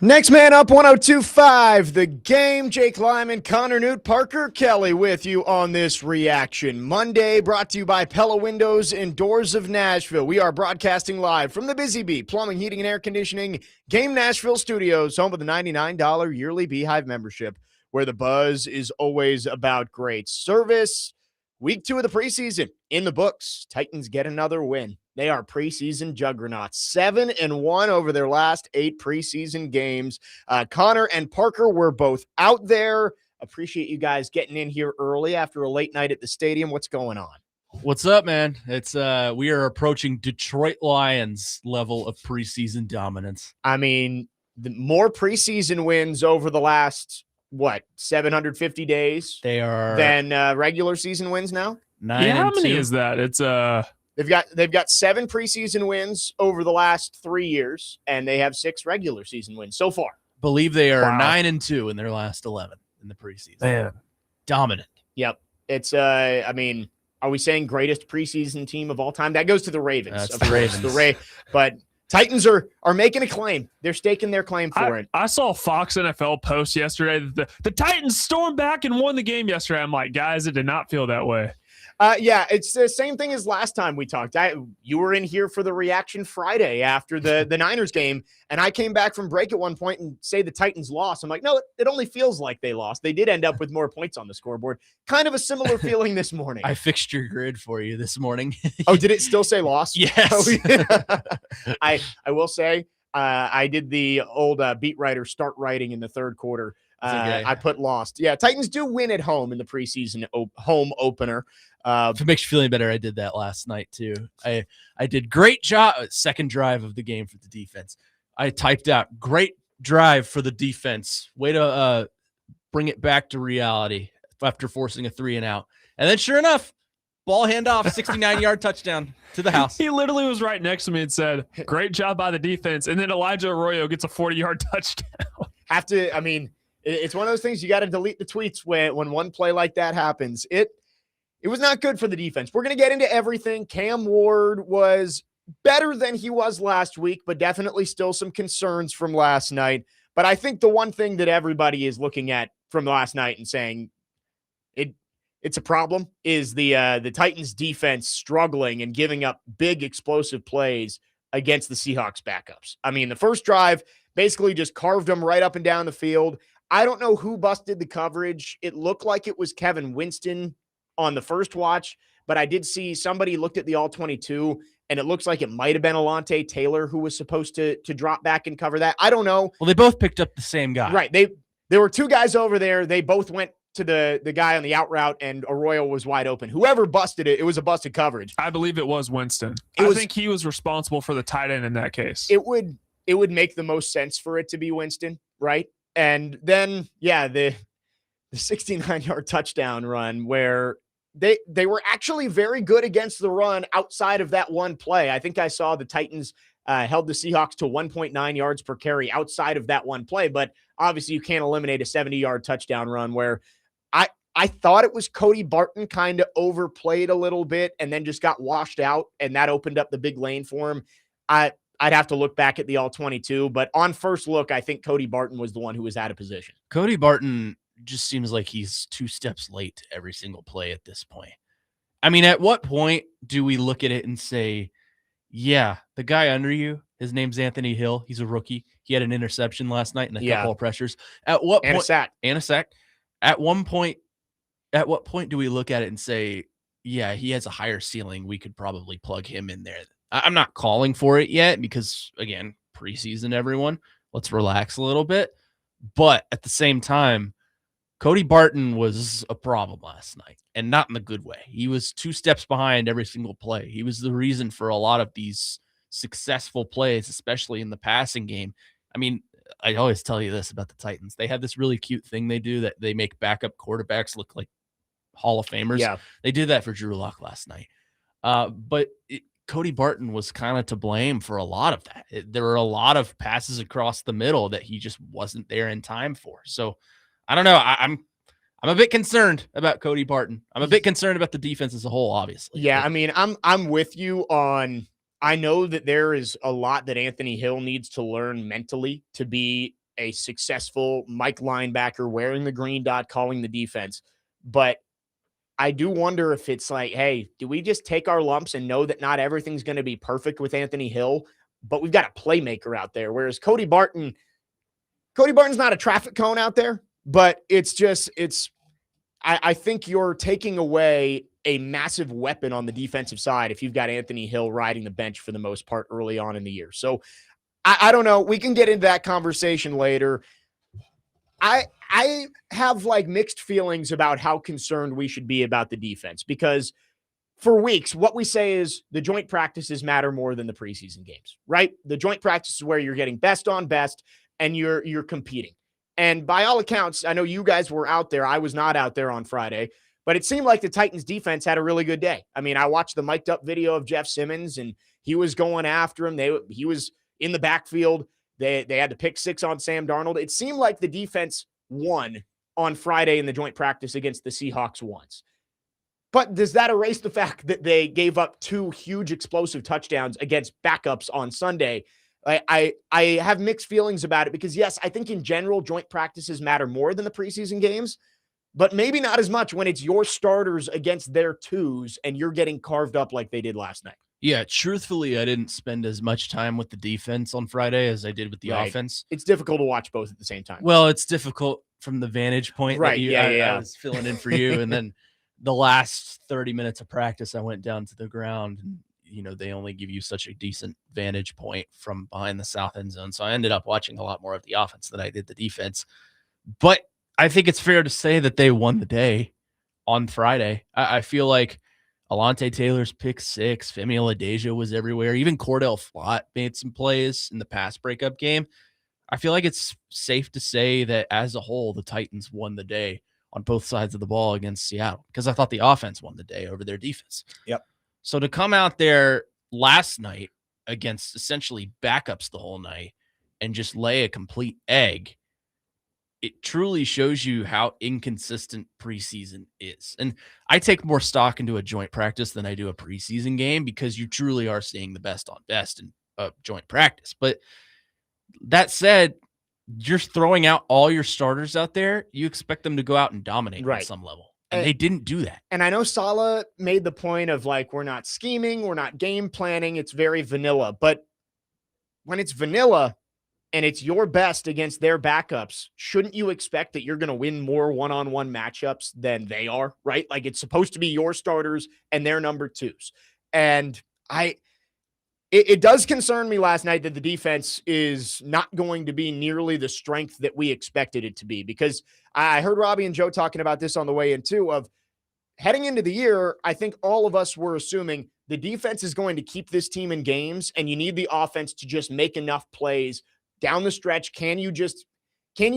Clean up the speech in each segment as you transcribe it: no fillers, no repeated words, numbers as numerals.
Next man up, 102.5 The Game. Jake Lyman, Nute, Parker Kelley with you on this Reaction Monday, brought to you by Pella Windows and Doors of Nashville. We are broadcasting live from the Busy Bee Plumbing, Heating, and Air Conditioning Game Nashville Studios, home of the $99 yearly Beehive membership, where the buzz is always about great service. Week 2 of the preseason in the books. Titans get another win. They are preseason juggernauts, 7-1 over their last 8 preseason games. Connor and Parker were both out there. Appreciate you guys getting in here early after a late night at the stadium. What's going on? What's up, man? It's we are approaching Detroit Lions level of preseason dominance. I mean, the more preseason wins over the last 750 days They are than regular season wins now. 9 how and many 2. is that? It's They've got 7 preseason wins over the last 3 years, and they have 6 regular season wins so far. Believe they are Wow. 9 and 2 in their last 11 in the preseason. man. Dominant. Yep. It's I mean, are we saying greatest preseason team of all time? That goes to the Ravens. That's of the course. Ravens. But Titans are making a claim. They're staking their claim for it. I saw Fox NFL post yesterday that the Titans stormed back and won the game yesterday. I'm like, guys, it did not feel that way. Yeah, it's the same thing as last time we talked. You were in here for the Reaction Friday after the Niners game, and I came back from break at one point and say the Titans lost. I'm like, no, it only feels like they lost. They did end up with more points on the scoreboard. Kind of a similar feeling this morning. I fixed your grid for you this morning. Oh, did it still say lost? Yes. Oh, yeah. I will say I did the old beat writer start writing in the third quarter. Okay. I put lost. Yeah, Titans do win at home in the preseason home opener. If it makes you feeling better, I did that last night too. I did great job. Second drive of the game for the defense. I typed out great drive for the defense. Way to bring it back to reality after forcing a 3-and-out. And then sure enough, ball handoff, 69-yard touchdown to the house. He literally was right next to me and said, great job by the defense. And then Elijah Arroyo gets a 40-yard touchdown. It's one of those things you got to delete the tweets when one play like that happens. It was not good for the defense. We're going to get into everything. Cam Ward was better than he was last week, but definitely still some concerns from last night. But I think the one thing that everybody is looking at from last night and saying it's a problem is the Titans defense struggling and giving up big explosive plays against the Seahawks backups. I mean, the first drive basically just carved them right up and down the field. I don't know who busted the coverage. It looked like it was Kevin Winston on the first watch, but I did see somebody looked at the all-22, and it looks like it might have been Alontae Taylor who was supposed to drop back and cover that. I don't know. Well, they both picked up the same guy. Right. There were 2 guys over there. They both went to the guy on the out route, and Arroyo was wide open. Whoever busted it, it was a busted coverage. I believe it was Winston. I think he was responsible for the tight end in that case. It would make the most sense for it to be Winston, right? And then, yeah, the 69-yard touchdown run where they were actually very good against the run outside of that one play. I think I saw the Titans held the Seahawks to 1.9 yards per carry outside of that one play, but obviously you can't eliminate a 70-yard touchdown run where I thought it was Cody Barton kind of overplayed a little bit and then just got washed out, and that opened up the big lane for him. I'd have to look back at the all-22, but on first look, I think Cody Barton was the one who was out of position. Cody Barton just seems like he's 2 steps late to every single play at this point. I mean, at what point do we look at it and say, yeah, the guy under you, his name's Anthony Hill. He's a rookie. He had an interception last night and a couple of pressures. At what point? And a sack. At what point do we look at it and say, yeah, he has a higher ceiling. We could probably plug him in there. I'm not calling for it yet because, again, preseason, everyone. Let's relax a little bit. But at the same time, Cody Barton was a problem last night, and not in the good way. He was 2 steps behind every single play. He was the reason for a lot of these successful plays, especially in the passing game. I mean, I always tell you this about the Titans. They have this really cute thing they do that they make backup quarterbacks look like Hall of Famers. Yeah. They did that for Drew Lock last night. Cody Barton was kind of to blame for a lot of that. There were a lot of passes across the middle that he just wasn't there in time for. So I don't know. I'm a bit concerned about Cody Barton. I'm a bit concerned about the defense as a whole, obviously. Yeah, I mean, I'm with you on. I know that there is a lot that Anthony Hill needs to learn mentally to be a successful Mike linebacker wearing the green dot, calling the defense. But I do wonder if it's like, hey, do we just take our lumps and know that not everything's going to be perfect with Anthony Hill, but we've got a playmaker out there. Whereas Cody Barton's not a traffic cone out there, but I think you're taking away a massive weapon on the defensive side if you've got Anthony Hill riding the bench for the most part early on in the year. So I don't know. We can get into that conversation later. I have like mixed feelings about how concerned we should be about the defense, because for weeks, what we say is the joint practices matter more than the preseason games, right? The joint practice is where you're getting best on best and you're competing. And by all accounts, I know you guys were out there. I was not out there on Friday, but it seemed like the Titans defense had a really good day. I mean, I watched the mic'd up video of Jeff Simmons and he was going after him. He was in the backfield. They had to pick 6 on Sam Darnold. It seemed like the defense won on Friday in the joint practice against the Seahawks once. But does that erase the fact that they gave up 2 huge explosive touchdowns against backups on Sunday? I have mixed feelings about it because, yes, I think in general, joint practices matter more than the preseason games, but maybe not as much when it's your starters against their 2s and you're getting carved up like they did last night. Yeah, truthfully, I didn't spend as much time with the defense on Friday as I did with the offense. It's difficult to watch both at the same time. Well, it's difficult from the vantage point. Right, I was filling in for you. And then the last 30 minutes of practice, I went down to the ground. And, they only give you such a decent vantage point from behind the south end zone. So I ended up watching a lot more of the offense than I did the defense. But I think it's fair to say that they won the day on Friday. I feel like Alontae Taylor's pick 6, Femi Oladejo was everywhere. Even Cordell Flott made some plays in the pass breakup game. I feel like it's safe to say that as a whole, the Titans won the day on both sides of the ball against Seattle, because I thought the offense won the day over their defense. Yep. So to come out there last night against essentially backups the whole night and just lay a complete egg, it truly shows you how inconsistent preseason is. And I take more stock into a joint practice than I do a preseason game, because you truly are seeing the best on best in a joint practice. But that said, you're throwing out all your starters out there. You expect them to go out and dominate on some level. And they didn't do that. And I know Saleh made the point of like, we're not scheming, we're not game planning. It's very vanilla. But when it's vanilla, and it's your best against their backups, shouldn't you expect that you're going to win more one-on-one matchups than they are, right? Like, it's supposed to be your starters and their number 2s. And it does concern me last night that the defense is not going to be nearly the strength that we expected it to be, because I heard Robbie and Joe talking about this on the way in too, of heading into the year. I think all of us were assuming the defense is going to keep this team in games, and you need the offense to just make enough plays down the stretch. Can you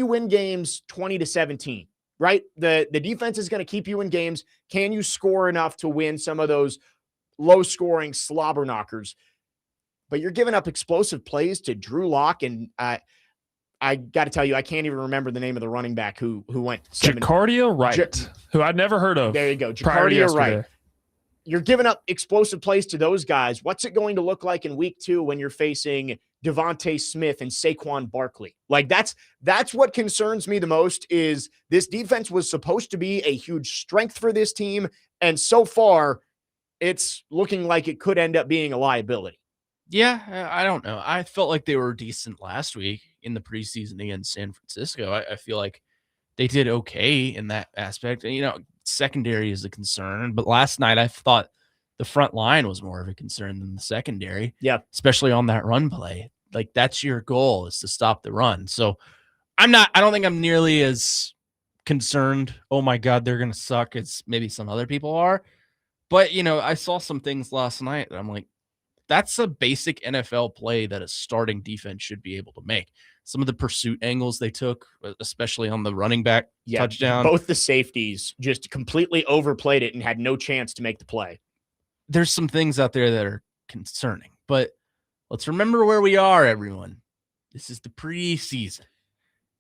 win games 20-17, right? The defense is going to keep you in games. Can you score enough to win some of those low scoring slobber knockers? But you're giving up explosive plays to Drew Lock. And I got to tell you, I can't even remember the name of the running back who went. Jacardia Wright, who I'd never heard of. There you go. Jacardia Wright. You're giving up explosive plays to those guys. What's it going to look like in week 2 when you're facing Devontae Smith and Saquon Barkley? Like, that's what concerns me the most. Is this defense was supposed to be a huge strength for this team, and so far it's looking like it could end up being a liability. Yeah, I don't know. I felt like they were decent last week in the preseason against San Francisco. I feel like they did okay in that aspect. And, secondary is a concern, but last night I thought the front line was more of a concern than the secondary. Yeah, especially on that run play. Like, that's your goal, is to stop the run. So I don't think I'm nearly as concerned. Oh my God, they're going to suck as maybe some other people are. But, I saw some things last night that I'm like, that's a basic NFL play that a starting defense should be able to make. Some of the pursuit angles they took, especially on the running back touchdown. Both the safeties just completely overplayed it and had no chance to make the play. There's some things out there that are concerning, but let's remember where we are, everyone. This is the preseason.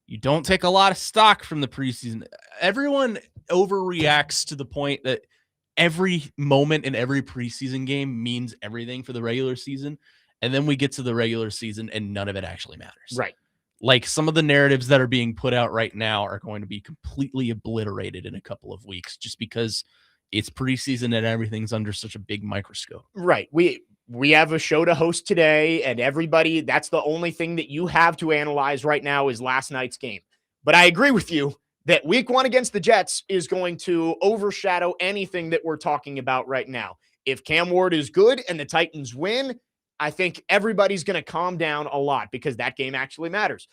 You don't take a lot of stock from the preseason. Everyone overreacts to the point that every moment in every preseason game means everything for the regular season. And then we get to the regular season and none of it actually matters. Right. Like some of the narratives that are being put out right now are going to be completely obliterated in a couple of weeks just because it's preseason and everything's under such a big microscope. Right. We have a show to host today, and everybody, that's the only thing that you have to analyze right now is last night's game. But I agree with you that week 1 against the Jets is going to overshadow anything that we're talking about right now. If Cam Ward is good and the Titans win, I think everybody's going to calm down a lot because that game actually matters.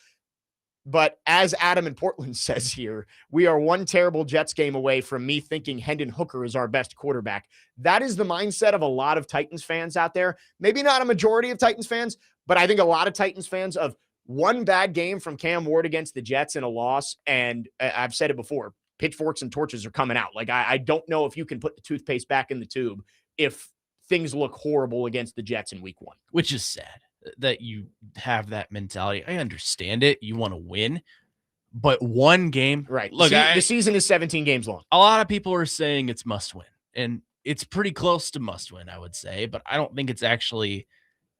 But as Adam in Portland says here, we are one terrible Jets game away from me thinking Hendon Hooker is our best quarterback. That is the mindset of a lot of Titans fans out there. Maybe not a majority of Titans fans, but I think a lot of Titans fans of one bad game from Cam Ward against the Jets and a loss. And I've said it before, pitchforks and torches are coming out. Like, I don't know if you can put the toothpaste back in the tube if things look horrible against the Jets in week 1. Which is sad that you have that mentality. I understand it. You want to win, but one game, Right. Look, the season is 17 games long. A lot of people are saying it's must win, and it's pretty close to must win, I would say, but I don't think it's actually,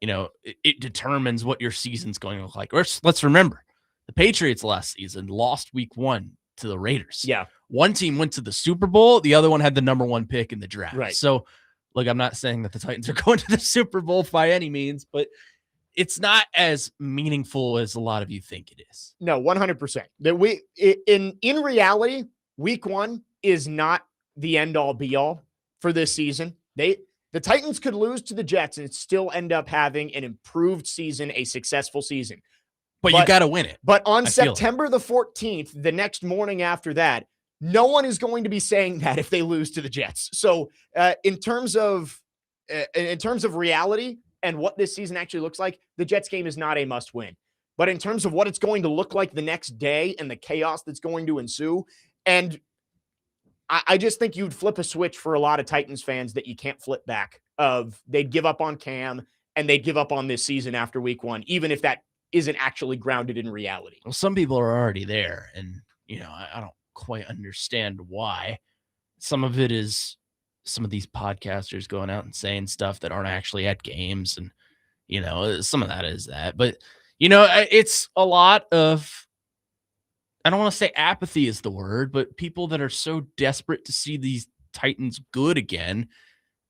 it determines what your season's going to look like. Let's remember the Patriots last season lost week 1 to the Raiders. Yeah. One team went to the Super Bowl. The other one had the number 1 pick in the draft. Right. So look, I'm not saying that the Titans are going to the Super Bowl by any means, but it's not as meaningful as a lot of you think it is. No, 100%. That in reality, week 1 is not the end all be all for this season. The Titans could lose to the Jets and still end up having an improved season, a successful season. But you got to win it. But on September the 14th, the next morning after that, no one is going to be saying that if they lose to the Jets. So in terms of reality and what this season actually looks like, the Jets game is not a must win. But in terms of what it's going to look like the next day and the chaos that's going to ensue, and I just think you'd flip a switch for a lot of Titans fans that you can't flip back of they'd give up on Cam and they'd give up on this season after week 1, even if that isn't actually grounded in reality. Well, some people are already there, and I don't quite understand why. Some of it is some of these podcasters going out and saying stuff that aren't actually at games, and some of that is that. But it's a lot of, I don't want to say apathy is the word, but people that are so desperate to see these Titans good again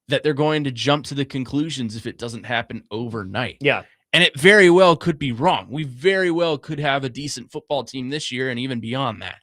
that they're going to jump to the conclusions if it doesn't happen overnight. Yeah. And it very well could be wrong. We very well could have a decent football team this year and even beyond that.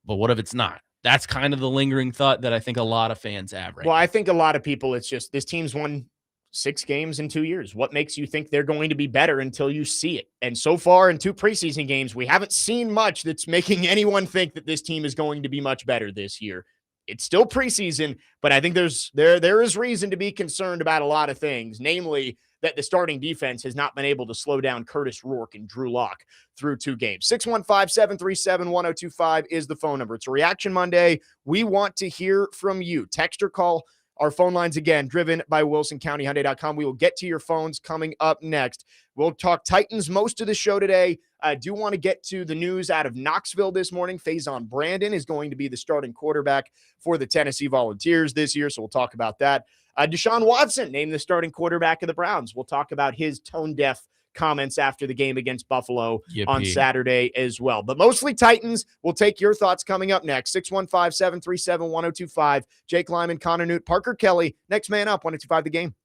But what if it's not? That's kind of the lingering thought that I think a lot of fans have right now. I think a lot of people, it's just this team's won 6 games in 2 years. What makes you think they're going to be better until you see it? And so far in 2 preseason games, we haven't seen much that's making anyone think that this team is going to be much better this year. It's still preseason, but I think there is reason to be concerned about a lot of things, namely that the starting defense has not been able to slow down Curtis Rourke and Drew Lock through 2 games. 615-737-1025 is the phone number. It's a Reaction Monday. We want to hear from you. Text or call. Our phone lines, again, driven by WilsonCountyHyundai.com. We will get to your phones coming up next. We'll talk Titans most of the show today. I do want to get to the news out of Knoxville this morning. Faizon Brandon is going to be the starting quarterback for the Tennessee Volunteers this year, so we'll talk about that. Deshaun Watson named the starting quarterback of the Browns. We'll talk about his tone-deaf comments after the game against Buffalo on Saturday as well. But mostly Titans. We'll take your thoughts coming up next. 615-737-1025. Jake Lyman, Nute, Parker Kelley. Next man up, 1025 The Game.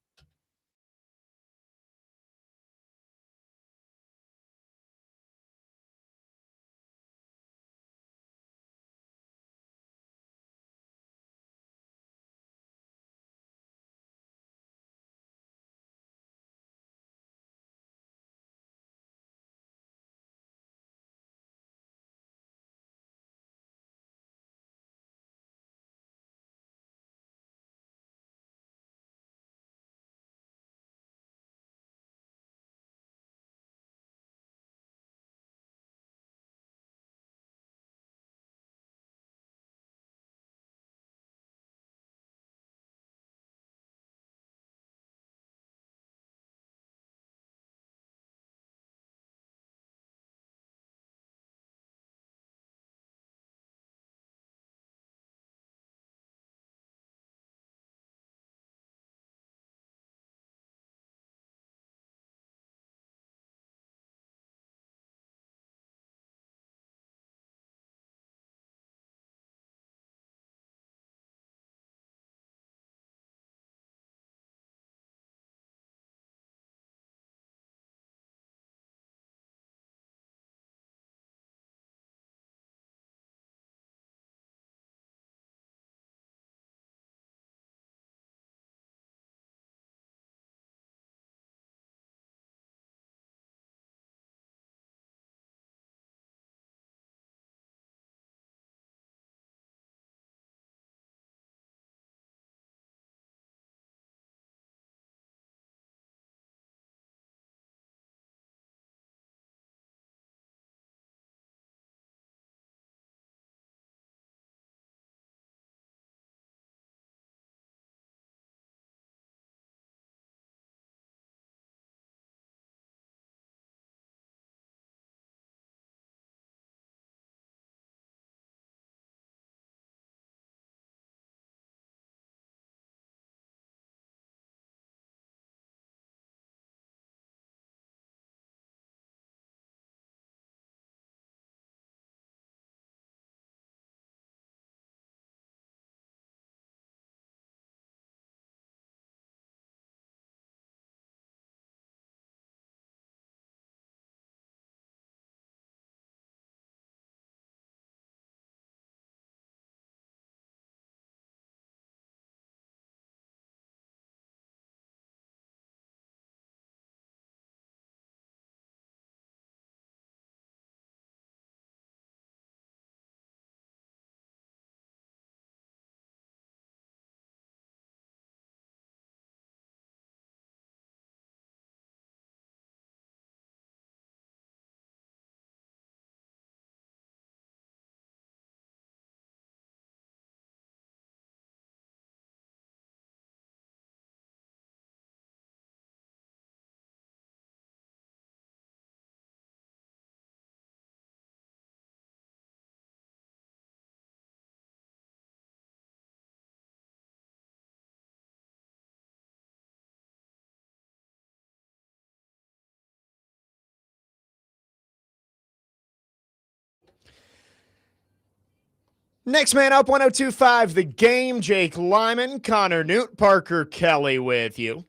Next man up, 102.5 The Game. Jake Lyman, Nute, Parker Kelley with you.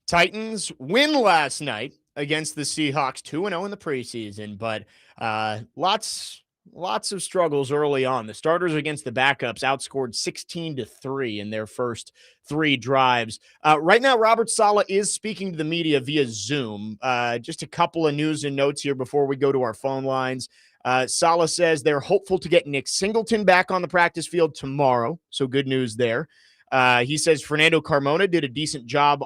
Titans win last night against the Seahawks, 2-0 in the preseason, but lots of struggles early on. The starters against the backups outscored 16-3 in their first 3 drives. Right now, Robert Saleh is speaking to the media via Zoom. Just a couple of news and notes here before we go to our phone lines. Saleh says they're hopeful to get Nick Singleton back on the practice field tomorrow, so good news there. He says Fernando Carmona did a decent job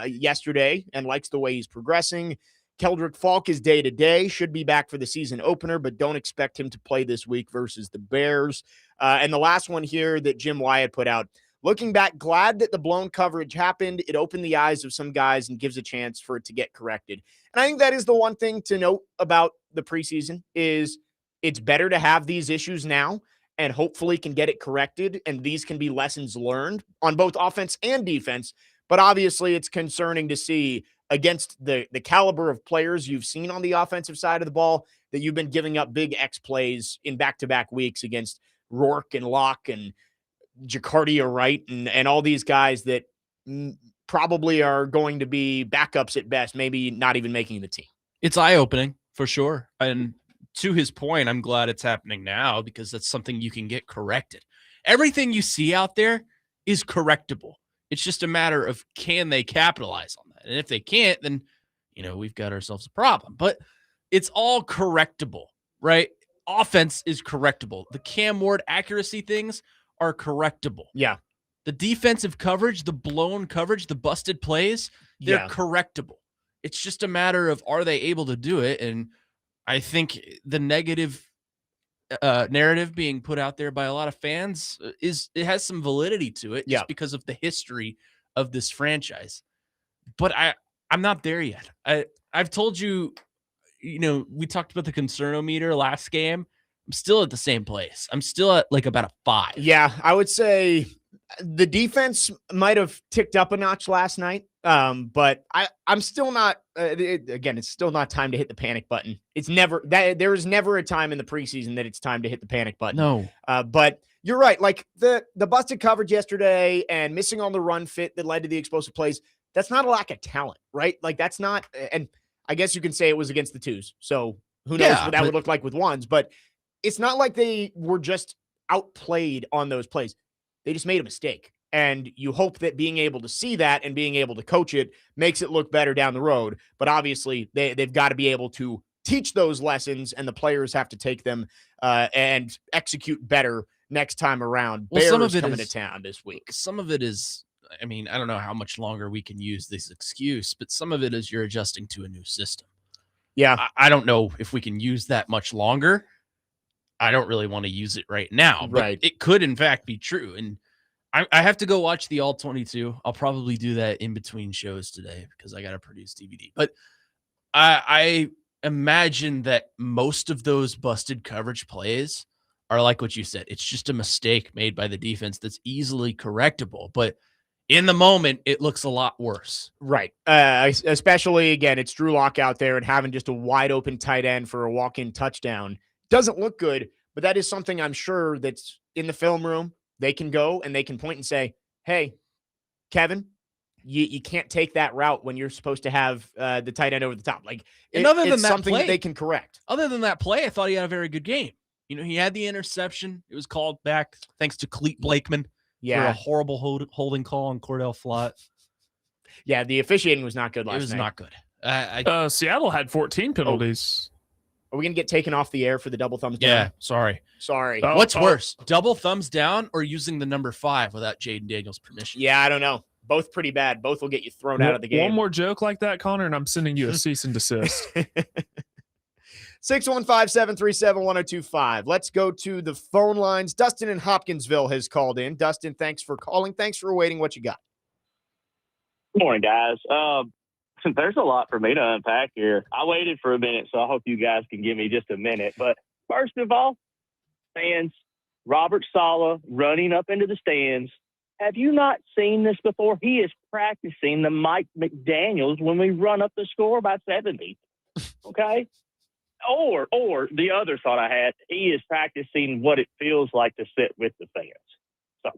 yesterday and likes the way he's progressing. Keldrick Falk is day-to-day, should be back for the season opener, but don't expect him to play this week versus the Bears. And the last one here that Jim Wyatt put out, looking back, glad that the blown coverage happened. It opened the eyes of some guys and gives a chance for it to get corrected. And I think that is the one thing to note about the preseason is it's better to have these issues now and hopefully can get it corrected. And these can be lessons learned on both offense and defense. But obviously it's concerning to see against the caliber of players you've seen on the offensive side of the ball that you've been giving up big X plays in back-to-back weeks against Rourke and Locke and Jacardia Wright and all these guys that probably are going to be backups at best, maybe not even making the team. It's eye-opening for sure. And to his point, I'm glad it's happening now because that's something you can get corrected. Everything you see out there is correctable. It's just a matter of can they capitalize on that? And if they can't, then, we've got ourselves a problem. But it's all correctable, right? Offense is correctable. The Cam Ward accuracy things are correctable. Yeah. The defensive coverage, the blown coverage, the busted plays, they're correctable. It's just a matter of are they able to do it? And I think the negative narrative being put out there by a lot of fans it has some validity to it just because of the history of this franchise. But I'm not there yet. I've told you, we talked about the concernometer last game. I'm still at the same place. I'm still at like about a 5. Yeah, I would say the defense might have ticked up a notch last night. But I'm still not, again, it's still not time to hit the panic button. It's never that there is never a time in the preseason that it's time to hit the panic button. No. But you're right. Like the busted coverage yesterday and missing on the run fit that led to the explosive plays. That's not a lack of talent, right? Like that's not, and I guess you can say it was against the 2s. So who knows what that would look like with 1s, but it's not like they were just outplayed on those plays. They just made a mistake. And you hope that being able to see that and being able to coach it makes it look better down the road. But obviously, they've got to be able to teach those lessons, and the players have to take them and execute better next time around. Well, Bears some of it coming is, to town this week. Some of it is, I don't know how much longer we can use this excuse, but some of it is you're adjusting to a new system. Yeah. I don't know if we can use that much longer. I don't really want to use it right now, but it could in fact be true. And I have to go watch the All 22. I'll probably do that in between shows today because I got to produce DVD. But I imagine that most of those busted coverage plays are like what you said. It's just a mistake made by the defense that's easily correctable. But in the moment, it looks a lot worse. Right. Especially, again, it's Drew Lock out there and having just a wide open tight end for a walk-in touchdown. Doesn't look good, but that is something I'm sure that's in the film room. They can go and they can point and say, hey, Kevin, you can't take that route when you're supposed to have the tight end over the top. Like, and other than it's that something play, that they can correct. Other than that play, I thought he had a very good game. He had the interception. It was called back thanks to Cleet Blakeman for a horrible holding call on Cordell Flott. Yeah, the officiating was not good last night. It was not good. Seattle had 14 penalties. Are we going to get taken off the air for the double thumbs down? Yeah, sorry. What's worse, double thumbs down or using the number 5 without Jaden Daniels' permission? Yeah, I don't know. Both pretty bad. Both will get you thrown out of the game. One more joke like that, Connor, and I'm sending you a cease and desist. 615-737-1025. Let's go to the phone lines. Dustin in Hopkinsville has called in. Dustin, thanks for calling. Thanks for waiting. What you got? Good morning, guys. There's a lot for me to unpack here. I waited for a minute, so I hope you guys can give me just a minute. But first of all, fans, Robert Saleh running up into the stands. Have you not seen this before? He is practicing the Mike McDaniels when we run up the score by 70. Okay? Or the other thought I had, he is practicing what it feels like to sit with the fans. So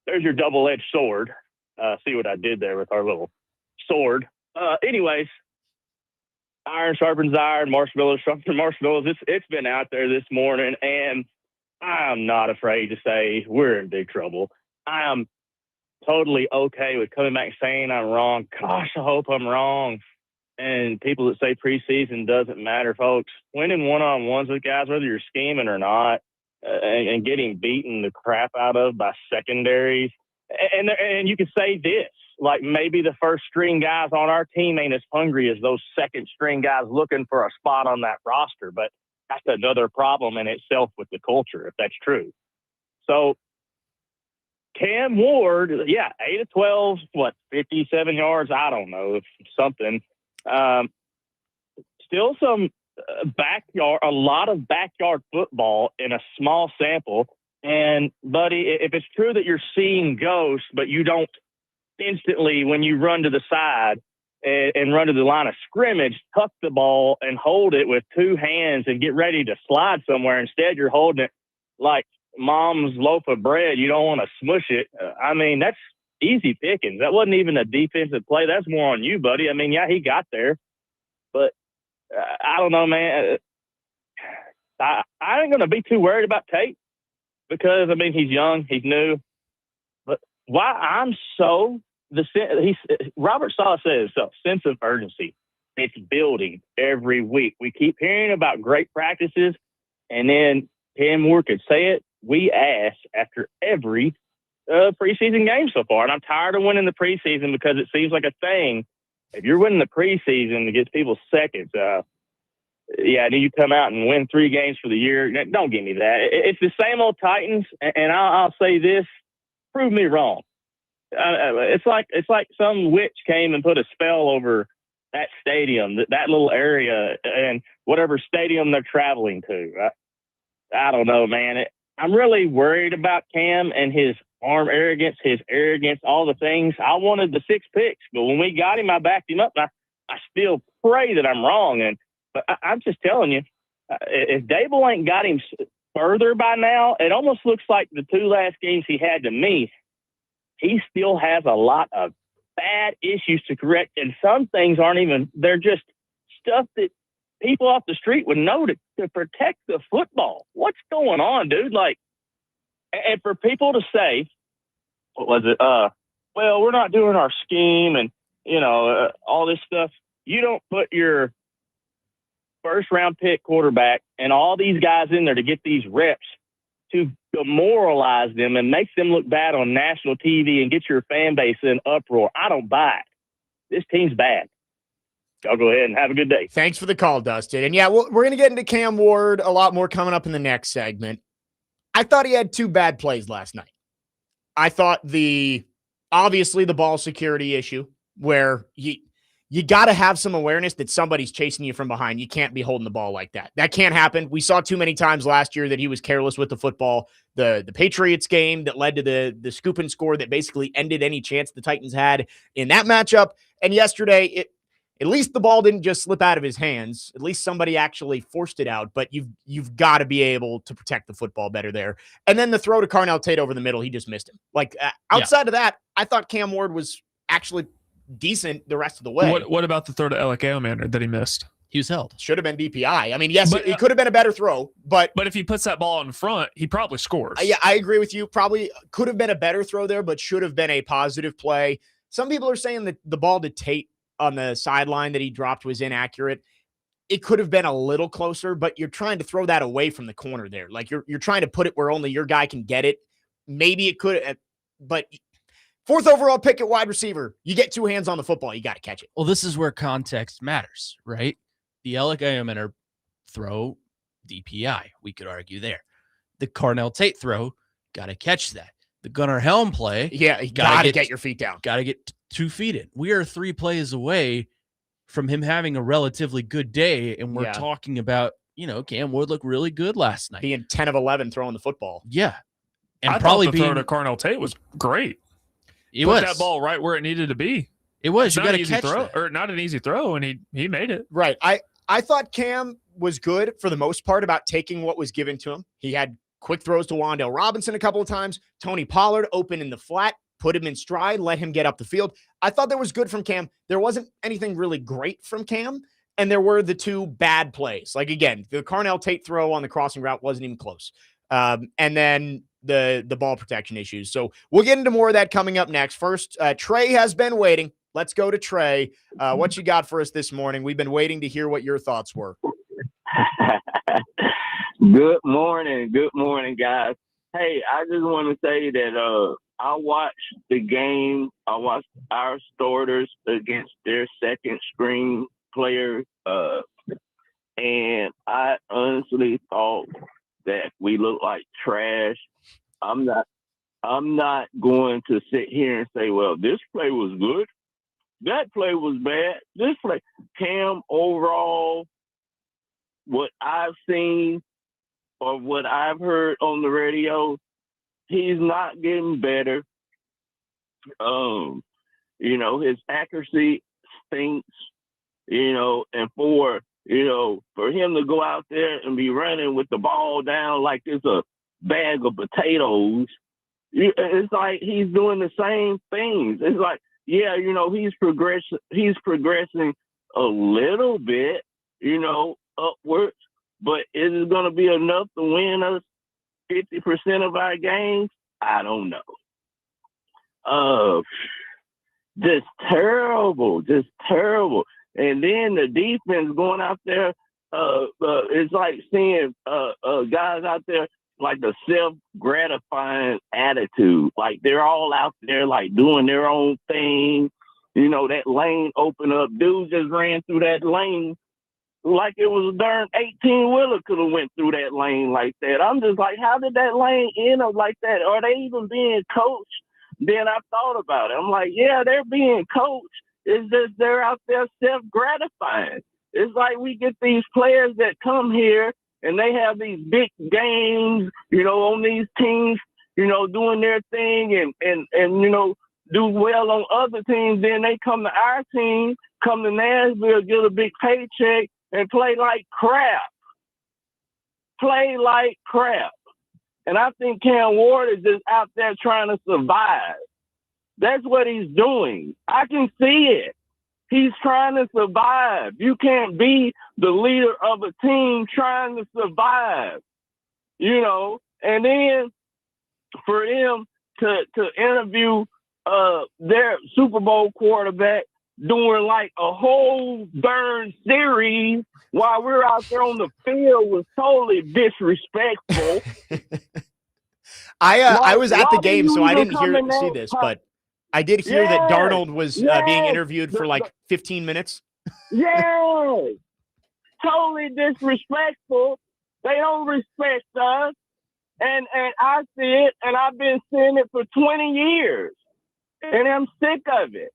there's your double-edged sword. See what I did there with our little sword. Anyways, iron sharpens iron, marshmallows sharpens marshmallows. It's been out there this morning, and I'm not afraid to say we're in big trouble. I am totally okay with coming back saying I'm wrong. Gosh, I hope I'm wrong. And people that say preseason doesn't matter, folks, winning one-on-ones with guys, whether you're scheming or not, and getting beaten the crap out of by secondaries. And you could say this, like maybe the first string guys on our team ain't as hungry as those second string guys looking for a spot on that roster. But that's another problem in itself with the culture, if that's true. So Cam Ward, 8 of 12, 57 yards? I don't know, something. Still some backyard, a lot of backyard football in a small sample. And, buddy, if it's true that you're seeing ghosts, but you don't instantly, when you run to the side and run to the line of scrimmage, tuck the ball and hold it with two hands and get ready to slide somewhere. Instead, you're holding it like mom's loaf of bread. You don't want to smush it. I mean, that's easy pickings. That wasn't even a defensive play. That's more on you, buddy. I mean, yeah, he got there. But I don't know, man. I ain't going to be too worried about Tate because, I mean, he's young. He's new. But why I'm so Robert Saleh says so, sense of urgency. It's building every week. We keep hearing about great practices, and then Cam Ward could say it. We ask after every preseason game so far, and I'm tired of winning the preseason because it seems like a thing. If you're winning the preseason to get people seconds, then you come out and win 3 games for the year. Don't give me that. It's the same old Titans, and I'll say this: prove me wrong. It's like some witch came and put a spell over that stadium, that little area, and whatever stadium they're traveling to. I don't know, man. I'm really worried about Cam and his arm arrogance, all the things. I wanted the 6 picks, but when we got him, I backed him up. And I still pray that I'm wrong. But I'm just telling you, if Dable ain't got him further by now, it almost looks like the 2 last games he had to me, he still has a lot of bad issues to correct. And some things they're just stuff that people off the street would know to protect the football. What's going on, dude? Like, and for people to say, what was it? Well, we're not doing our scheme and, all this stuff. You don't put your first-round pick quarterback and all these guys in there to get these reps to demoralize them and make them look bad on national TV and get your fan base in uproar. I don't buy it. This team's bad. Y'all go ahead and have a good day. Thanks for the call, Dustin. And we're going to get into Cam Ward a lot more coming up in the next segment. I thought he had 2 bad plays last night. I thought obviously the ball security issue where you got to have some awareness that somebody's chasing you from behind. You can't be holding the ball like that. That can't happen. We saw too many times last year that he was careless with the football. The Patriots game that led to the scoop and score that basically ended any chance the Titans had in that matchup. And yesterday, at least the ball didn't just slip out of his hands. At least somebody actually forced it out. But you've got to be able to protect the football better there. And then the throw to Carnell Tate over the middle, he just missed him. Like outside of that, I thought Cam Ward was actually decent the rest of the way. What about the throw to Alec Alexander that he missed? He was held. Should have been DPI. I mean, yes, it could have been a better throw, but if he puts that ball in front, he probably scores. Yeah, I agree with you. Probably could have been a better throw there, but should have been a positive play. Some people are saying that the ball to Tate on the sideline that he dropped was inaccurate. It could have been a little closer, but you're trying to throw that away from the corner there. Like you're trying to put it where only your guy can get it. Maybe it could, but 4th overall pick at wide receiver, you get 2 hands on the football, you got to catch it. Well, this is where context matters, right? The Alec Alexander throw, DPI, we could argue there. The Carnell Tate throw, got to catch that. The Gunnar Helm play, you got to get your feet down. Got to get 2 feet in. We are 3 plays away from him having a relatively good day, and we're talking about, Cam Ward looked really good last night. Being 10 of 11 throwing the football. Yeah. And probably the throw to Carnell Tate was great. Put that ball right where it needed to be. It was. You got to catch throw, or not an easy throw, and he made it. Right. I thought Cam was good for the most part about taking what was given to him. He had quick throws to Wan'Dale Robinson a couple of times. Tony Pollard open in the flat, put him in stride, let him get up the field. I thought that was good from Cam. There wasn't anything really great from Cam, and there were the two bad plays. Like, again, the Carnell Tate throw on the crossing route wasn't even close. And then the ball protection issues. So we'll get into more of that coming up next. First, Trey has been waiting. Let's go to Trey. What you got for us this morning? We've been waiting to hear what your thoughts were. Good morning, guys. Hey, I just want to say that I watched the game. I watched our starters against their second string players, and I honestly thought that we looked like trash. I'm not going to sit here and say, well, this play was good, that play was bad. This play, Cam, overall, what I've seen or what I've heard on the radio, he's not getting better. His accuracy stinks, and for him to go out there and be running with the ball down like it's a bag of potatoes, it's like he's doing the same things. It's like, yeah, he's progressing a little bit, upwards, but is it going to be enough to win us 50% of our games? I don't know. Just terrible. And then the defense going out there, it's like seeing guys out there like a self-gratifying attitude. Like they're all out there like doing their own thing. That lane open up. Dude just ran through that lane like it was a darn 18-wheeler could have went through that lane like that. I'm just like, how did that lane end up like that? Are they even being coached? Then I thought about it. I'm like, yeah, they're being coached. It's just they're out there self-gratifying. It's like we get these players that come here and they have these big games, on these teams, doing their thing and do well on other teams. Then they come to our team, come to Nashville, get a big paycheck, and play like crap. And I think Cam Ward is just out there trying to survive. That's what he's doing. I can see it. He's trying to survive. You can't be the leader of a team trying to survive, And then for them to interview their Super Bowl quarterback doing like a whole darn series while we're out there on the field was totally disrespectful. I was at the game, so I didn't see this, but I did hear that Darnold was being interviewed for like 15 minutes. Yeah, totally disrespectful. They don't respect us, and I see it, and I've been seeing it for 20 years, and I'm sick of it.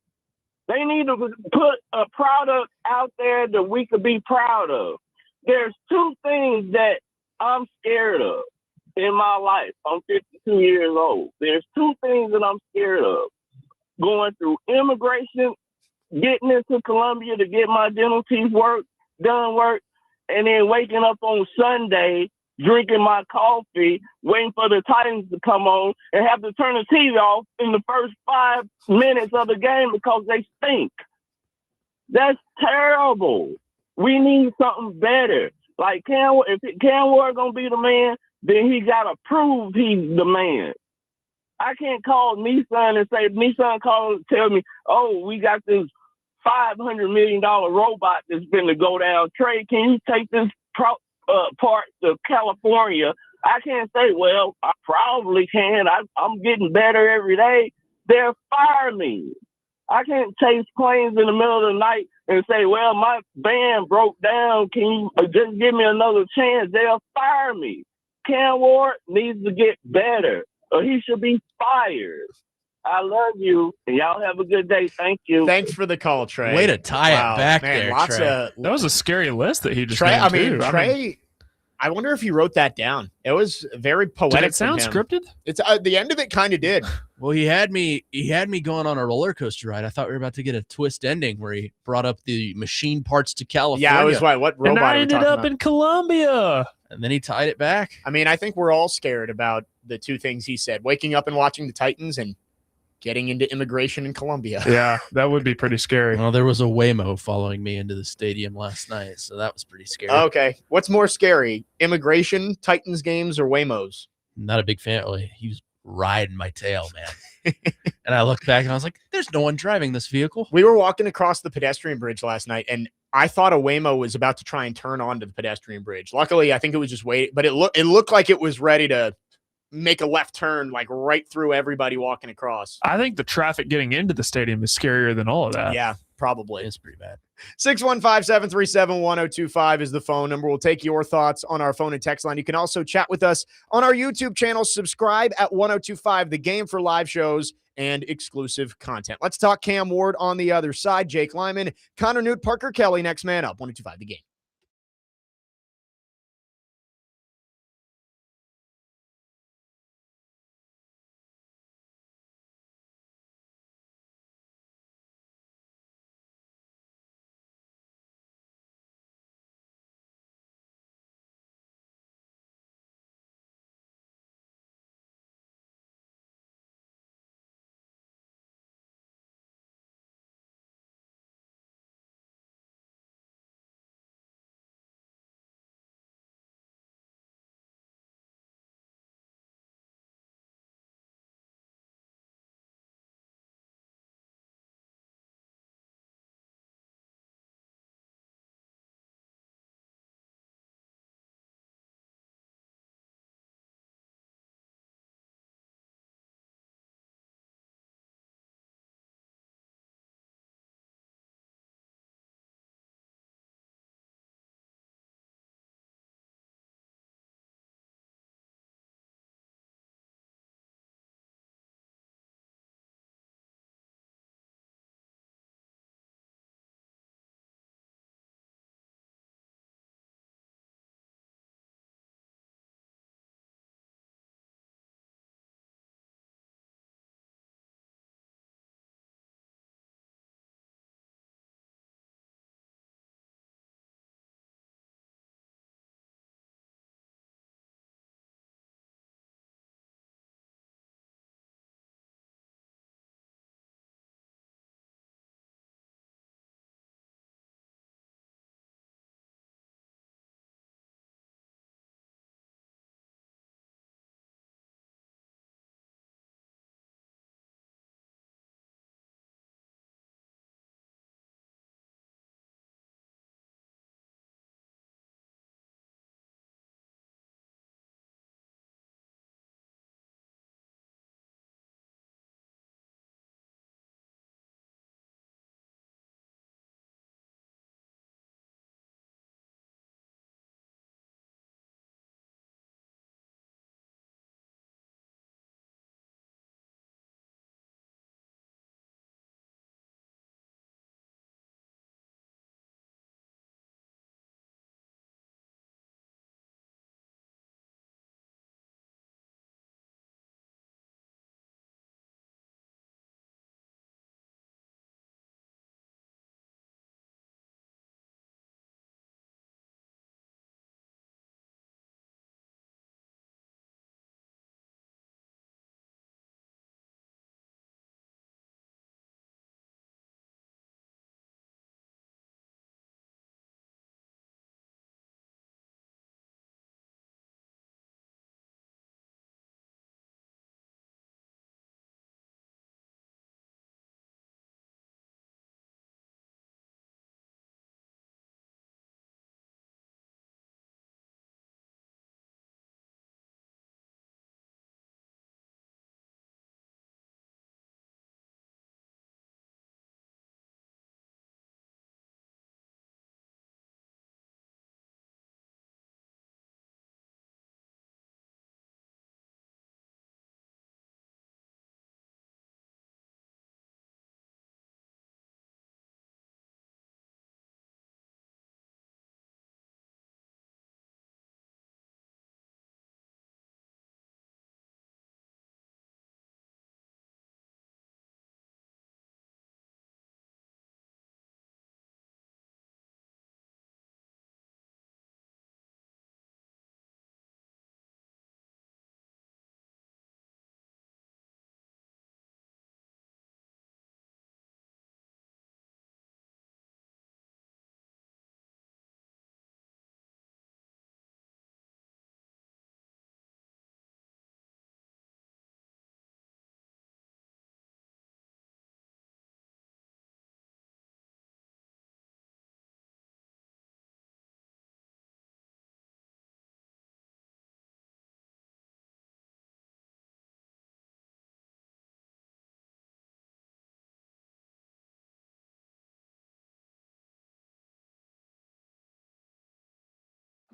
They need to put a product out there that we could be proud of. There's two things that I'm scared of in my life. I'm 52 years old. There's two things that I'm scared of. Going through immigration, getting into Columbia to get my dental teeth done, and then waking up on Sunday, drinking my coffee, waiting for the Titans to come on, and have to turn the TV off in the first 5 minutes of the game because they stink. That's terrible. We need something better. Like if Cam Ward gonna be the man, then he gotta prove he's the man. I can't call Nissan and say, Nissan tell me, oh, we got this $500 million robot that's going to go down. Trey, can you take this part to California? I can't say, well, I probably can. I'm getting better every day. They'll fire me. I can't chase planes in the middle of the night and say, well, my van broke down. Can you just give me another chance? They'll fire me. Cam Ward needs to get better, or he should be fired. I love you, and y'all have a good day. Thank you. Thanks for the call, Trey. Way to tie it back man, there, lots Trey. of That was a scary list that he just Trey. named, too. Trey. I wonder if he wrote that down. It was very Did poetic. it sound from him. scripted? It's the end of it kind of did. Well, he had me going on a roller coaster ride. I thought we were about to get a twist ending where he brought up the machine parts to California. Yeah, I was right. What robot And I are we ended talking up about? in Colombia. and then he tied it back. I mean, I think we're all scared about the two things he said: waking up and watching the Titans, and getting into immigration in Colombia. Yeah, that would be pretty scary. Well, there was a Waymo following me into the stadium last night, so that was pretty scary. Okay, what's more scary: immigration, Titans games, or Waymos? Not a big fan. He was riding my tail, man. And I looked back and I was like, "There's no one driving this vehicle." We were walking across the pedestrian bridge last night, and I thought a Waymo was about to try and turn onto the pedestrian bridge. Luckily, I think it was just waiting, but it looked like it was ready to make a left turn, like right through everybody walking across. I think the traffic getting into the stadium is scarier than all of that. Yeah, probably. It's pretty bad. 615-737-1025 is the phone number. We'll take your thoughts on our phone and text line. You can also chat with us on our YouTube channel. Subscribe at 1025 The Game for live shows and exclusive content. Let's talk Cam Ward on the other side. Jake Lyman, Nute, Parker Kelley, next man up. 1025 The Game.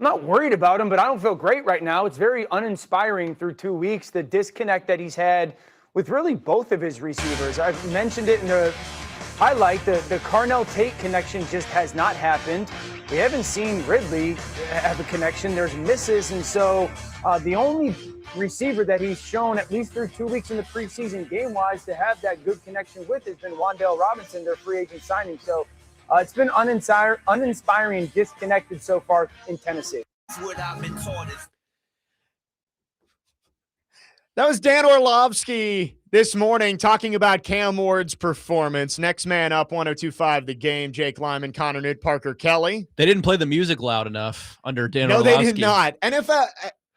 I'm not worried about him, but I don't feel great right now. It's very uninspiring through 2 weeks, the disconnect that he's had with really both of his receivers. I've mentioned it in the highlight. The Carnell Tate connection just has not happened. We haven't seen Ridley have a connection. There's misses, and so the only receiver that he's shown, at least through 2 weeks in the preseason game-wise, to have that good connection with has been Wan'Dale Robinson, their free agent signing. So it's been uninspiring and disconnected so far in Tennessee. That was Dan Orlovsky this morning talking about Cam Ward's performance. Next man up, 102.5 The Game, Jake Lyman, Nute, Parker Kelley. They didn't play the music loud enough under Dan No, Orlovsky. they did not.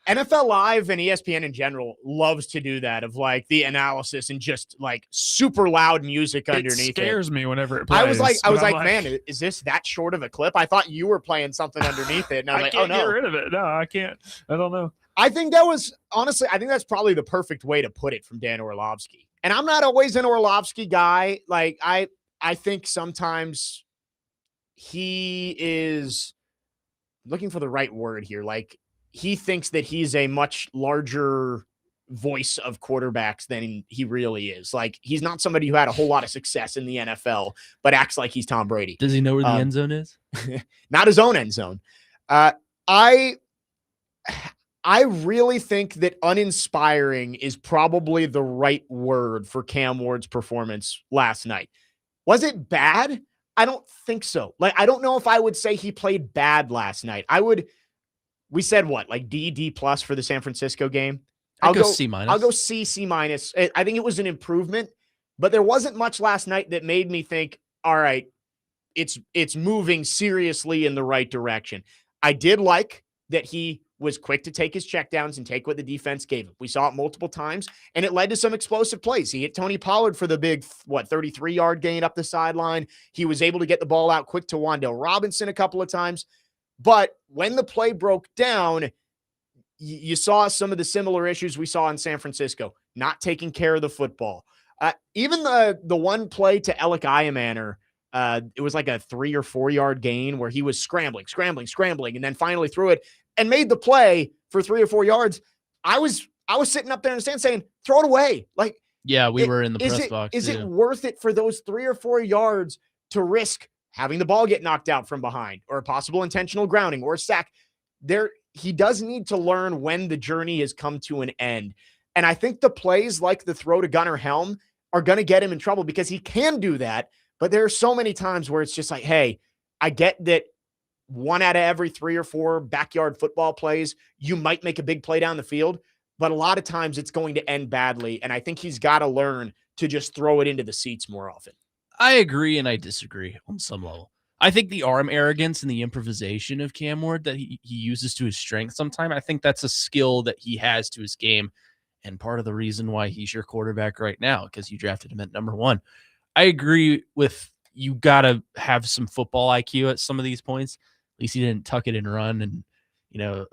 NFL Live and ESPN in general loves to do that, of like the analysis and just like super loud music underneath it. Scares me whenever it plays. I was like, man, is this that short of a clip? I thought you were playing something underneath it. And I was like, oh no. Get rid of it. No, I can't. I don't know. I think that's probably the perfect way to put it from Dan Orlovsky. And I'm not always an Orlovsky guy. Like I think sometimes he is looking for the right word here. Like he thinks that he's a much larger voice of quarterbacks than he really is. Like he's not somebody who had a whole lot of success in the NFL, but acts like he's Tom Brady. Does he know where the end zone is? Not his own end zone. I really think that uninspiring is probably the right word for Cam Ward's performance last night. Was it bad? I don't think so. Like, I don't know if I would say he played bad last night. We said what, like D plus for the San Francisco game? I'll go C-. I'll go C minus. I think it was an improvement, but there wasn't much last night that made me think, all right, it's moving seriously in the right direction. I did like that he was quick to take his checkdowns and take what the defense gave him. We saw it multiple times, and it led to some explosive plays. He hit Tony Pollard for the big, 33-yard gain up the sideline. He was able to get the ball out quick to Wan'Dale Robinson a couple of times. But when the play broke down, you saw some of the similar issues we saw in San Francisco, not taking care of the football. Even the one play to Alec Iamaner, it was like a 3 or 4 yard gain where he was scrambling, and then finally threw it and made the play for 3 or 4 yards. I was sitting up there in the stand saying, throw it away. Like, yeah, we were in the press box. Is it worth it for those 3 or 4 yards to risk having the ball get knocked out from behind or a possible intentional grounding or a sack? He does need to learn when the journey has come to an end. And I think the plays like the throw to Gunnar Helm are going to get him in trouble because he can do that. But there are so many times where it's just like, hey, I get that 1 out of every 3 or 4 backyard football plays, you might make a big play down the field, but a lot of times it's going to end badly. And I think he's got to learn to just throw it into the seats more often. I agree and I disagree on some level. I think the arm arrogance and the improvisation of Cam Ward that he uses to his strength sometimes, I think that's a skill that he has to his game. And part of the reason why he's your quarterback right now, because you drafted him at number 1. I agree with you got to have some football IQ at some of these points. At least he didn't tuck it and run and,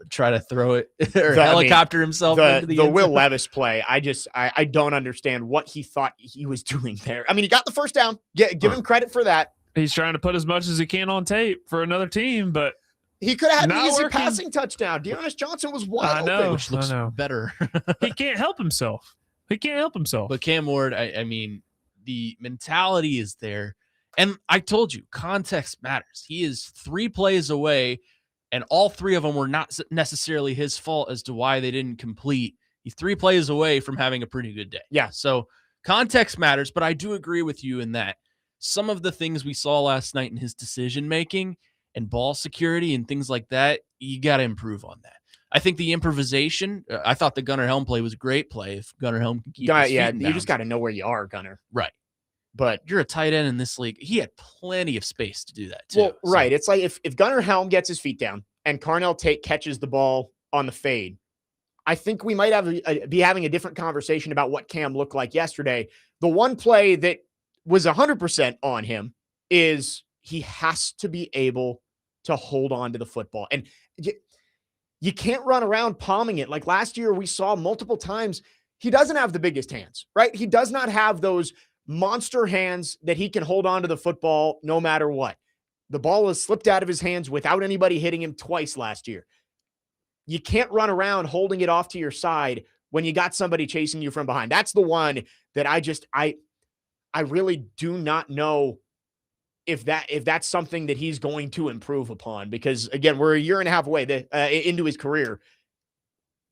try to throw it or helicopter himself into the Will Levis play. I don't understand what he thought he was doing there. I mean, he got the first down. Give him credit for that. He's trying to put as much as he can on tape for another team, but he could have had an easy passing touchdown. Dearness Johnson was wide open, which looks better. He can't help himself. But Cam Ward, I mean, the mentality is there. And I told you, context matters. He is 3 plays away, and all 3 of them were not necessarily his fault as to why they didn't complete. He's 3 plays away from having a pretty good day. Yeah. So context matters, but I do agree with you in that some of the things we saw last night in his decision-making and ball security and things like that, you got to improve on that. I think the improvisation, I thought the Gunnar Helm play was a great play. If Gunnar Helm can keep his feet in you bounds. just got to know where you are, Gunnar. Right. But you're a tight end in this league. He had plenty of space to do that too. Well, right. It's like if Gunnar Helm gets his feet down and Carnell Tate catches the ball on the fade, I think we might be having a different conversation about what Cam looked like yesterday. The one play that was 100% on him is he has to be able to hold on to the football. And you can't run around palming it. Like last year, we saw multiple times he doesn't have the biggest hands, right? He does not have those monster hands that he can hold on to the football no matter what. The ball has slipped out of his hands without anybody hitting him twice last year. you can't run around holding it off to your side when you got somebody chasing you from behind. That's the one that I really do not know if that's something that he's going to improve upon, because again, we're a year and a half away into his career.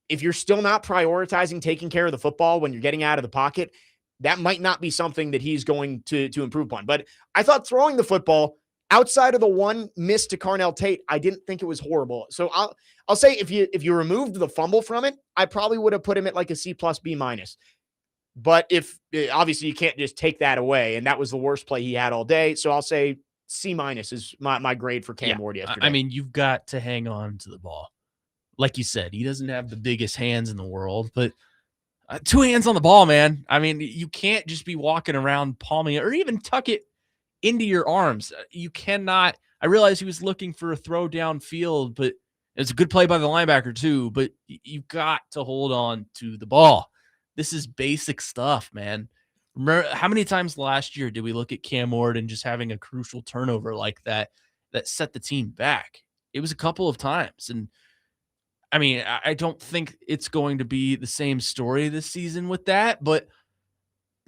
If you're still not prioritizing taking care of the football when you're getting out of the pocket, that might not be something that he's going to improve upon. But I thought throwing the football, outside of the one miss to Carnell Tate, I didn't think it was horrible. So I'll say if you removed the fumble from it, I probably would have put him at like a C plus B minus. But if obviously you can't just take that away, and that was the worst play he had all day. So I'll say C minus is my grade for Cam Ward yesterday. I mean, you've got to hang on to the ball. Like you said, he doesn't have the biggest hands in the world, but 2 hands on the ball, man. I mean, you can't just be walking around palming it or even tuck it into your arms. You cannot. I realize he was looking for a throw downfield, but it's a good play by the linebacker too, but you've got to hold on to the ball. This is basic stuff, man. Remember, how many times last year did we look at Cam Ward and just having a crucial turnover like that set the team back? It was a couple of times. And I mean, I don't think it's going to be the same story this season with that, but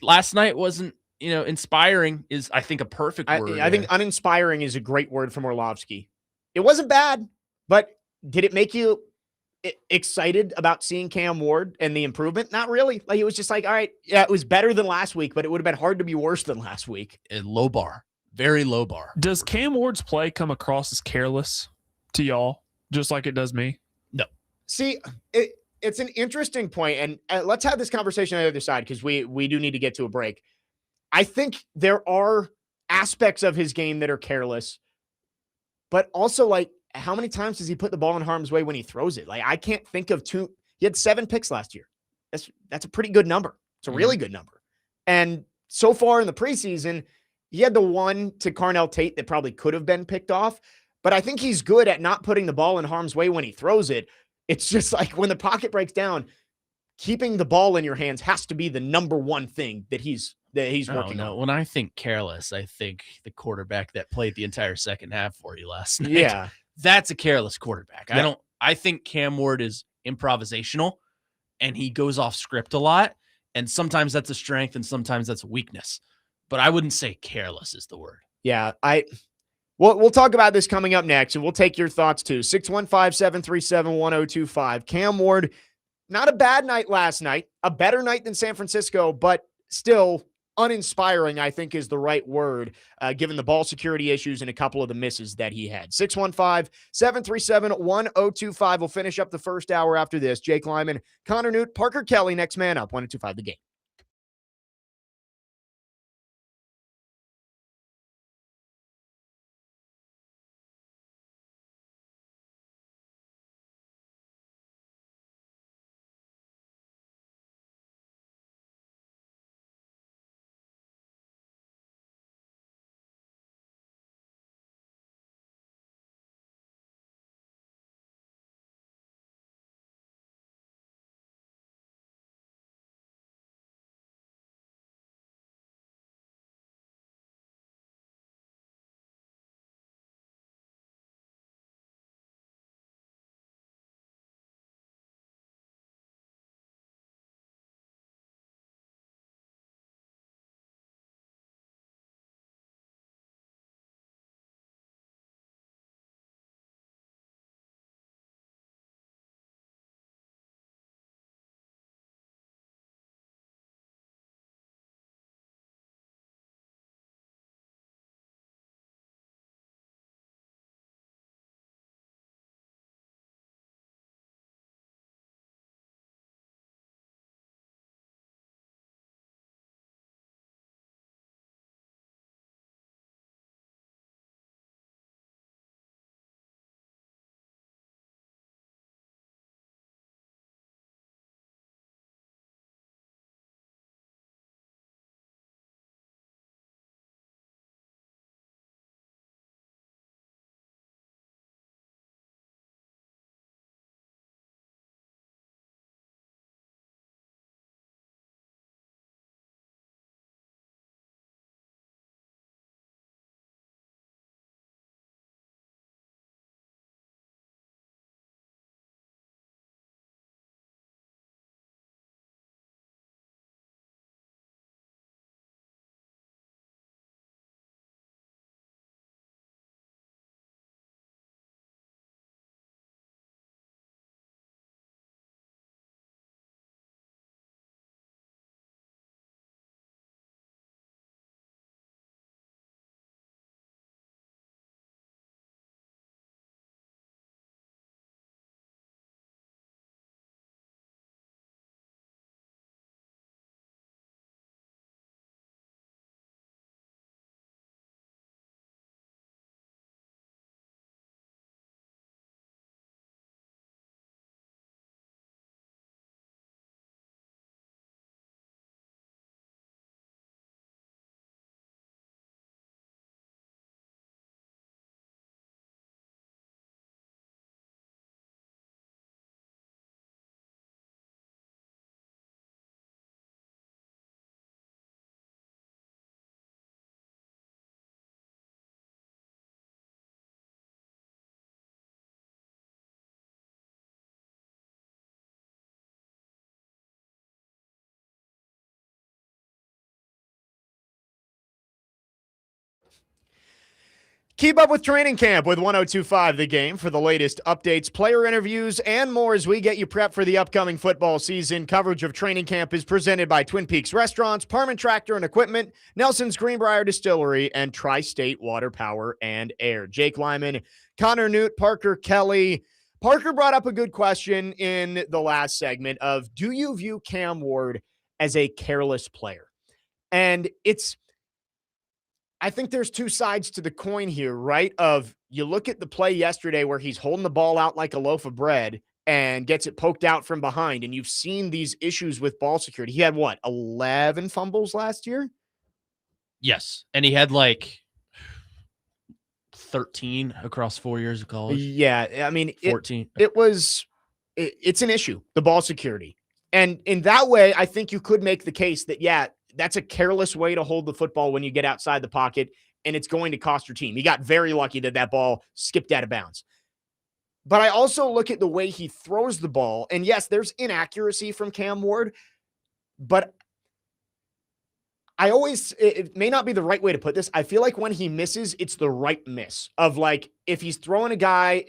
last night wasn't, inspiring is, I think, a perfect word. I think uninspiring is a great word from Orlovsky. It wasn't bad, but did it make you excited about seeing Cam Ward and the improvement? Not really. Like, it was just like, all right, yeah, it was better than last week, but it would have been hard to be worse than last week. A low bar, very low bar. Does Cam Ward's play come across as careless to y'all, just like it does me? No. See, it's an interesting point, and let's have this conversation on the other side, because we do need to get to a break. I think there are aspects of his game that are careless, but also, like, how many times does he put the ball in harm's way when he throws it? Like, I can't think of two. He had 7 picks last year. That's a pretty good number. It's a really good number. And so far in the preseason, he had the one to Carnell Tate that probably could have been picked off, but I think he's good at not putting the ball in harm's way when he throws it. It's just like when the pocket breaks down, keeping the ball in your hands has to be the number one thing that he's working on. When I think careless, I think the quarterback that played the entire second half for you last night. Yeah. That's a careless quarterback. Yeah. I think Cam Ward is improvisational and he goes off script a lot. And sometimes that's a strength and sometimes that's a weakness. But I wouldn't say careless is the word. Yeah. We'll talk about this coming up next, and we'll take your thoughts too. 615-737-1025. Cam Ward, not a bad night last night, a better night than San Francisco, but still uninspiring, I think, is the right word, given the ball security issues and a couple of the misses that he had. 615-737-1025. We'll finish up the first hour after this. Jake Lyman, Connor Nute, Parker Kelley, next man up, 1025 The Game. Keep up with training camp with 102.5 The Game for the latest updates, player interviews, and more as we get you prepped for the upcoming football season. Coverage of training camp is presented by Twin Peaks Restaurants, Parman Tractor and Equipment, Nelson's Greenbrier Distillery, and Tri-State Water, Power, and Air. Jake Lyman, Connor Nute, Parker Kelley. Parker brought up a good question in the last segment of, do you view Cam Ward as a careless player? And I think there's two sides to the coin here, right? Of you look at the play yesterday where he's holding the ball out like a loaf of bread and gets it poked out from behind. And you've seen these issues with ball security. He had 11 fumbles last year? Yes. And he had like 13 across 4 years of college. Yeah. I mean, 14. It's an issue, the ball security. And in that way, I think you could make the case that, yeah, that's a careless way to hold the football when you get outside the pocket, and it's going to cost your team. He got very lucky that ball skipped out of bounds. But I also look at the way he throws the ball, and yes, there's inaccuracy from Cam Ward, but it may not be the right way to put this. I feel like when he misses, it's the right miss of like, if he's throwing a guy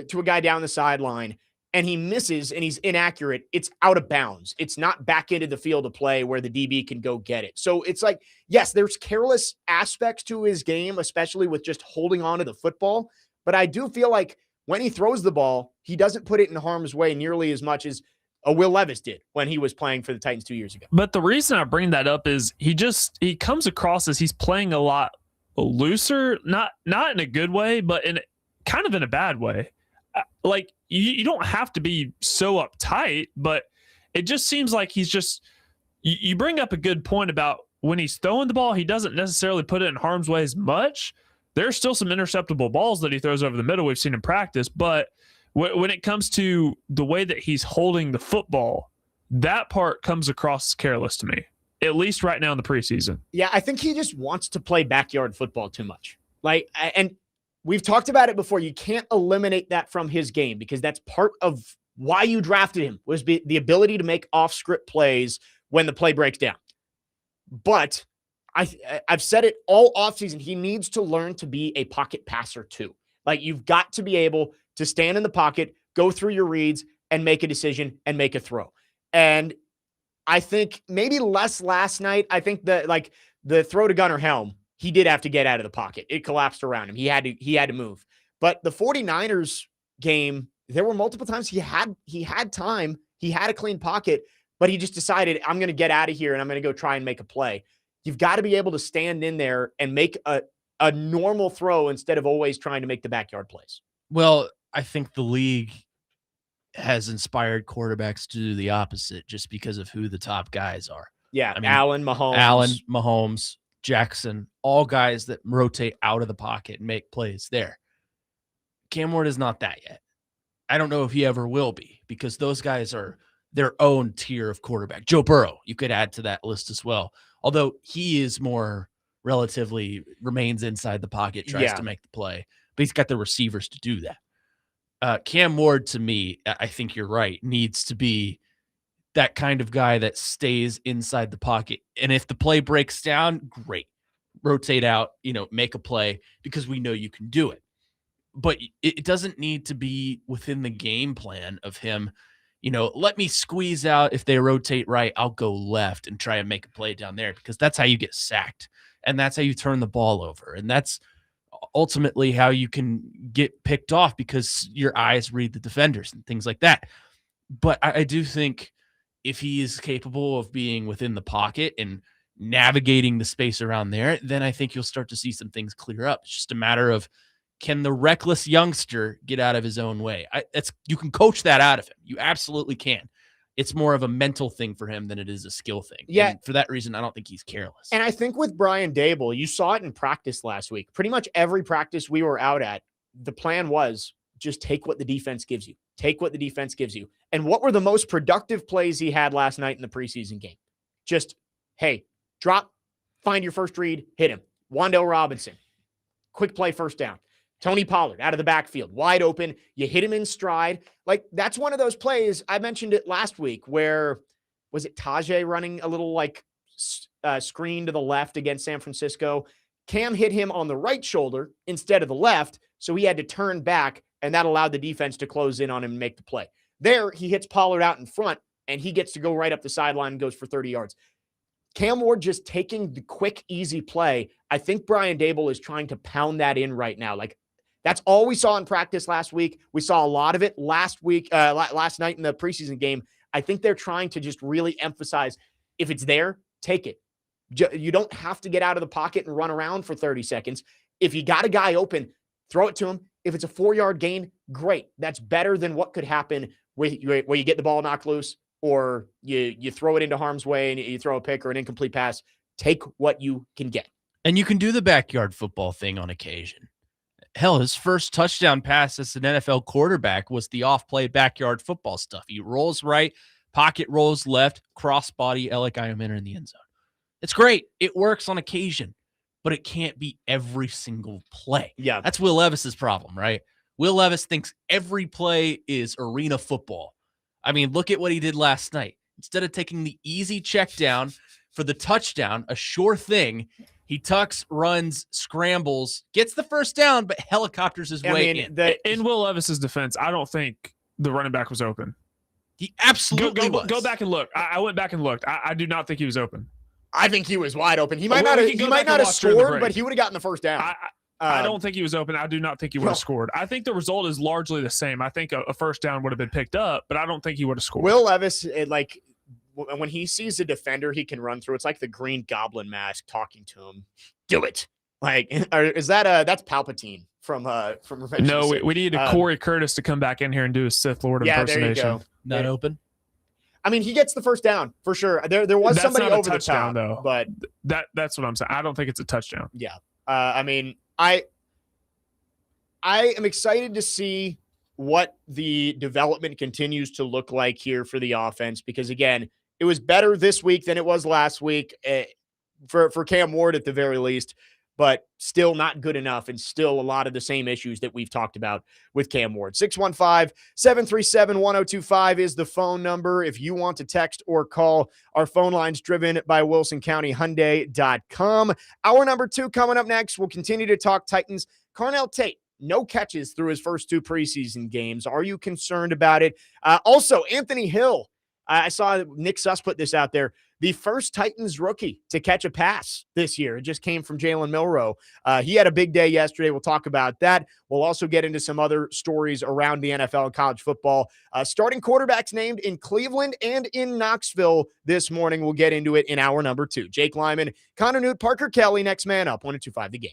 to a guy down the sideline, and he misses and he's inaccurate, it's out of bounds. It's not back into the field of play where the DB can go get it. So it's like, yes, there's careless aspects to his game, especially with just holding on to the football. But I do feel like when he throws the ball, he doesn't put it in harm's way nearly as much as a Will Levis did when he was playing for the Titans 2 years ago. But the reason I bring that up is he comes across as he's playing a lot looser, not in a good way, but in kind of in a bad way. Like you don't have to be so uptight, but it just seems like he's just, you bring up a good point about when he's throwing the ball, he doesn't necessarily put it in harm's way as much. There's still some interceptable balls that he throws over the middle we've seen in practice, but when it comes to the way that he's holding the football, that part comes across as careless to me, at least right now in the preseason. Yeah, I think he just wants to play backyard football too much. And we've talked about it before. You can't eliminate that from his game because that's part of why you drafted him, was the ability to make off-script plays when the play breaks down. But I've said it all offseason. He needs to learn to be a pocket passer too. Like, you've got to be able to stand in the pocket, go through your reads, and make a decision and make a throw. And I think maybe less last night. I think the throw to Gunnar Helm, he did have to get out of the pocket. It collapsed around him. He had to move. But the 49ers game, there were multiple times he had time. He had a clean pocket, but he just decided, I'm going to get out of here and I'm going to go try and make a play. You've got to be able to stand in there and make a normal throw instead of always trying to make the backyard plays. Well, I think the league has inspired quarterbacks to do the opposite just because of who the top guys are. Yeah, I mean, Allen, Mahomes, Jackson, all guys that rotate out of the pocket and make plays there. Cam Ward is not that yet. I don't know if he ever will be, because those guys are their own tier of quarterback. Joe Burrow, you could add to that list as well. Although he is more relatively remains inside the pocket, tries to make the play, but he's got the receivers to do that. Cam Ward, to me, I think you're right, needs to be that kind of guy that stays inside the pocket. And if the play breaks down, great. Rotate out, make a play, because we know you can do it. But it doesn't need to be within the game plan of him, let me squeeze out. If they rotate right, I'll go left and try and make a play down there, because that's how you get sacked. And that's how you turn the ball over. And that's ultimately how you can get picked off, because your eyes read the defenders and things like that. But I do think if he is capable of being within the pocket and navigating the space around there, then I think you'll start to see some things clear up. It's just a matter of, can the reckless youngster get out of his own way? You can coach that out of him. You absolutely can. It's more of a mental thing for him than it is a skill thing. Yeah. And for that reason, I don't think he's careless. And I think with Brian Dable, you saw it in practice last week. Pretty much every practice we were out at, the plan was just take what the defense gives you. Take what the defense gives you. And what were the most productive plays he had last night in the preseason game? Just, hey, drop, find your first read, hit him. Wan'Dale Robinson, quick play, first down. Tony Pollard out of the backfield, wide open. You hit him in stride. Like, that's one of those plays. I mentioned it last week where, was it Tajay running a little screen to the left against San Francisco? Cam hit him on the right shoulder instead of the left, so he had to turn back, and that allowed the defense to close in on him and make the play. There, he hits Pollard out in front, and he gets to go right up the sideline and goes for 30 yards. Cam Ward just taking the quick, easy play. I think Brian Daboll is trying to pound that in right now. Like, that's all we saw in practice last week. We saw a lot of it last night in the preseason game. I think they're trying to just really emphasize, if it's there, take it. You don't have to get out of the pocket and run around for 30 seconds. If you got a guy open, throw it to him. If it's a 4-yard gain, great. That's better than what could happen where you get the ball knocked loose, or you throw it into harm's way and you throw a pick or an incomplete pass. Take what you can get. And you can do the backyard football thing on occasion. Hell, his first touchdown pass as an NFL quarterback was the off-play backyard football stuff. He rolls right, pocket rolls left, crossbody, Alec Iominer in the end zone. It's great. It works on occasion, but it can't be every single play. Yeah. That's Will Levis's problem, right? Will Levis thinks every play is arena football. I mean, look at what he did last night. Instead of taking the easy check down for the touchdown, a sure thing, he tucks, runs, scrambles, gets the first down, but helicopters his way in. In Will Levis's defense, I don't think the running back was open. He absolutely was. Go back and look. I went back and looked. I do not think he was open. I think he was wide open. He might not have scored, but he would have gotten the first down. I don't think he was open. I do not think he would have scored. I think the result is largely the same. I think a first down would have been picked up, but I don't think he would have scored. Will Levis, when he sees a defender he can run through, it's like the Green Goblin mask talking to him. Do it. Like, is that's Palpatine from Revenge No, of the Sith. we need Corey Curtis to come back in here and do a Sith Lord impersonation. There you go. Not open. I mean, he gets the first down for sure. There was That's somebody not a over the top, touchdown, though. but That's what I'm saying. I don't think it's a touchdown. yeah. I mean, I am excited to see what the development continues to look like here for the offense, because again, it was better this week than it was last week for Cam Ward at the very least, but still not good enough, and still a lot of the same issues that we've talked about with Cam Ward. 615-737-1025 is the phone number if you want to text or call. Our phone line's driven by WilsonCountyHyundai.com. Hour number 2 coming up next. We'll continue to talk Titans. Carnell Tate, no catches through his first 2 preseason games. Are you concerned about it? Also, Anthony Hill. I saw Nick Suss put this out there. The first Titans rookie to catch a pass this year. It just came from Jalen Milroe. He had a big day yesterday. We'll talk about that. We'll also get into some other stories around the NFL and college football. Starting quarterbacks named in Cleveland and in Knoxville this morning. We'll get into it in hour number 2. Jake Lyman, Nute, Parker Kelley, next man up. 102.5 The Game.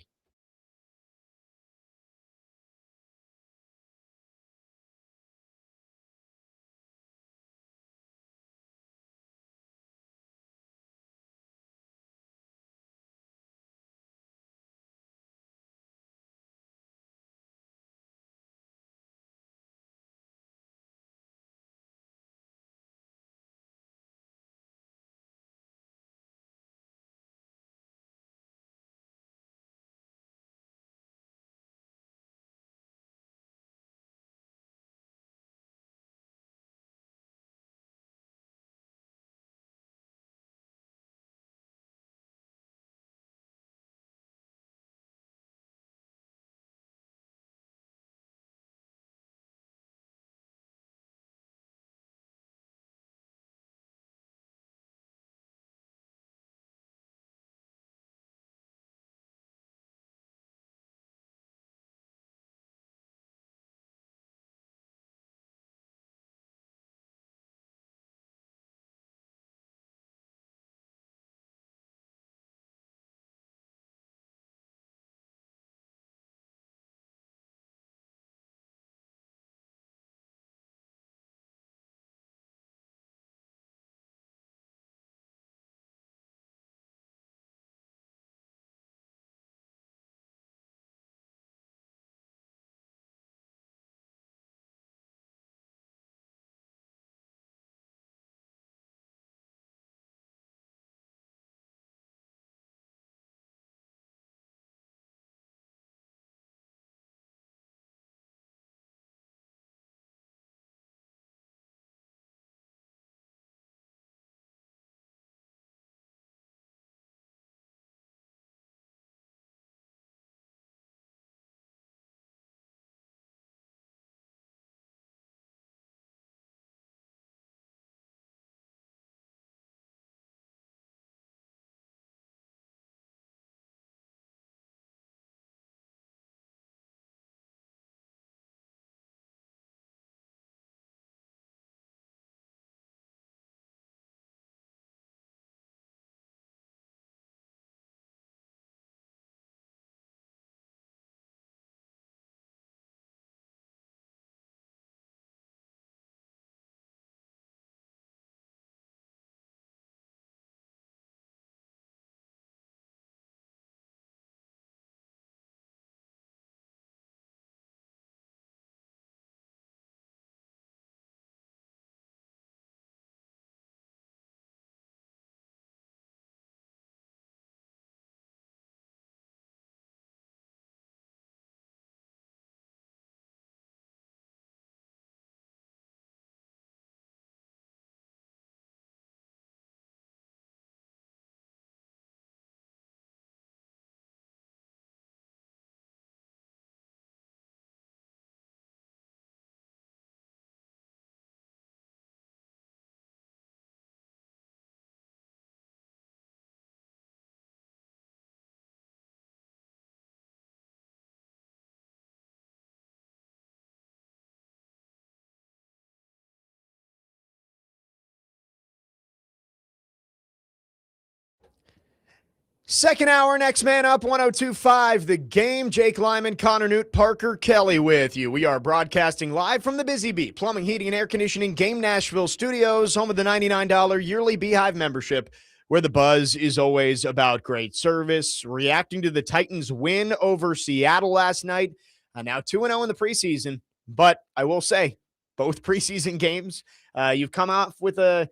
Second hour, next man up, 102.5 The Game. Jake Lyman, Nute, Parker Kelley with you. We are broadcasting live from the Busy Bee Plumbing, Heating, and Air Conditioning Game Nashville Studios, home of the $99 yearly Beehive membership, where the buzz is always about great service. Reacting to the Titans' win over Seattle last night, now 2-0 in the preseason. But I will say, both preseason games, you've come off with a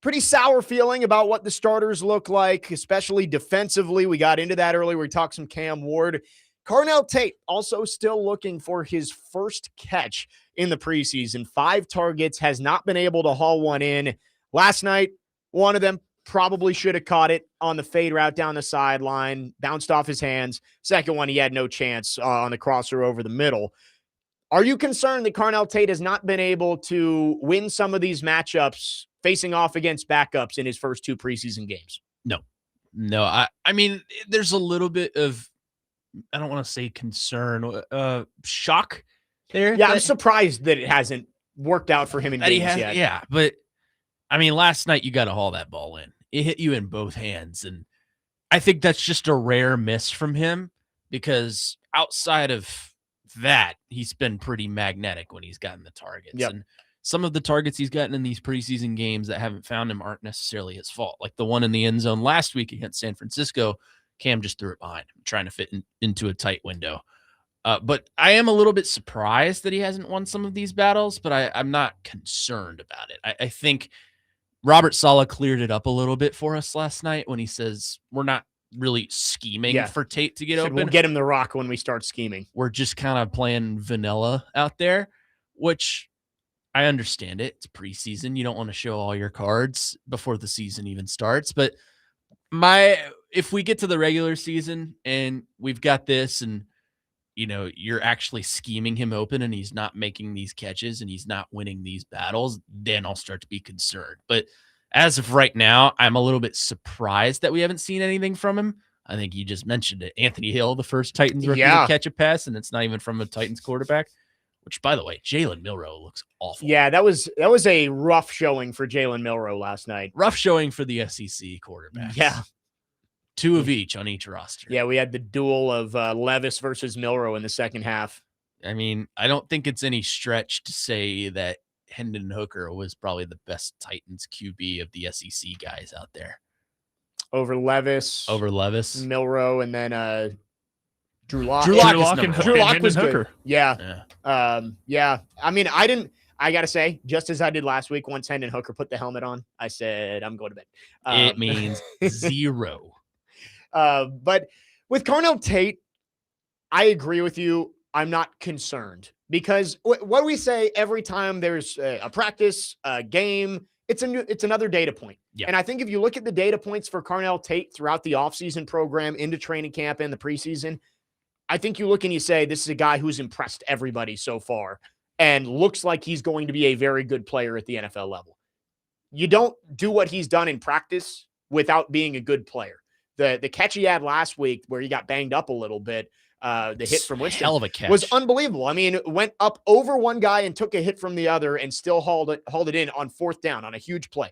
pretty sour feeling about what the starters look like, especially defensively. We got into that earlier. We talked some Cam Ward. Carnell Tate also still looking for his first catch in the preseason. 5 targets, has not been able to haul one in. Last night, one of them probably should have caught it on the fade route down the sideline, bounced off his hands. Second one, he had no chance on the crosser over the middle. Are you concerned that Carnell Tate has not been able to win some of these matchups facing off against backups in his first 2 preseason games? No. I mean, there's a little bit of, I don't want to say concern, shock there. Yeah, I'm surprised that it hasn't worked out for him in games yet. Yeah, but I mean, last night you got to haul that ball in. It hit you in both hands, and I think that's just a rare miss from him, because outside of that, he's been pretty magnetic when he's gotten the targets. Yep. And some of the targets he's gotten in these preseason games that haven't found him aren't necessarily his fault. Like the one in the end zone last week against San Francisco, Cam just threw it behind him, trying to fit into a tight window. But I am a little bit surprised that he hasn't won some of these battles, but I'm not concerned about it. I think Robert Saleh cleared it up a little bit for us last night when he says we're not really scheming for Tate to get open. We'll get him the rock when we start scheming. We're just kind of playing vanilla out there, which I understand it. It's preseason. You don't want to show all your cards before the season even starts. But if we get to the regular season and we've got this, and you're actually scheming him open and he's not making these catches and he's not winning these battles, then I'll start to be concerned. But as of right now, I'm a little bit surprised that we haven't seen anything from him. I think you just mentioned it. Anthony Hill, the first Titans rookie to catch a pass, and it's not even from a Titans quarterback, which, by the way, Jalen Milroe looks awful. Yeah, that was a rough showing for Jalen Milroe last night. Rough showing for the SEC quarterbacks. Yeah. 2 of each on each roster. Yeah, we had the duel of Levis versus Milroe in the second half. I mean, I don't think it's any stretch to say that Hendon Hooker was probably the best Titans QB of the SEC guys out there. Over Levis, Milroe, and then Drew Lock. Drew Lock was Hooker. Good. Yeah. I mean, I got to say, just as I did last week, once Hendon Hooker put the helmet on, I said, I'm going to bed. It means 0. But with Carnell Tate, I agree with you. I'm not concerned, because what we say every time there's a practice, a game, it's another data point. Yeah. And I think if you look at the data points for Carnell Tate throughout the offseason program, into training camp and the preseason, I think you look and you say, this is a guy who's impressed everybody so far and looks like he's going to be a very good player at the NFL level. You don't do what he's done in practice without being a good player. The catch he had last week where he got banged up a little bit, the hit from Winston, hell of a catch, was unbelievable. I mean, went up over one guy and took a hit from the other and still hauled it in on 4th down on a huge play.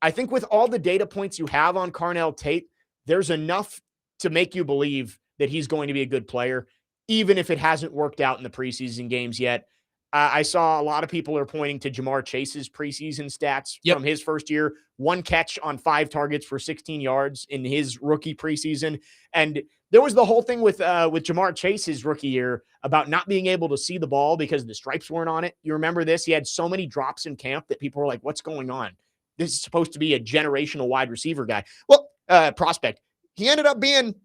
I think with all the data points you have on Carnell Tate, there's enough to make you believe that he's going to be a good player, even if it hasn't worked out in the preseason games yet. I saw a lot of people are pointing to Jamar Chase's preseason stats from his first year. 1 catch on 5 targets for 16 yards in his rookie preseason. And there was the whole thing with Jamar Chase's rookie year about not being able to see the ball because the stripes weren't on it. You remember this? He had so many drops in camp that people were like, what's going on? This is supposed to be a generational wide receiver guy. Well, prospect. He ended up being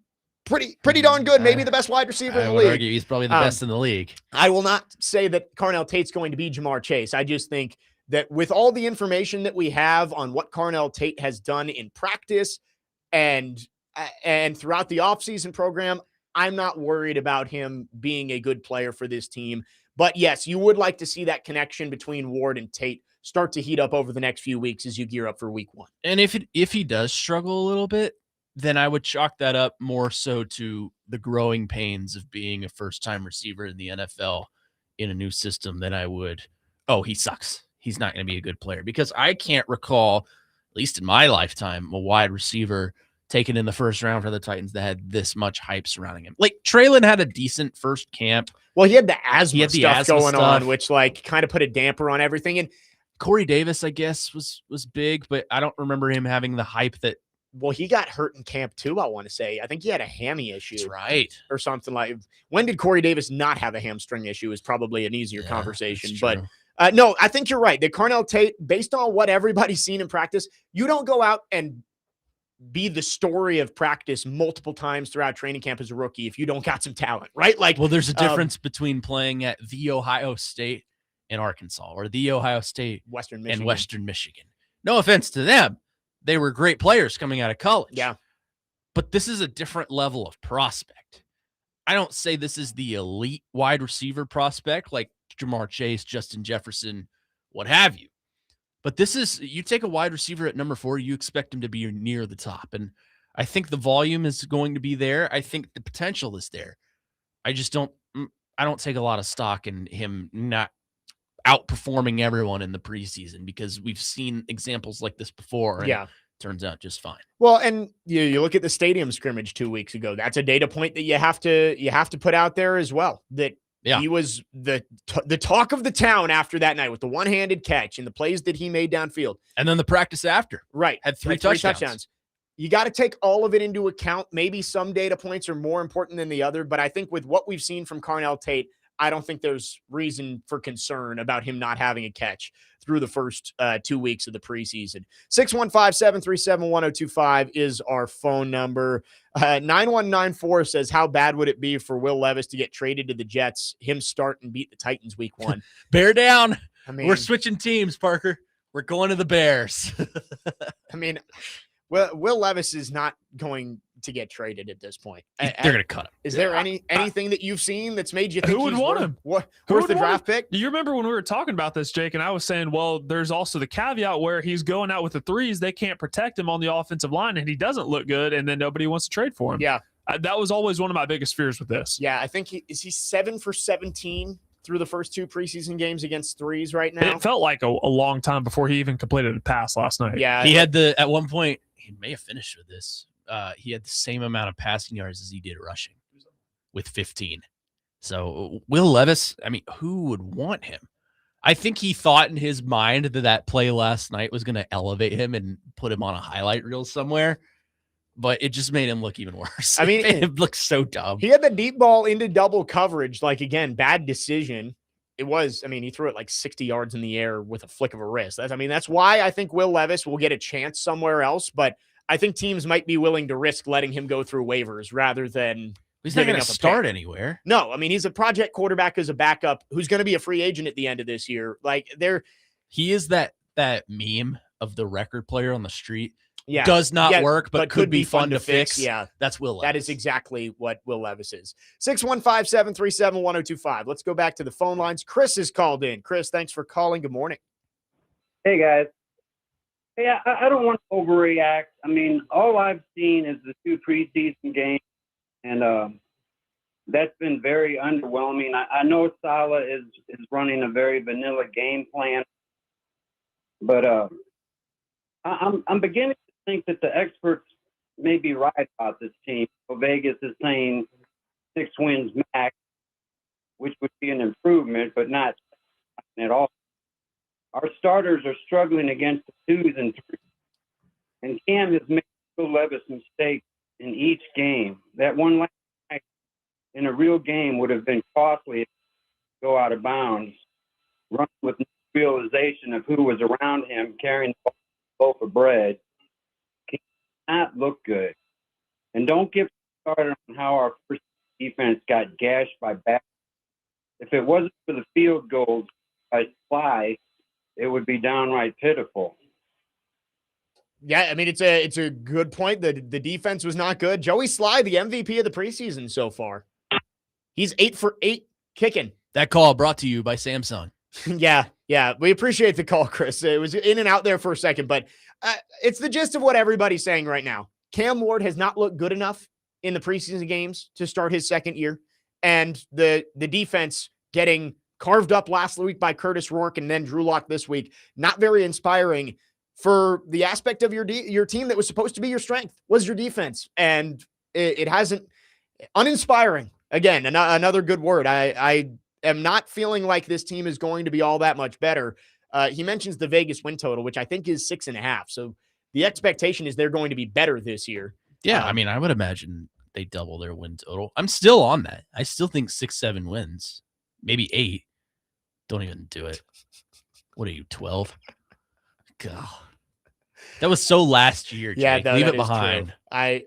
pretty darn good. Maybe the best wide receiver in the league. Argue he's probably the best in the league. I will not say that Carnell Tate's going to be Jamar Chase. I just think that with all the information that we have on what Carnell Tate has done in practice and throughout the offseason program, I'm not worried about him being a good player for this team. But yes, you would like to see that connection between Ward and Tate start to heat up over the next few weeks as you gear up for week 1. And if he does struggle a little bit, then I would chalk that up more so to the growing pains of being a first-time receiver in the NFL in a new system than I would, he sucks. He's not going to be a good player. Because I can't recall, at least in my lifetime, a wide receiver taken in the first round for the Titans that had this much hype surrounding him. Like Treylon had a decent first camp. Well, he had the asthma stuff going stuff. on, which like kind of put a damper on everything. And Corey Davis, I guess, was big, but I don't remember him having the hype that. Well, he got hurt in camp too, I want to say. I think he had a hammy issue. That's right. Or something like. When did Corey Davis not have a hamstring issue is probably an easier conversation. But no, I think you're right. The Carnell Tate, based on what everybody's seen in practice, you don't go out and be the story of practice multiple times throughout training camp as a rookie if you don't got some talent, right? Like, well, there's a difference between playing at the Ohio State and Arkansas or the Ohio State Western Michigan. and Western Michigan. No offense to them. They were great players coming out of college. Yeah. But this is a different level of prospect. I don't say this is the elite wide receiver prospect like Jamar Chase, Justin Jefferson, what have you. But this is, you take a wide receiver at number 4, you expect him to be near the top. And I think the volume is going to be there. I think the potential is there. I don't take a lot of stock in him not outperforming everyone in the preseason because we've seen examples like this before. And turns out just fine. Well, and you look at the stadium scrimmage 2 weeks ago. That's a data point that you have to put out there as well. That he was the talk of the town after that night with the one-handed catch and the plays that he made downfield. And then the practice after. Right. Had three touchdowns. You got to take all of it into account. Maybe some data points are more important than the other, but I think with what we've seen from Carnell Tate, I don't think there's reason for concern about him not having a catch through the first 2 weeks of the preseason. 615-737-1025 is our phone number. 9194 says, how bad would it be for Will Levis to get traded to the Jets, him start and beat the Titans week 1? Bear down. I mean, we're switching teams, Parker. We're going to the Bears. I mean, Will Levis is not going to get traded at this point. They're going to cut him. Is there anything that you've seen that's made you think who would want him? Worth the draft pick? Do you remember when we were talking about this, Jake, and I was saying, well, there's also the caveat where he's going out with the threes. They can't protect him on the offensive line, and he doesn't look good, and then nobody wants to trade for him. Yeah. That was always one of my biggest fears with this. Yeah, I think he's 7 for 17 through the first 2 preseason games against threes right now. It felt like a long time before he even completed a pass last night. Yeah. He had at one point, he may have finished with this. He had the same amount of passing yards as he did rushing with 15. So Will Levis, I mean, who would want him? I think he thought in his mind that play last night was going to elevate him and put him on a highlight reel somewhere, but it just made him look even worse. I mean, it looks so dumb. He had the deep ball into double coverage. Like, again, bad decision. It was, I mean, he threw it like 60 yards in the air with a flick of a wrist. That's why I think Will Levis will get a chance somewhere else, but I think teams might be willing to risk letting him go through waivers rather than he's not going to start anywhere. No, I mean, he's a project quarterback as a backup who's going to be a free agent at the end of this year. Like, he is that meme of the record player on the street. Yeah, does not work, but could be fun to fix. Yeah, that's Will Levis. That is exactly what Will Levis is. 615-737-1025. Let's go back to the phone lines. Chris is called in. Chris, thanks for calling. Good morning. Hey, guys. Hey, I don't want to overreact. I mean, all I've seen is the 2 preseason games, and that's been very underwhelming. I know Saleh is running a very vanilla game plan, but I'm beginning to think that the experts may be right about this team. So Vegas is saying 6 wins max, which would be an improvement, but not at all. Our starters are struggling against the 2s and 3s, and Cam has made Will Levis mistakes in each game. That one last night in a real game would have been costly if he go out of bounds, run with no realization of who was around him carrying the loaf of bread. He not look good. And don't get started on how our first defense got gashed by back. If it wasn't for the field goals by Sly, it would be downright pitiful. Yeah, I mean, it's a good point. The defense was not good. Joey Sly, the MVP of the preseason so far. He's 8 for 8 kicking. That call brought to you by Samsung. Yeah. We appreciate the call, Chris. It was in and out there for a second, but it's the gist of what everybody's saying right now. Cam Ward has not looked good enough in the preseason games to start his second year, and the defense getting carved up last week by Curtis Rourke and then Drew Lock this week, not very inspiring for the aspect of your team that was supposed to be your strength was your defense. And it hasn't uninspiring. Again, another good word. I am not feeling like this team is going to be all that much better. He mentions the Vegas win total, which I think is 6.5. So the expectation is they're going to be better this year. Yeah. I mean, I would imagine they double their win total. I'm still on that. I still think 6-7 wins, maybe 8. Don't even do it. What are you, 12? God, that was so last year. Jake. Yeah, leave it behind. I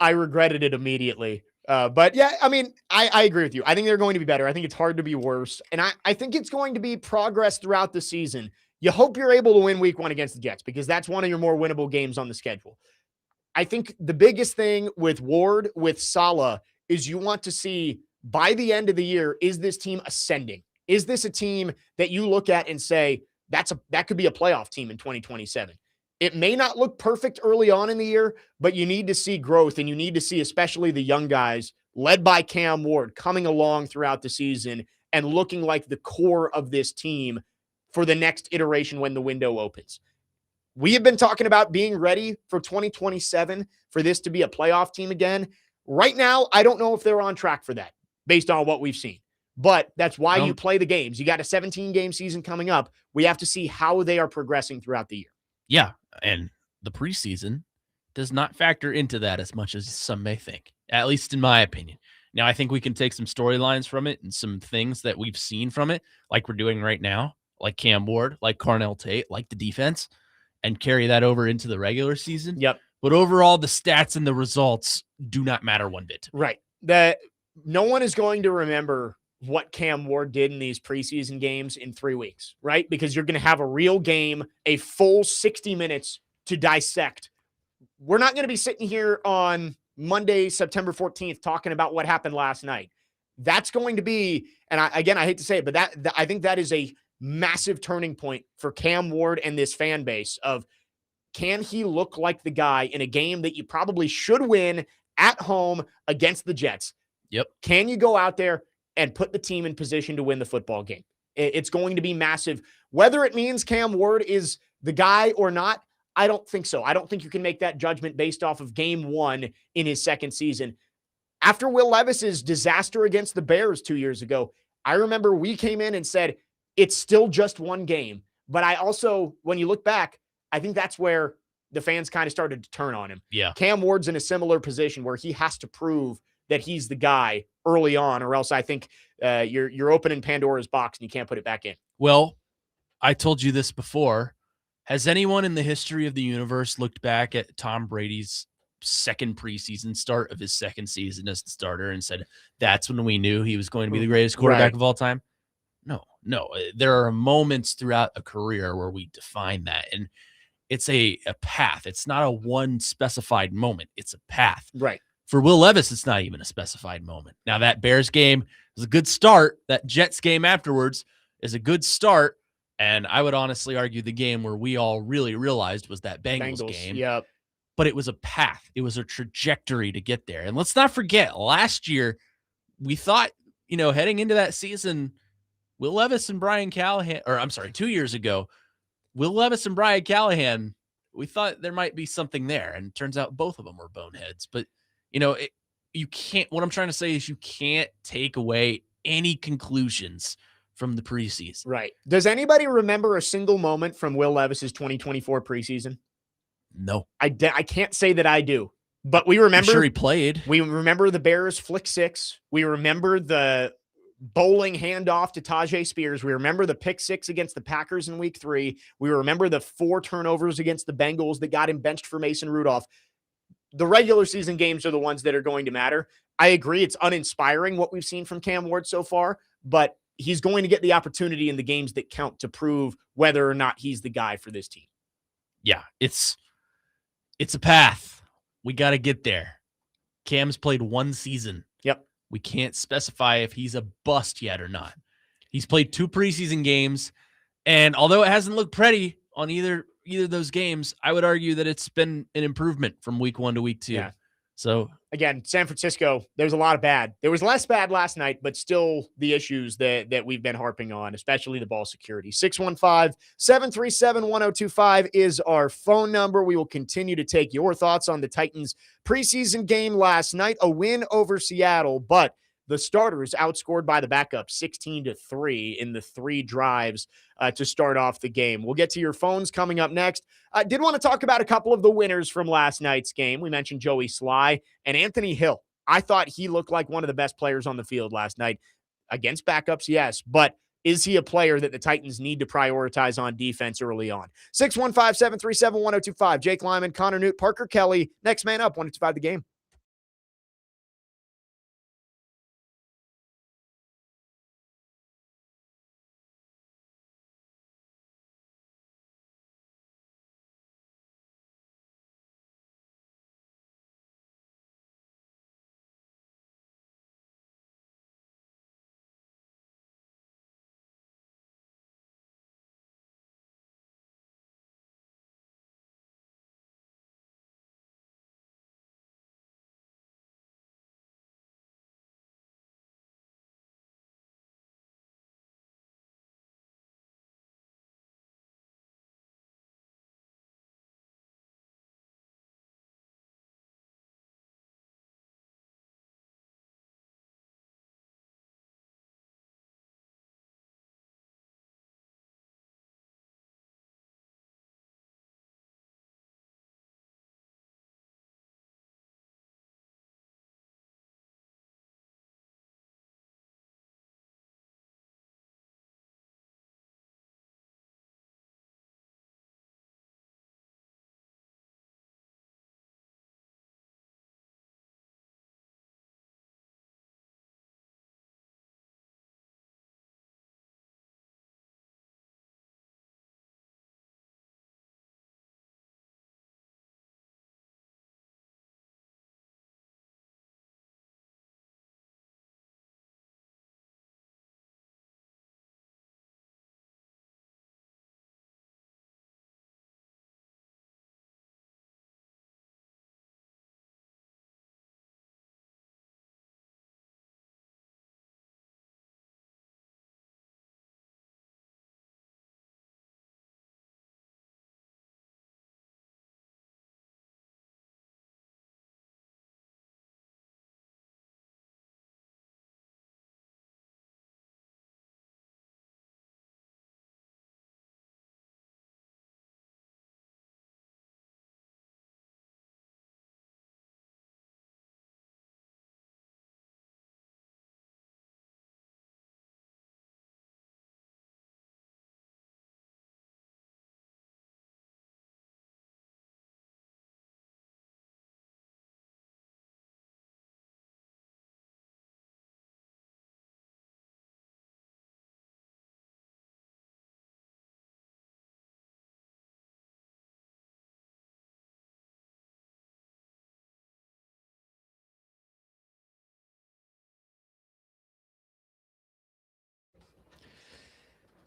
regretted it immediately. But yeah, I mean, I agree with you. I think they're going to be better. I think it's hard to be worse. And I think it's going to be progress throughout the season. You hope you're able to win week 1 against the Jets because that's one of your more winnable games on the schedule. I think the biggest thing with Ward, with Saleh, is you want to see by the end of the year, is this team ascending? Is this a team that you look at and say, that could be a playoff team in 2027? It may not look perfect early on in the year, but you need to see growth, and you need to see especially the young guys led by Cam Ward coming along throughout the season and looking like the core of this team for the next iteration when the window opens. We have been talking about being ready for 2027 for this to be a playoff team again. Right now, I don't know if they're on track for that based on what we've seen. But that's why you play the games. You got a 17-game season coming up. We have to see how they are progressing throughout the year. Yeah, and the preseason does not factor into that as much as some may think, at least in my opinion. Now, I think we can take some storylines from it and some things that we've seen from it, like we're doing right now, like Cam Ward, like Carnell Tate, like the defense, and carry that over into the regular season. Yep. But overall, the stats and the results do not matter one bit. Right. That no one is going to remember what Cam Ward did in these preseason games in 3 weeks, right? Because you're going to have a real game, a full 60 minutes to dissect. We're not going to be sitting here on Monday, September 14th, talking about what happened last night. That's going to be, and I hate to say it, but I think that is a massive turning point for Cam Ward and this fan base of, can he look like the guy in a game that you probably should win at home against the Jets? Yep. Can you go out there and put the team in position to win the football game? It's going to be massive. Whether it means Cam Ward is the guy or not, I don't think so. I don't think you can make that judgment based off of game 1 in his second season. After Will Levis's disaster against the Bears 2 years ago, I remember we came in and said, it's still just one game. But I also, when you look back, I think that's where the fans kind of started to turn on him. Yeah. Cam Ward's in a similar position where he has to prove that he's the guy early on, or else I think you're opening Pandora's box and you can't put it back in. Well, I told you this before. Has anyone in the history of the universe looked back at Tom Brady's second preseason start of his second season as the starter and said, that's when we knew he was going to be the greatest quarterback of all time? No. There are moments throughout a career where we define that. And it's a path. It's not a one specified moment. It's a path. Right. For Will Levis, it's not even a specified moment. Now, that Bears game was a good start. That Jets game afterwards is a good start. And I would honestly argue the game where we all really realized was that Bengals game. Yep. But it was a path. It was a trajectory to get there. And let's not forget, last year, we thought, heading into that season, Will Levis and Brian Callahan, 2 years ago, Will Levis and Brian Callahan, we thought there might be something there. And it turns out both of them were boneheads. But, you can't, what I'm trying to say is you can't take away any conclusions from the preseason. Right. Does anybody remember a single moment from Will Levis's 2024 preseason? No. I can't say that I do. But we remember. I'm sure he played. We remember the Bears flick 6. We remember the bowling handoff to Tajay Spears. We remember the pick 6 against the Packers in week 3. We remember the 4 turnovers against the Bengals that got him benched for Mason Rudolph. The regular season games are the ones that are going to matter. I agree. It's uninspiring what we've seen from Cam Ward so far, but he's going to get the opportunity in the games that count to prove whether or not he's the guy for this team. Yeah, it's a path. We got to get there. Cam's played 1 season. Yep. We can't specify if he's a bust yet or not. He's played 2 preseason games, and although it hasn't looked pretty on either of those games, I would argue that it's been an improvement from week 1 to week 2. Yeah. So again, San Francisco, there's a lot of bad. There was less bad last night, but still the issues that we've been harping on, especially the ball security. 615-737-1025 is our phone number. We will continue to take your thoughts on the Titans preseason game last night, a win over Seattle, but the starters outscored by the backups 16-3 in the 3 drives to start off the game. We'll get to your phones coming up next. I did want to talk about a couple of the winners from last night's game. We mentioned Joey Sly and Anthony Hill. I thought he looked like one of the best players on the field last night against backups, yes, but is he a player that the Titans need to prioritize on defense early on? 615-737-1025. Jake Lyman, Connor Nute, Parker Kelley. Next man up, 125 the game.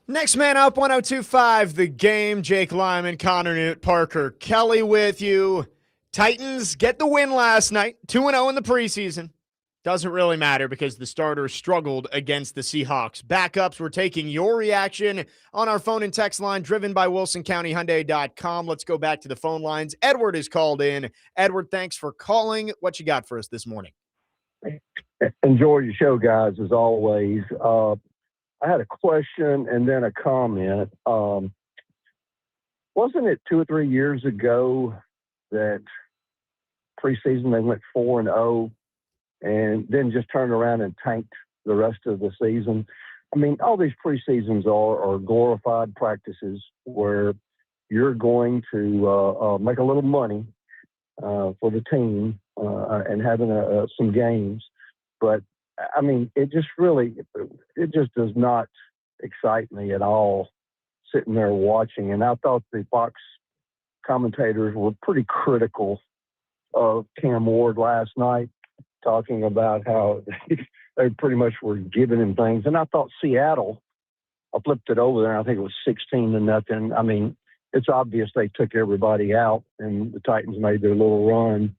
Next man up, 1025, the game. Jake Lyman, Connor Nute, Parker Kelley with you. Titans get the win last night, 2-0 in the preseason. Doesn't really matter because the starters struggled against the Seahawks. Backups, we're taking your reaction on our phone and text line driven by WilsonCountyHyundai.com. Let's go back to the phone lines. Edward is called in. Edward, thanks for calling. What you got for us this morning? Enjoy your show, guys, as always. I had a question and then a comment. Wasn't it 2 or 3 years ago that preseason they went 4-0 and then just turned around and tanked the rest of the season? I mean, all these preseasons are glorified practices where you're going to make a little money for the team and having some games. But I mean, it just does not excite me at all sitting there watching. And I thought the Fox commentators were pretty critical of Cam Ward last night, talking about how they pretty much were giving him things. And I thought Seattle, I flipped it over there, I think it was 16-0. I mean, it's obvious they took everybody out and the Titans made their little run.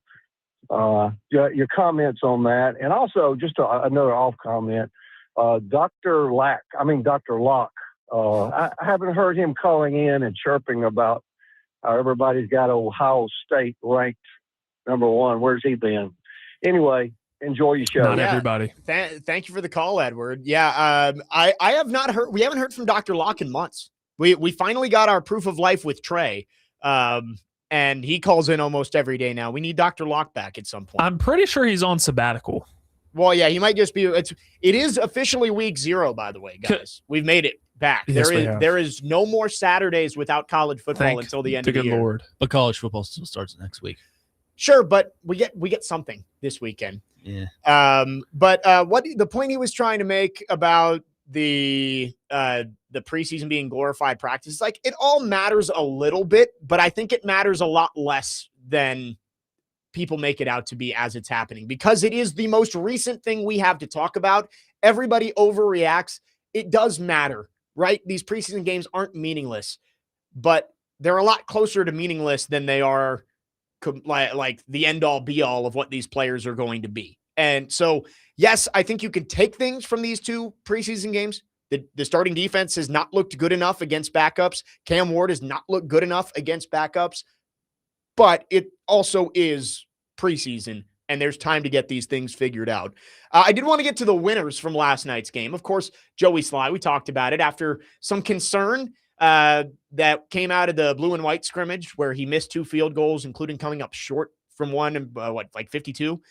your comments on that, and also just another off comment. Dr. Locke. I haven't heard him calling in and chirping about how everybody's got Ohio State ranked number one. Where's he been? Anyway, enjoy your show. Not everybody. Thank you for the call, Edward. Yeah, I have not heard. We haven't heard from Dr. Locke in months. We finally got our proof of life with Trey, and he calls in almost every day now. We need Dr. Locke back at some point. I'm pretty sure he's on sabbatical. Well, yeah, he might just be. It is officially week 0, by the way, guys. We've made it back. Yes, there is no more Saturdays without college football until the end of the year. Lord. But college football still starts next week. Sure, but we get something this weekend. Yeah. But what the point he was trying to make about the preseason being glorified practice, like, it all matters a little bit, but I think it matters a lot less than people make it out to be as it's happening, because it is the most recent thing we have to talk about. Everybody overreacts. It does matter, right? These preseason games aren't meaningless, but they're a lot closer to meaningless than they are like the end all be all of what these players are going to be. And so, yes, I think you can take things from these 2 preseason games. The starting defense has not looked good enough against backups. Cam Ward has not looked good enough against backups, but it also is preseason, and there's time to get these things figured out. I did want to get to the winners from last night's game. Of course, Joey Sly, we talked about it after some concern that came out of the blue and white scrimmage where he missed 2 field goals, including coming up short from one and 52.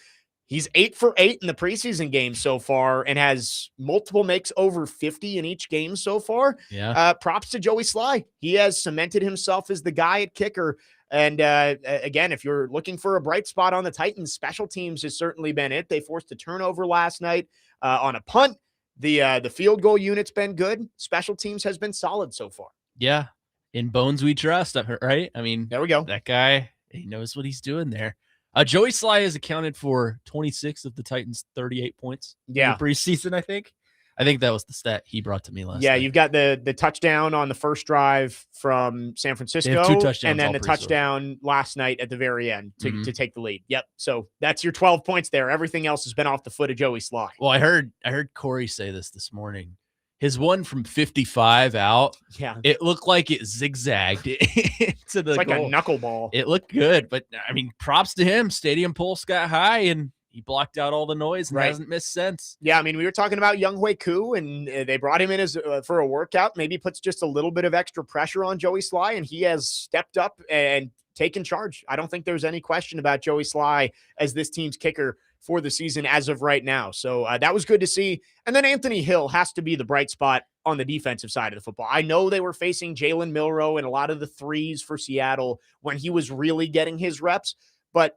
He's 8 for 8 in the preseason game so far and has multiple makes over 50 in each game so far. Yeah. Props to Joey Sly. He has cemented himself as the guy at kicker. And again, if you're looking for a bright spot on the Titans, special teams has certainly been it. They forced a turnover last night on a punt. The field goal unit's been good. Special teams has been solid so far. Yeah. In Bones we trust, right? I mean, there we go. That guy, he knows what he's doing there. Joey Sly has accounted for 26 of the Titans' 38 points in the preseason, I think. I think that was the stat he brought to me last night. You've got the touchdown on the first drive from San Francisco, They have 2 touchdowns, and then the touchdown last night at the very end to take the lead. Yep. So that's your 12 points there. Everything else has been off the foot of Joey Sly. Well, I heard Corey say this morning. His one from 55 out, it looked like it zigzagged into the like goal. A knuckleball. It looked good, but I mean, props to him. Stadium pulse got high, and he blocked out all the noise and hasn't missed since. Yeah, I mean, we were talking about Younghoe Koo, and they brought him in as for a workout. Maybe puts just a little bit of extra pressure on Joey Sly, and he has stepped up and taken charge. I don't think there's any question about Joey Sly as this team's kicker for the season as of right now. So that was good to see. And then Anthony Hill has to be the bright spot on the defensive side of the football. I know they were facing Jalen Milroe and a lot of the threes for Seattle when he was really getting his reps, but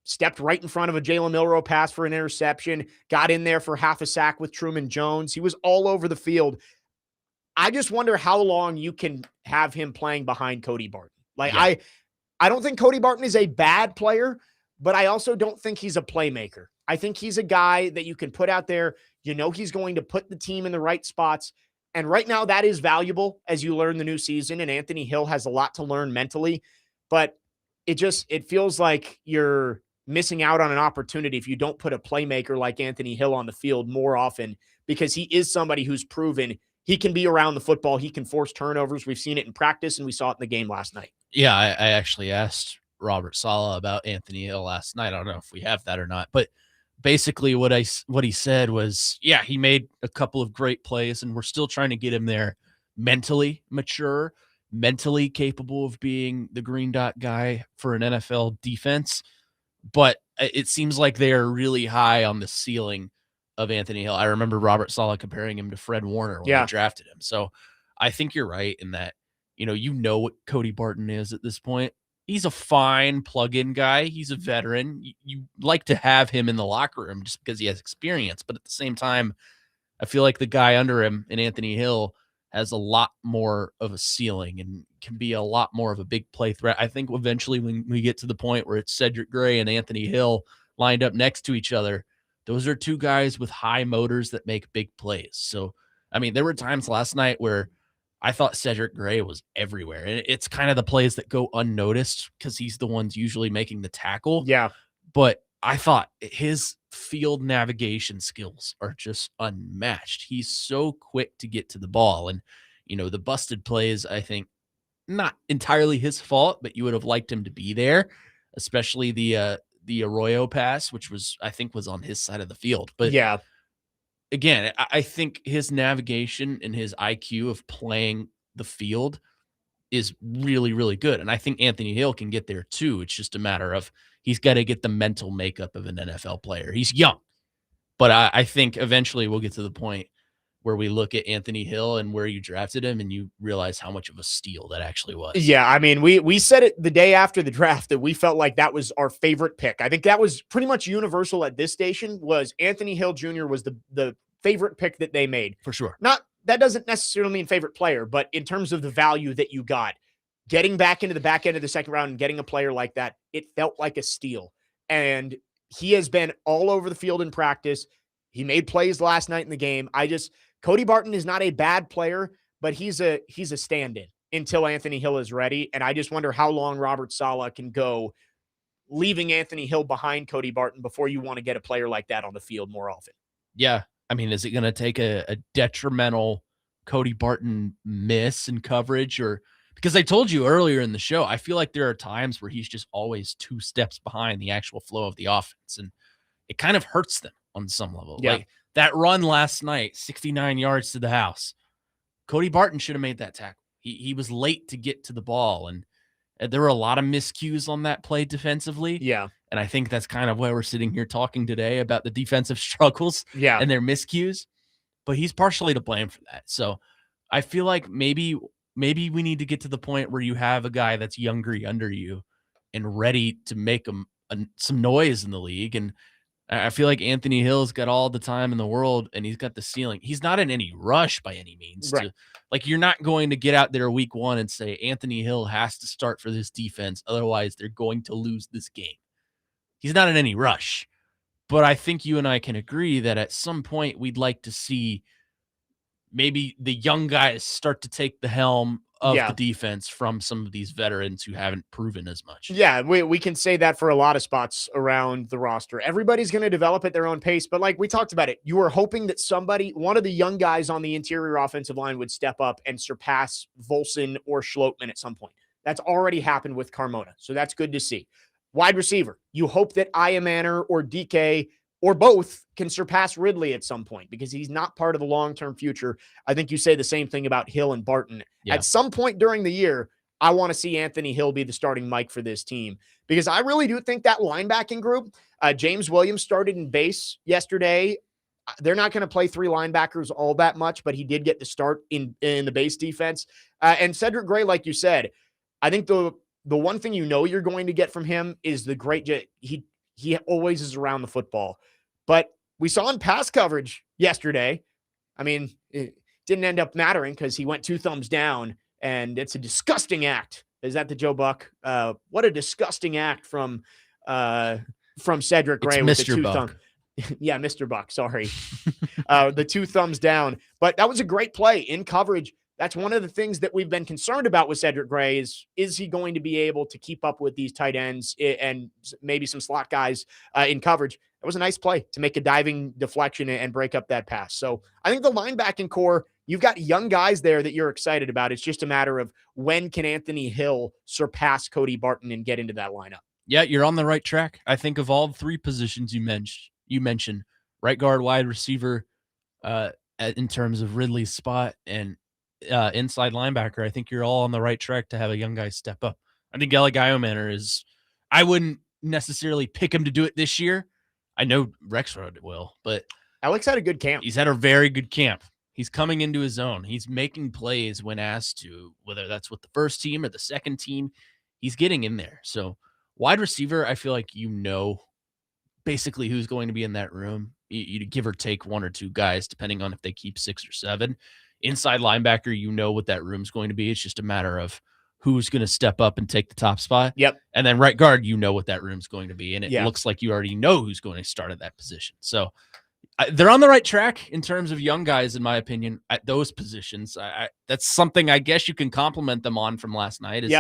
stepped right in front of a Jalen Milroe pass for an interception, got in there for half a sack with Truman Jones. He was all over the field. I just wonder how long you can have him playing behind Cody Barton. I don't think Cody Barton is a bad player, but I also don't think he's a playmaker. I think he's a guy that you can put out there. You know, he's going to put the team in the right spots. And right now that is valuable as you learn the new season. And Anthony Hill has a lot to learn mentally, but it feels like you're missing out on an opportunity if you don't put a playmaker like Anthony Hill on the field more often, because he is somebody who's proven he can be around the football. He can force turnovers. We've seen it in practice and we saw it in the game last night. Yeah. I actually asked Robert Saleh about Anthony Hill last night. I don't know if we have that or not, but basically what he said was, yeah, he made a couple of great plays and we're still trying to get him there mentally mature, mentally capable of being the green dot guy for an NFL defense. But it seems like they are really high on the ceiling of Anthony Hill. I remember Robert Saleh comparing him to Fred Warner when they drafted him. So I think you're right in that, you know what Cody Barton is at this point. He's a fine plug-in guy. He's a veteran. You like to have him in the locker room just because he has experience. But at the same time, I feel like the guy under him in Anthony Hill has a lot more of a ceiling and can be a lot more of a big play threat. I think eventually when we get to the point where it's Cedric Gray and Anthony Hill lined up next to each other, those are two guys with high motors that make big plays. So, I mean, there were times last night where I thought Cedric Gray was everywhere. And it's kind of the plays that go unnoticed because he's the ones usually making the tackle. Yeah. but I thought his field navigation skills are just unmatched. He's so quick to get to the ball. And, the busted plays, I think, not entirely his fault, but you would have liked him to be there, especially the Arroyo pass, which I think was on his side of the field. But yeah, again, I think his navigation and his IQ of playing the field is really, really good. And I think Anthony Hill can get there too. It's just a matter of he's got to get the mental makeup of an NFL player. He's young, but I think eventually we'll get to the point where we look at Anthony Hill and where you drafted him and you realize how much of a steal that actually was. Yeah, I mean, we said it the day after the draft that we felt like that was our favorite pick. I think that was pretty much universal at this station, was Anthony Hill Jr. was the favorite pick that they made. For sure. That doesn't necessarily mean favorite player, but in terms of the value that you got, getting back into the back end of the second round and getting a player like that, it felt like a steal. And he has been all over the field in practice. He made plays last night in the game. Cody Barton is not a bad player, but he's a stand-in until Anthony Hill is ready. And I just wonder how long Robert Saleh can go leaving Anthony Hill behind Cody Barton before you want to get a player like that on the field more often. Yeah. I mean, is it going to take a detrimental Cody Barton miss in coverage? Or because I told you earlier in the show, I feel like there are times where he's just always 2 steps behind the actual flow of the offense. And it kind of hurts them on some level. Yeah. Like that run last night, 69 yards to the house. Cody Barton should have made that tackle. He was late to get to the ball. And there were a lot of miscues on that play defensively. Yeah. And I think that's kind of why we're sitting here talking today about the defensive struggles and their miscues. But he's partially to blame for that. So I feel like maybe we need to get to the point where you have a guy that's younger under you and ready to make some noise in the league. And I feel like Anthony Hill's got all the time in the world and he's got the ceiling. He's not in any rush by any means. Right. You're not going to get out there week 1 and say Anthony Hill has to start for this defense. Otherwise, they're going to lose this game. He's not in any rush. But I think you and I can agree that at some point we'd like to see maybe the young guys start to take the helm of the defense from some of these veterans who haven't proven as much. Yeah, we can say that for a lot of spots around the roster. Everybody's going to develop at their own pace, but like we talked about it, you were hoping that one of the young guys on the interior offensive line would step up and surpass Volson or Schlottman at some point. That's already happened with Carmona, so that's good to see. Wide receiver, you hope that Iamaner or DK or both can surpass Ridley at some point because he's not part of the long-term future. I think you say the same thing about Hill and Barton. Yeah. At some point during the year, I want to see Anthony Hill be the starting Mike for this team because I really do think that linebacking group, James Williams started in base yesterday. They're not going to play 3 linebackers all that much, but he did get the start in the base defense. And Cedric Gray, like you said, I think the one thing you're going to get from him is the great he always is around the football. But we saw in pass coverage yesterday, I mean, it didn't end up mattering because he went 2 thumbs down, and it's a disgusting act. Is that the Joe Buck? What a disgusting act from Cedric Gray with the 2 thumbs. Yeah, Mr. Buck, sorry. The 2 thumbs down. But that was a great play in coverage. That's one of the things that we've been concerned about with Cedric Gray is he going to be able to keep up with these tight ends and maybe some slot guys in coverage? That was a nice play to make a diving deflection and break up that pass. So I think the linebacking core, you've got young guys there that you're excited about. It's just a matter of when can Anthony Hill surpass Cody Barton and get into that lineup? Yeah, you're on the right track. I think of all 3 positions you mentioned, right guard, wide receiver, in terms of Ridley's spot and inside linebacker, I think you're all on the right track to have a young guy step up. I think Iamaner I wouldn't necessarily pick him to do it this year. I know Rexrod will, but Alex had a good camp. He's had a very good camp. He's coming into his own. He's making plays when asked to, whether that's with the first team or the second team. He's getting in there. So wide receiver, I feel like basically who's going to be in that room. You give or take 1 or 2 guys, depending on if they keep 6 or 7. Inside linebacker, what that room's going to be. It's just a matter of who's going to step up and take the top spot. Yep. And then right guard, what that room's going to be. And it looks like you already know who's going to start at that position. So they're on the right track in terms of young guys, in my opinion, at those positions. That's something I guess you can compliment them on from last night. Is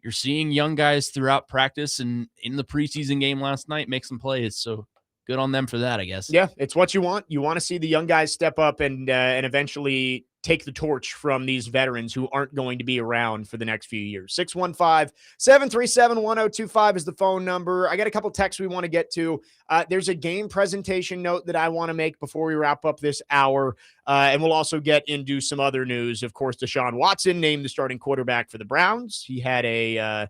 you're seeing young guys throughout practice and in the preseason game last night make some plays. So good on them for that, I guess. Yeah, it's what you want. You want to see the young guys step up and eventually take the torch from these veterans who aren't going to be around for the next few years. 615-737-1025 is the phone number. I got a couple texts we want to get to. There's a game presentation note that I want to make before we wrap up this hour. And we'll also get into some other news. Of course, Deshaun Watson named the starting quarterback for the Browns. He had a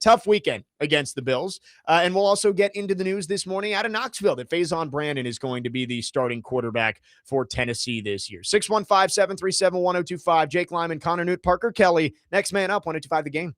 tough weekend against the Bills. And we'll also get into the news this morning out of Knoxville that Faizon Brandon is going to be the starting quarterback for Tennessee this year. 615-737-1025. Jake Lyman, Nute and Parker Kelley. Next man up, 1025 The Game.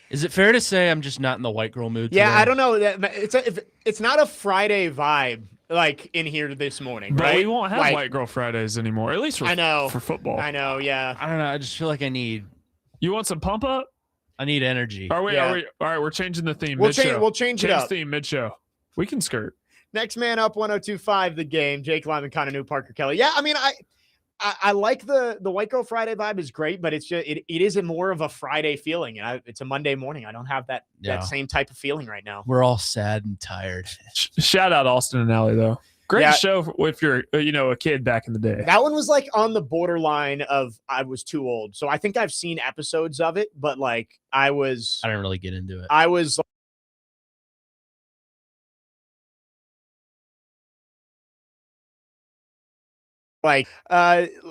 Is it fair to say I'm just not in the white girl mood Yeah, today? I don't know. It's not a Friday vibe like in here this morning, But right? we won't have Like, White Girl Fridays anymore, at least for, I know. for football. I know, yeah. I don't know. I just feel like I need You want some pump up? I need energy. All Yeah. right, we're changing the theme. We'll mid-show. change it up. Theme mid-show. We can skirt. Next man up, 102.5 The Game. Jake Lyman, kind of Nute, Parker Kelley. Yeah, I mean, I like the White Girl Friday vibe is great, but it's just it is a more of a Friday feeling, and it's a Monday morning. I don't have that same type of feeling right now. We're all sad and tired. Shout out Austin and Allie though. Great show if you're a kid back in the day. That one was like on the borderline of I was too old, so I think I've seen episodes of it, but like I didn't really get into it. I was. I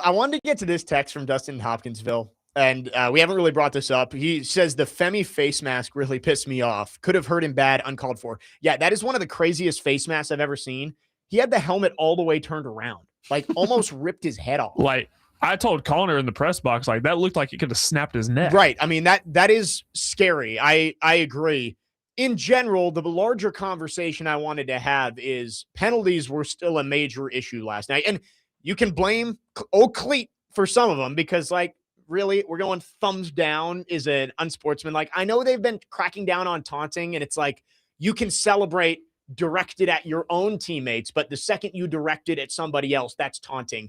wanted to get to this text from Dustin Hopkinsville, and we haven't really brought this up. He says the Femi face mask really pissed me off. Could have hurt him bad, uncalled for. Yeah, that is one of the craziest face masks I've ever seen. He had the helmet all the way turned around, like almost ripped his head off. Like I told Connor in the press box, like that looked like it could have snapped his neck. Right. I mean, that is scary. I agree. In general, the larger conversation I wanted to have is penalties were still a major issue last night. And you can blame old Cleat for some of them because, like, really, we're going thumbs down is an unsportsmanlike. I know they've been cracking down on taunting, and it's like you can celebrate directed at your own teammates, but the second you direct it at somebody else, that's taunting.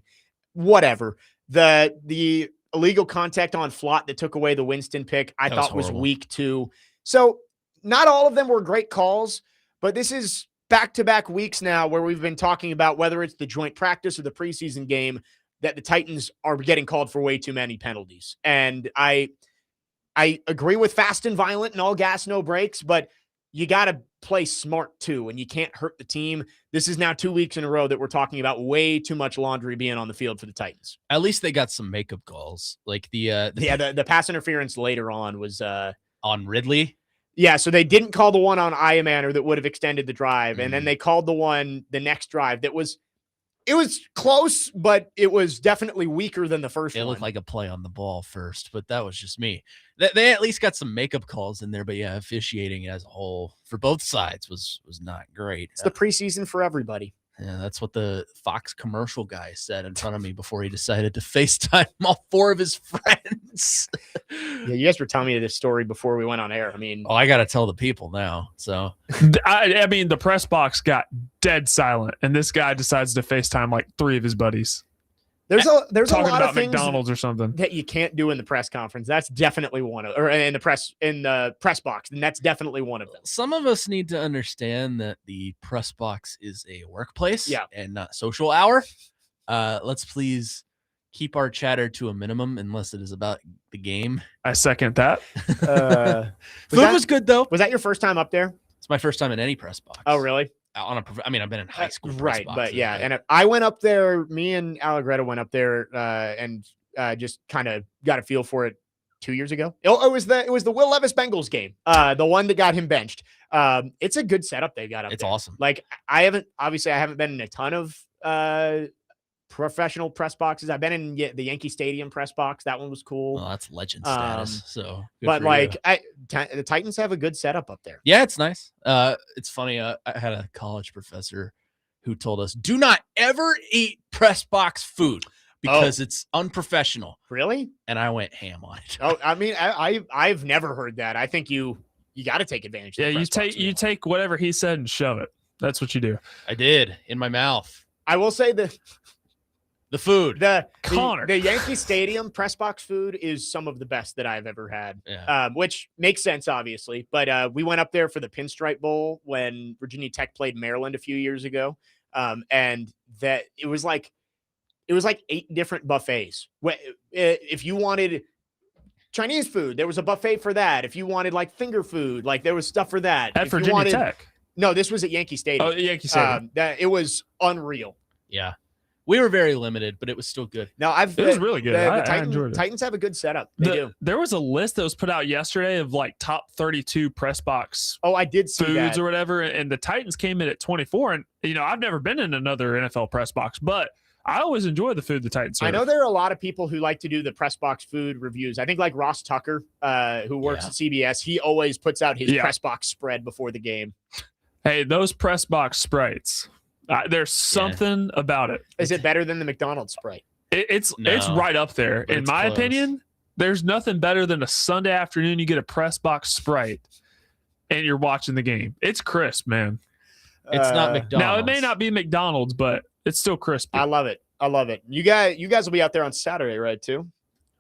Whatever. The illegal contact on Flott that took away the Winston pick, I thought was weak too. So not all of them were great calls, but this is back-to-back weeks now where we've been talking about whether it's the joint practice or the preseason game that the Titans are getting called for way too many penalties. And I agree with fast and violent and all gas, no brakes, but you got to play smart too, and you can't hurt the team. This is now 2 weeks in a row that we're talking about way too much laundry being on the field for the Titans. At least they got some makeup calls. Like the pass interference later on was on Ridley. Yeah, so they didn't call the one on Iamaner that would have extended the drive, and then they called the one the next drive that was close, but it was definitely weaker than the first one. It looked like a play on the ball first, but that was just me. They at least got some makeup calls in there, but yeah, officiating as a whole for both sides was not great. It's the preseason for everybody. Yeah, that's what the Fox commercial guy said in front of me before he decided to FaceTime all four of his friends. Yeah, you guys were telling me this story before we went on air. I mean, I got to tell the people now. So, I mean, the press box got dead silent, and this guy decides to FaceTime like three of his buddies. There's a talking lot about of things McDonald's or something that you can't do in the press conference. That's definitely one of, or in the press box, and that's definitely one of them. Some of us need to understand that the press box is a workplace, and not social hour. Let's please keep our chatter to a minimum unless it is about the game. I second that. Food was good though. Was that your first time up there? It's my first time in any press box. Oh, really? I've been in high school, right? boxes, But yeah, and I went up there. Me and Allegretta went up there and just kind of got a feel for it 2 years ago. It was the Will Levis Bengals game, the one that got him benched. It's a good setup they got up. It's there. awesome. Like I haven't been in a ton of professional press boxes. I've been in the Yankee Stadium press box. That one was cool. Well, that's legend status. So, but like the Titans have a good setup up there. Yeah, it's nice. It's funny. I had a college professor who told us, do not ever eat press box food because it's unprofessional. Really? And I went ham on it. Oh, I mean, I've never heard that. I think you got to take advantage. Yeah, of the you take whatever he said and shove it. That's what you do. I did in my mouth. I will say the food, the Yankee Stadium press box food is some of the best that I've ever had. Yeah. Which makes sense, obviously. But we went up there for the Pinstripe Bowl when Virginia Tech played Maryland a few years ago, and that it was like 8 different buffets. If you wanted Chinese food, there was a buffet for that. If you wanted like finger food, like there was stuff for that. At Virginia Tech. No, this was at Yankee Stadium. Oh, Yankee Stadium. It was unreal. Yeah. We were very limited, but it was still good. No, it was really good. I enjoyed it. Titans have a good setup. They do. There was a list that was put out yesterday of like top 32 press box. Oh, I did see foods that. Or whatever, and the Titans came in at 24. And I've never been in another NFL press box, but I always enjoy the food the Titans serve. I know there are a lot of people who like to do the press box food reviews. I think like Ross Tucker, who works at CBS, he always puts out his press box spread before the game. Hey, those press box sprites. There's something about it. Is it better than the McDonald's Sprite? It's right up there. In my opinion, there's nothing better than a Sunday afternoon. You get a press box Sprite and you're watching the game. It's crisp, man. It's not McDonald's. Now it may not be McDonald's, but it's still crispy. I love it. I love it. You guys will be out there on Saturday, right? Too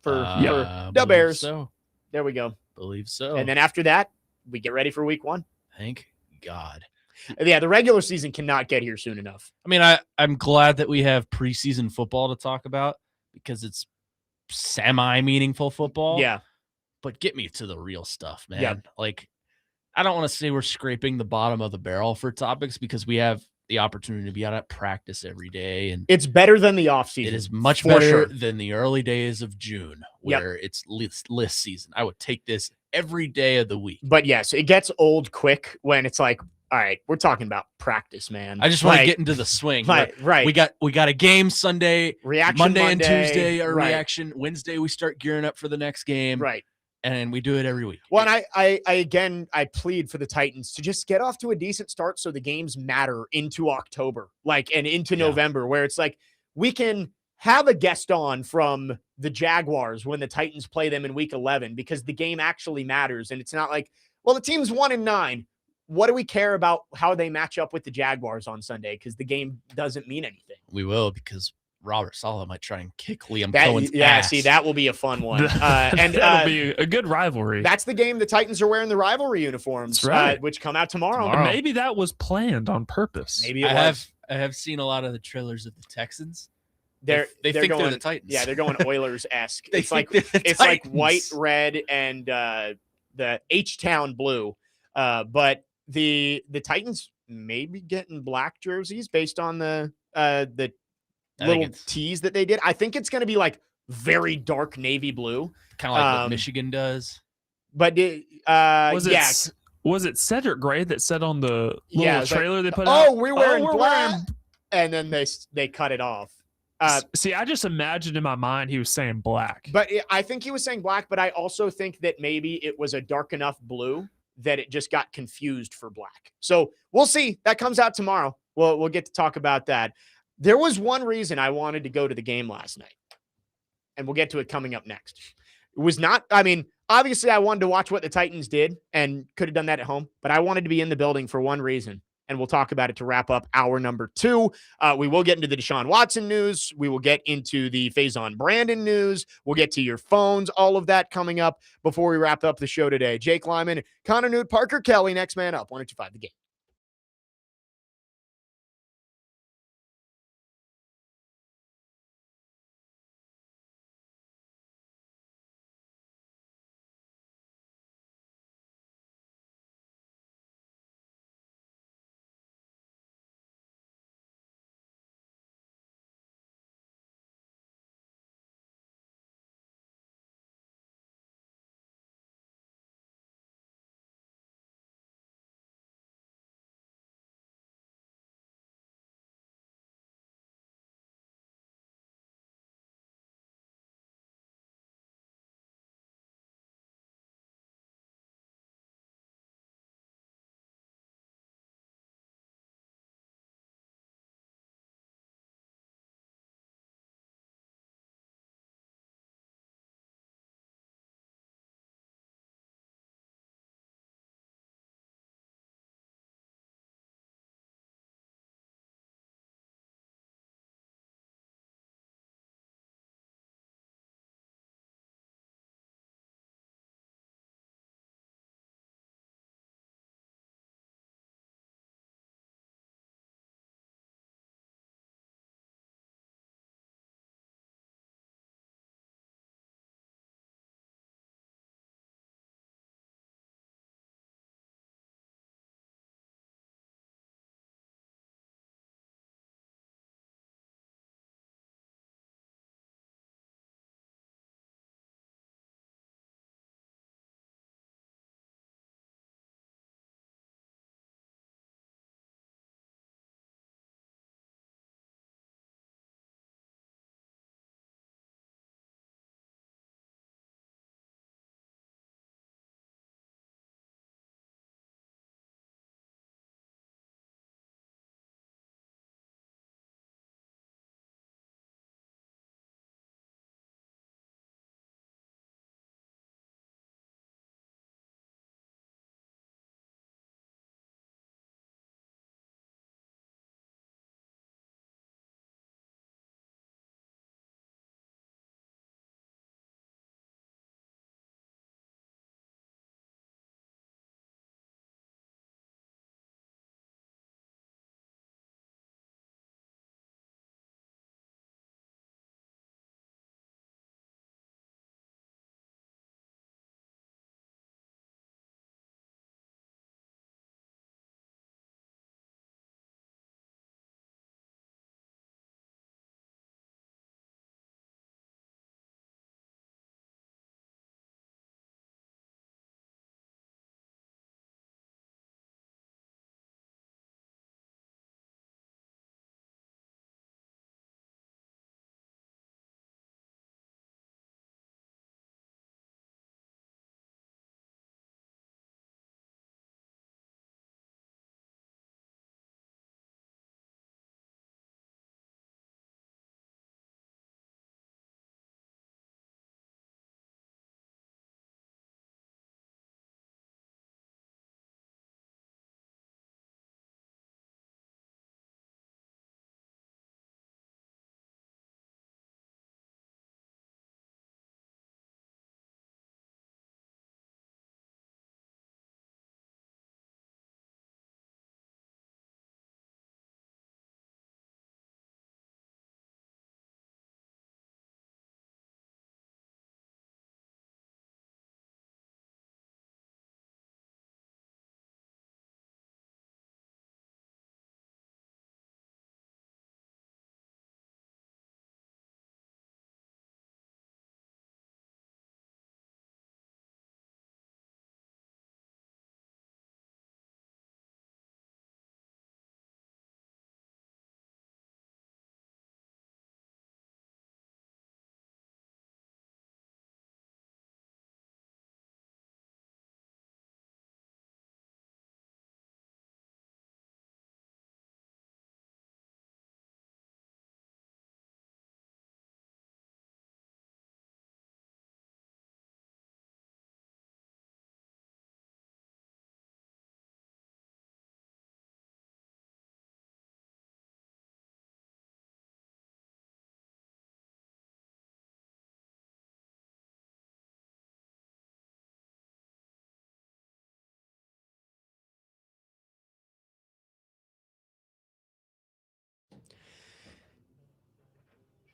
for the believe Bears. So. There we go. Believe so. And then after that, we get ready for week 1. Thank God. Yeah, the regular season cannot get here soon enough. I mean, I'm glad that we have preseason football to talk about because it's semi-meaningful football. Yeah. But get me to the real stuff, man. Yeah. Like, I don't want to say we're scraping the bottom of the barrel for topics because we have the opportunity to be out at practice every day. And it's better than the offseason. It is much better than the early days of June where it's list season. I would take this every day of the week. But yes, it gets old quick when it's like, all right, we're talking about practice, man. I just want to get into the swing. Right. We got a game Sunday, reaction Monday and Tuesday, our right. reaction. Wednesday, we start gearing up for the next game. Right. And we do it every week. Well, and I plead for the Titans to just get off to a decent start so the games matter into October, and into November, where it's like we can have a guest on from the Jaguars when the Titans play them in week 11 because the game actually matters. And it's not like, well, the team's 1-9. What do we care about how they match up with the Jaguars on Sunday? Because the game doesn't mean anything. We will, because Robert Saleh might try and kick Liam Cohen's ass. See, that will be a fun one. And that'll be a good rivalry. That's the game the Titans are wearing the rivalry uniforms, which come out tomorrow. Maybe that was planned on purpose. Maybe it was. I have seen a lot of the trailers of the Texans. They think going, they're the Titans. Yeah, they're going Oilers-esque. It's like Titans. Like white, red, and the H-Town blue. But the Titans may be getting black jerseys based on the little tees that they did. I think it's going to be like very dark navy blue, kind of like what Michigan does. But was it Cedric Gray that said on the little trailer they put out? Oh, we're wearing black, and then they cut it off. See, I just imagined in my mind he was saying black. But I think he was saying black. But I also think that maybe it was a dark enough blue that it just got confused for black. So we'll see. That comes out tomorrow. We'll get to talk about that. There was one reason I wanted to go to the game last night, and we'll get to it coming up next. It was not, obviously I wanted to watch what the Titans did and could have done that at home, but I wanted to be in the building for one reason, and we'll talk about it to wrap up hour number 2. We will get into the Deshaun Watson news. We will get into the Faizon Brandon news. We'll get to your phones, all of that coming up before we wrap up the show today. Jake Lyman, Nute, Parker Kelley, next man up, 102.5 The Game.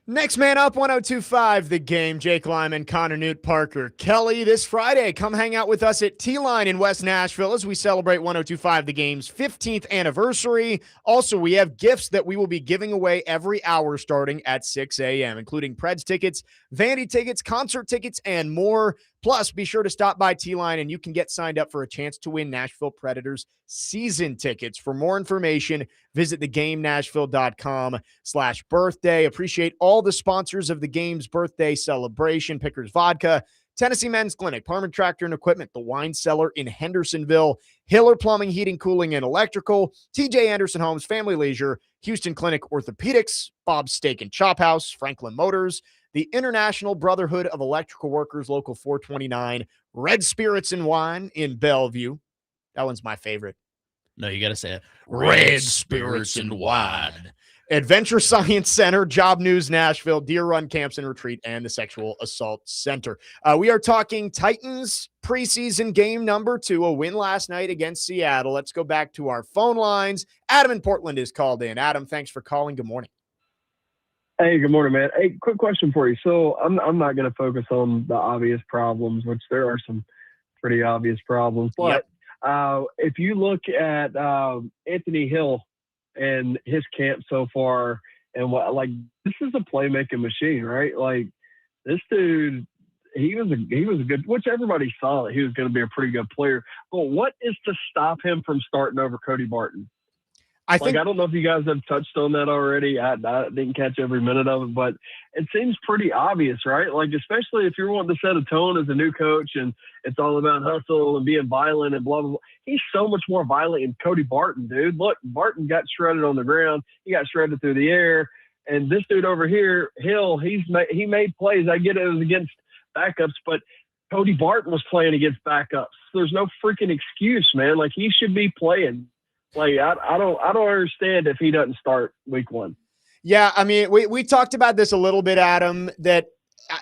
Next man up, 102.5 The Game. Jake Lyman, Nute, Parker Kelley. This Friday, come hang out with us at T-Line in West Nashville as we celebrate 102.5 The Game's 15th anniversary. Also, we have gifts that we will be giving away every hour starting at 6 a.m., including Preds tickets, Vandy tickets, concert tickets, and more. Plus, be sure to stop by T-Line and you can get signed up for a chance to win Nashville Predators season tickets. For more information, visit thegamenashville.com/birthday. Appreciate all the sponsors of the game's birthday celebration: Pickers Vodka, Tennessee Men's Clinic, Parman Tractor and Equipment, the Wine Cellar in Hendersonville, Hiller Plumbing, Heating, Cooling, and Electrical, TJ Anderson Homes, Family Leisure, Houston Clinic Orthopedics, Bob's Steak and Chop House, Franklin Motors, the International Brotherhood of Electrical Workers, Local 429, Red Spirits and Wine in Bellevue. That one's my favorite. No, you got to say it. Red Spirits and Wine. Adventure Science Center, Job News Nashville, Deer Run Camps and Retreat, and the Sexual Assault Center. We are talking Titans preseason game number 2, a win last night against Seattle. Let's go back to our phone lines. Adam in Portland is called in. Adam, thanks for calling. Good morning. Hey, good morning, man. Hey, quick question for you. So I'm not going to focus on the obvious problems, which there are some pretty obvious problems. But if you look at Anthony Hill and his camp so far, and what, like, this is a playmaking machine, right? Like, this dude, he was a good, which everybody saw that he was going to be a pretty good player. But what is to stop him from starting over Cody Barton? I don't know if you guys have touched on that already. I didn't catch every minute of it, but it seems pretty obvious, right? Like, especially if you're wanting to set a tone as a new coach and it's all about hustle and being violent and blah, blah, blah. He's so much more violent than Cody Barton, dude. Look, Barton got shredded on the ground. He got shredded through the air. And this dude over here, Hill, he made plays. I get it was against backups, but Cody Barton was playing against backups. There's no freaking excuse, man. Like, he should be playing. Like, I don't understand if he doesn't start week 1. Yeah, I mean, we talked about this a little bit, Adam, that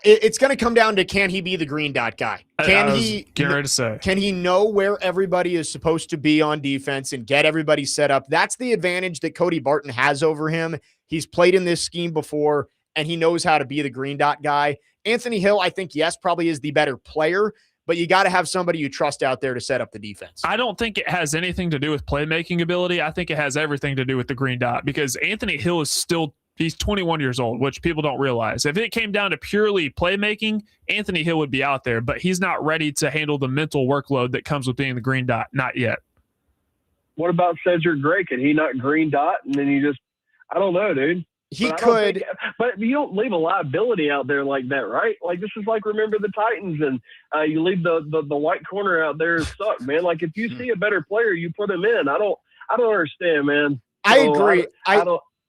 it's going to come down to, can he be the green dot guy? Can he know where everybody is supposed to be on defense and get everybody set up? That's the advantage that Cody Barton has over him. He's played in this scheme before, and he knows how to be the green dot guy. Anthony Hill, I think, yes, probably is the better player, but you got to have somebody you trust out there to set up the defense. I don't think it has anything to do with playmaking ability. I think it has everything to do with the green dot, because Anthony Hill is he's 21 years old, which people don't realize. If it came down to purely playmaking, Anthony Hill would be out there, but he's not ready to handle the mental workload that comes with being the green dot. Not yet. What about Cedric Gray? Can he not green dot? And then I don't know, dude. He could, but you don't leave a liability out there like that, right? Like, this is like, remember the Titans, and you leave the white corner out there suck, man. Like, if you see a better player, you put him in. I don't understand, man. I agree.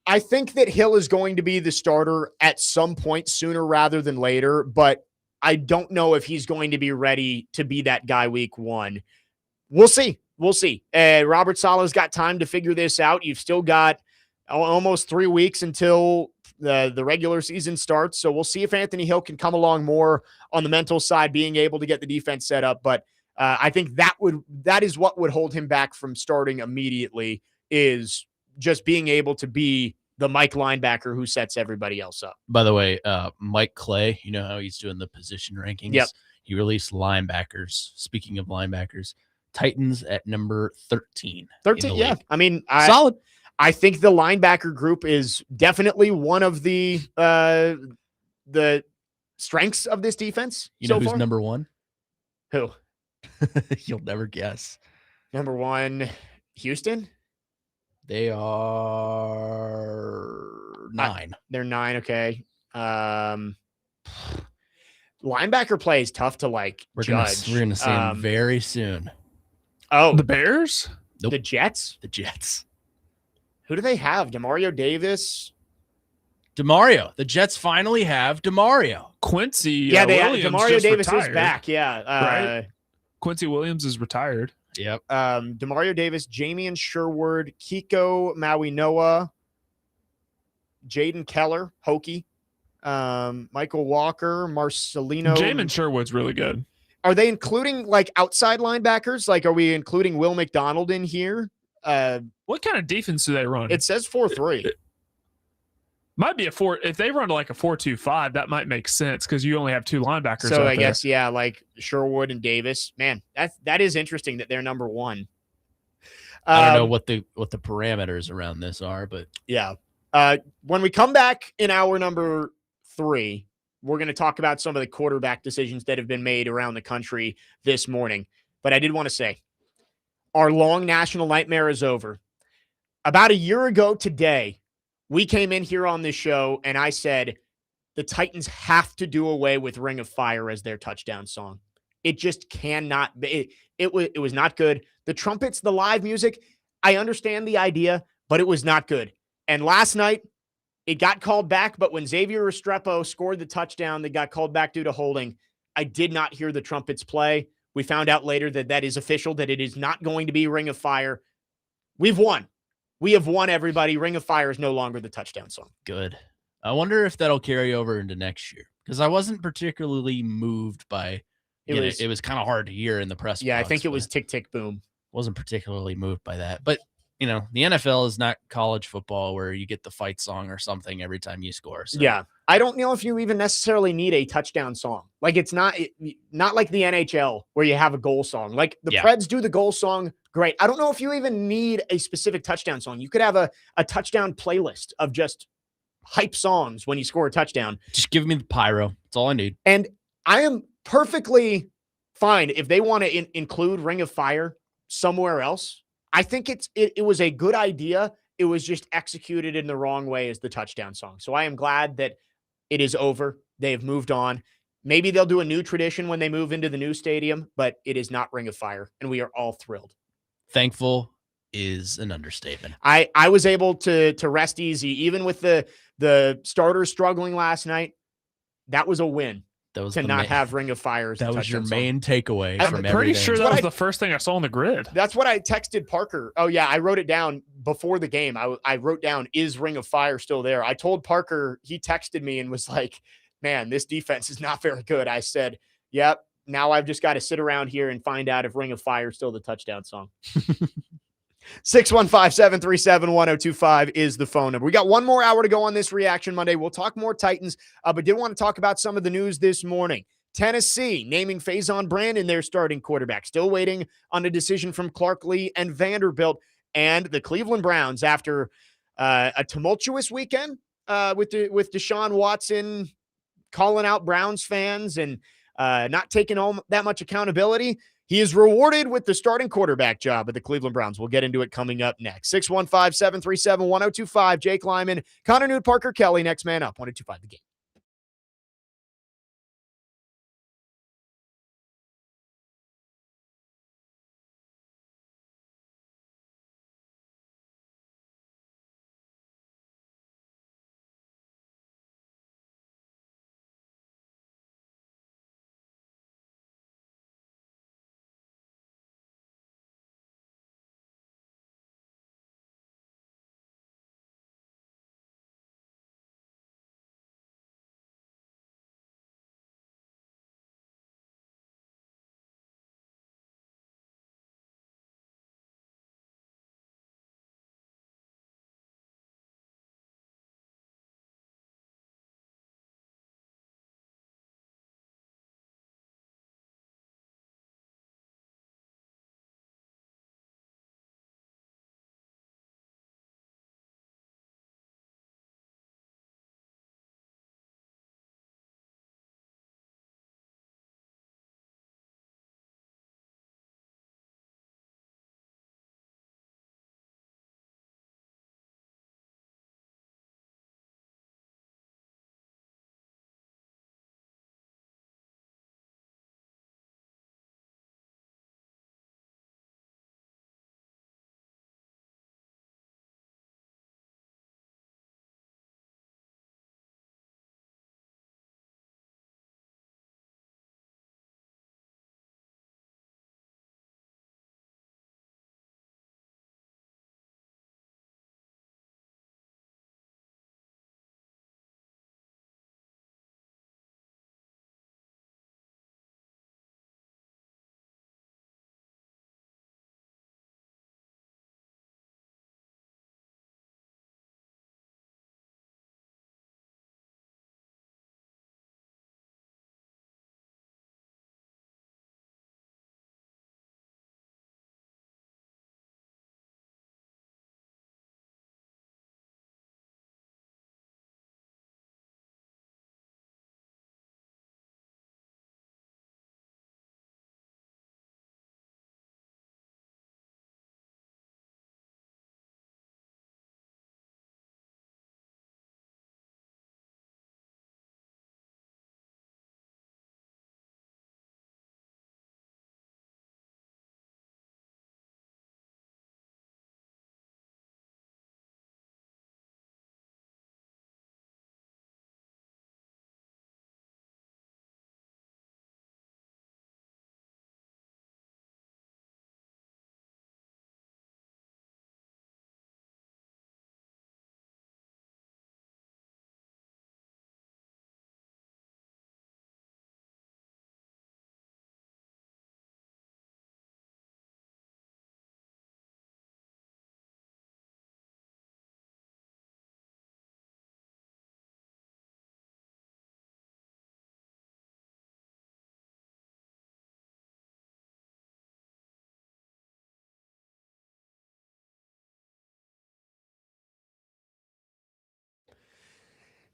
I think that Hill is going to be the starter at some point sooner rather than later, but I don't know if he's going to be ready to be that guy week 1. We'll see. Robert Saleh's got time to figure this out. You've still got almost 3 weeks until the regular season starts. So we'll see if Anthony Hill can come along more on the mental side, being able to get the defense set up. But I think that is what would hold him back from starting immediately, is just being able to be the Mike linebacker who sets everybody else up. By the way, Mike Clay, you know how he's doing the position rankings? Yep. He released linebackers. Speaking of linebackers, Titans at number 13. 13, yeah. I mean, solid. I think the linebacker group is definitely one of the strengths of this defense. You know so who's far? number 1? Who? You'll never guess. Number 1, Houston? They are 9. They're 9, okay. Linebacker play is tough to judge. We're gonna see him very soon. Oh, the Bears? Nope. The Jets? The Jets. Who do they have? Demario Davis? DeMario. The Jets finally have DeMario. Quincy. Yeah, Williams Demario Davis retired. is back. Yeah. Right? Quincy Williams is retired. Yep. Demario Davis, Jamian Sherwood, Kiko Mawinoa, Jaden Keller, Hokie, Michael Walker, Marcelino. Jamin Sherwood's really good. Are they including outside linebackers? Are we including Will McDonald in here? What kind of defense do they run? It says 4-3. Might be a 4. If they run like a 4-2-5, that might make sense because you only have 2 linebackers. So out I there. guess, yeah, like Sherwood and Davis. Man, that is interesting that they're number 1. I don't know what the parameters around this are, but yeah. When we come back in hour number 3, we're going to talk about some of the quarterback decisions that have been made around the country this morning. But I did want to say, our long national nightmare is over. About a year ago today, we came in here on this show and I said, the Titans have to do away with Ring of Fire as their touchdown song. It just cannot be. It was not good. The trumpets, the live music, I understand the idea, but it was not good. And last night, it got called back, but when Xavier Restrepo scored the touchdown that got called back due to holding, I did not hear the trumpets play. We found out later that is official, that it is not going to be Ring of Fire. We've won. We have won, everybody. Ring of Fire is no longer the touchdown song. good. I wonder if that'll carry over into next year because I wasn't particularly moved by it was kind of hard to hear in the press Yeah, box, I think it was tick, tick, boom. Wasn't particularly moved by that. But, the NFL is not college football where you get the fight song or something every time you score. So. Yeah. I don't know if you even necessarily need a touchdown song. Like it's not like the NHL where you have a goal song. Like the Preds do the goal song. Great. I don't know if you even need a specific touchdown song. You could have a touchdown playlist of just hype songs when you score a touchdown. Just give me the pyro. That's all I need. And I am perfectly fine if they want to include Ring of Fire somewhere else. I think it was a good idea. It was just executed in the wrong way as the touchdown song. So I am glad that it is over. They have moved on. Maybe they'll do a new tradition when they move into the new stadium, but it is not Ring of Fire, and we are all thrilled. Thankful is an understatement. I was able to rest easy, even with the starters struggling last night. That was a win. That was to not have Ring of Fire. That was your main takeaway. I'm pretty sure that was the first thing I saw on the grid. That's what I texted Parker. Oh yeah, I wrote it down before the game. I wrote down, is Ring of Fire still there? I told Parker, he texted me and was like, man, this defense is not very good. I said, yep. Now I've just got to sit around here and find out if Ring of Fire is still the touchdown song. 615-737-1025 is the phone number. We got one more hour to go on this Reaction Monday. We'll talk more Titans, but did want to talk about some of the news this morning. Tennessee naming Faizon Brandon their starting quarterback. Still waiting on a decision from Clark Lee and Vanderbilt. And the Cleveland Browns, after a tumultuous weekend with Deshaun Watson calling out Browns fans and not taking all that much accountability, he is rewarded with the starting quarterback job at the Cleveland Browns. We'll get into it coming up next. 615-737-1025. Jake Lyman, Nute and Parker Kelley, next man up. 102.5 The Game.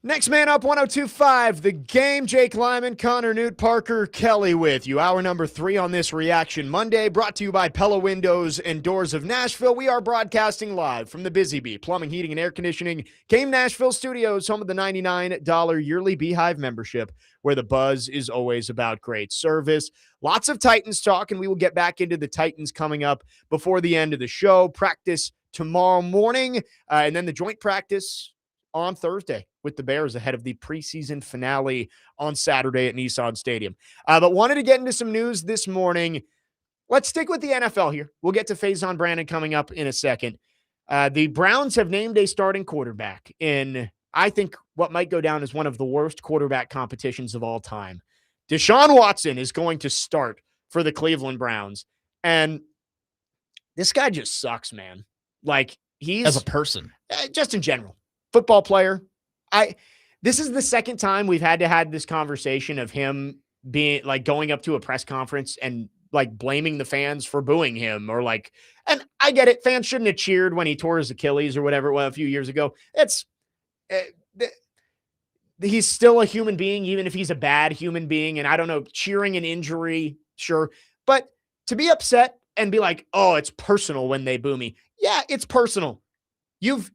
Next man up, 102.5, The Game. Jake Lyman, Connor, Nute, Parker, Kelley with you. Hour number 3 on this Reaction Monday, brought to you by Pella Windows and Doors of Nashville. We are broadcasting live from the Busy Bee Plumbing, Heating, and Air Conditioning Game Nashville Studios, home of the $99 yearly Beehive membership, where the buzz is always about great service. Lots of Titans talk, and we will get back into the Titans coming up before the end of the show. Practice tomorrow morning, and then the joint practice on Thursday with the Bears ahead of the preseason finale on Saturday at Nissan Stadium. But wanted to get into some news this morning. Let's stick with the NFL here. We'll get to Faizon Brandon coming up in a second. The Browns have named a starting quarterback in, I think, what might go down as one of the worst quarterback competitions of all time. Deshaun Watson is going to start for the Cleveland Browns. And this guy just sucks, man. Like, he's... As a person. Just in general. Football player. This is the second time we've had to have this conversation of him being like going up to a press conference and like blaming the fans for booing him, or like, and I get it. Fans shouldn't have cheered when he tore his Achilles or whatever it was a few years ago. He's still a human being, even if he's a bad human being. And I don't know, cheering an injury, sure. But to be upset and be like, oh, it's personal when they boo me. Yeah, it's personal. You've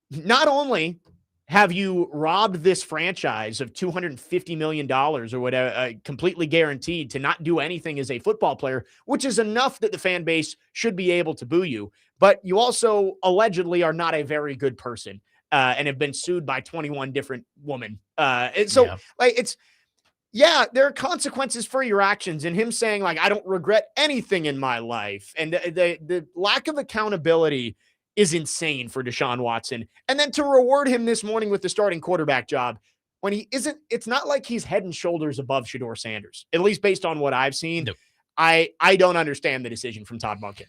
not only have you robbed this franchise of $250 million or whatever, completely guaranteed to not do anything as a football player, which is enough that the fan base should be able to boo you. But you also allegedly are not a very good person and have been sued by 21 different women. And so there are consequences for your actions, and him saying like, I don't regret anything in my life. And the lack of accountability is insane for Deshaun Watson. And then to reward him this morning with the starting quarterback job when he isn't, it's not like he's head and shoulders above Shedeur Sanders, at least based on what I've seen. Nope. I don't understand the decision from Todd Monken.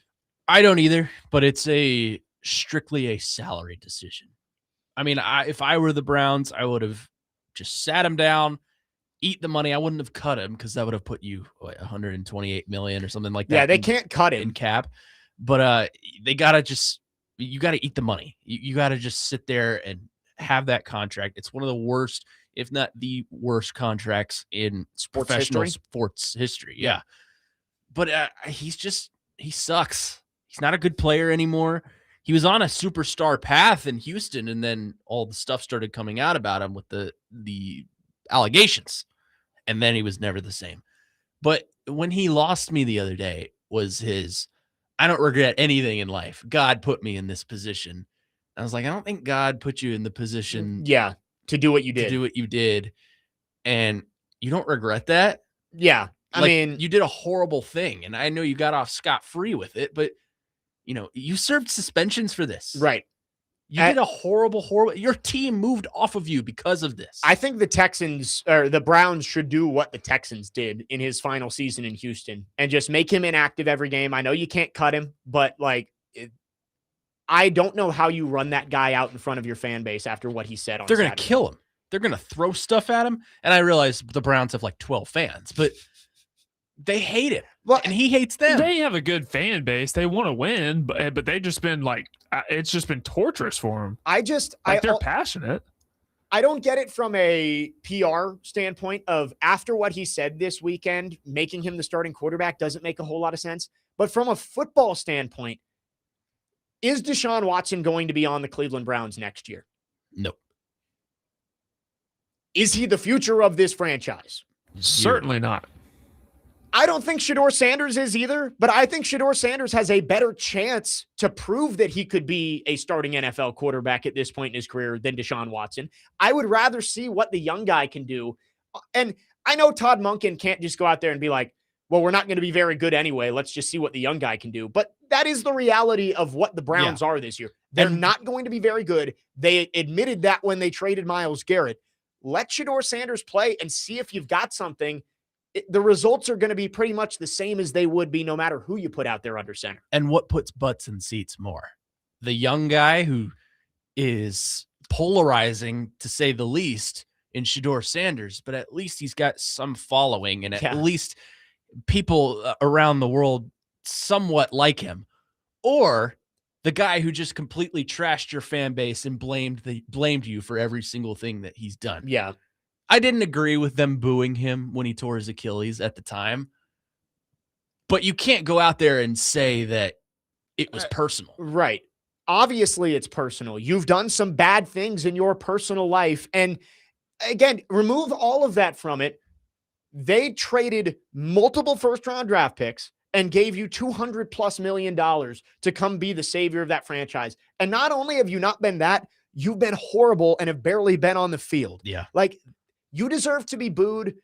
I don't either, but it's strictly a salary decision. I mean, if I were the Browns, I would have just sat him down, eat the money. I wouldn't have cut him because that would have put you $128 million or something like that. Yeah, they can't cut him in cap, but they gotta you got to eat the money. You got to just sit there and have that contract. It's one of the worst, if not the worst contracts in professional sports history. Yeah. But he sucks. He's not a good player anymore. He was on a superstar path in Houston, and then all the stuff started coming out about him with the allegations. And then he was never the same. But when he lost me the other day was his, I don't regret anything in life. God put me in this position. I was like, I don't think God put you in the position to do what you did. And you don't regret that? Yeah. I mean, you did a horrible thing, and I know you got off scot-free with it, but you served suspensions for this. Right. You did a horrible, your team moved off of you because of this. I think the Browns should do what the Texans did in his final season in Houston and just make him inactive every game. I know you can't cut him, but I don't know how you run that guy out in front of your fan base after what he said on They're going to Saturday. kill him. They're going to throw stuff at him. And I realize the Browns have like 12 fans, but they hate it. Well, and he hates them. They have a good fan base. They want to win, but they just been like, it's just been torturous for them. They're passionate. I don't get it from a PR standpoint of after what he said this weekend, making him the starting quarterback doesn't make a whole lot of sense. But from a football standpoint, is Deshaun Watson going to be on the Cleveland Browns next year? No. Is he the future of this franchise? Certainly not. I don't think Shedeur Sanders is either, but I think Shedeur Sanders has a better chance to prove that he could be a starting NFL quarterback at this point in his career than Deshaun Watson. I would rather see what the young guy can do. And I know Todd Monken can't just go out there and be like, well, we're not going to be very good anyway. Let's just see what the young guy can do. But that is the reality of what the Browns are this year. They're not going to be very good. They admitted that when they traded Myles Garrett. Let Shedeur Sanders play and see if you've got something. The results are going to be pretty much the same as they would be no matter who you put out there under center. And what puts butts in seats more? The young guy who is polarizing, to say the least, in Shedeur Sanders, but at least he's got some following, and at least people around the world somewhat like him. Or The guy who just completely trashed your fan base and blamed you for every single thing that he's done. Yeah. I didn't agree with them booing him when he tore his Achilles at the time. But you can't go out there and say that it was personal. Right. Obviously, it's personal. You've done some bad things in your personal life. And again, remove all of that from it. They traded multiple first-round draft picks and gave you $200+ million to come be the savior of that franchise. And not only have you not been that, you've been horrible and have barely been on the field. Yeah. Like, you deserve to be booed,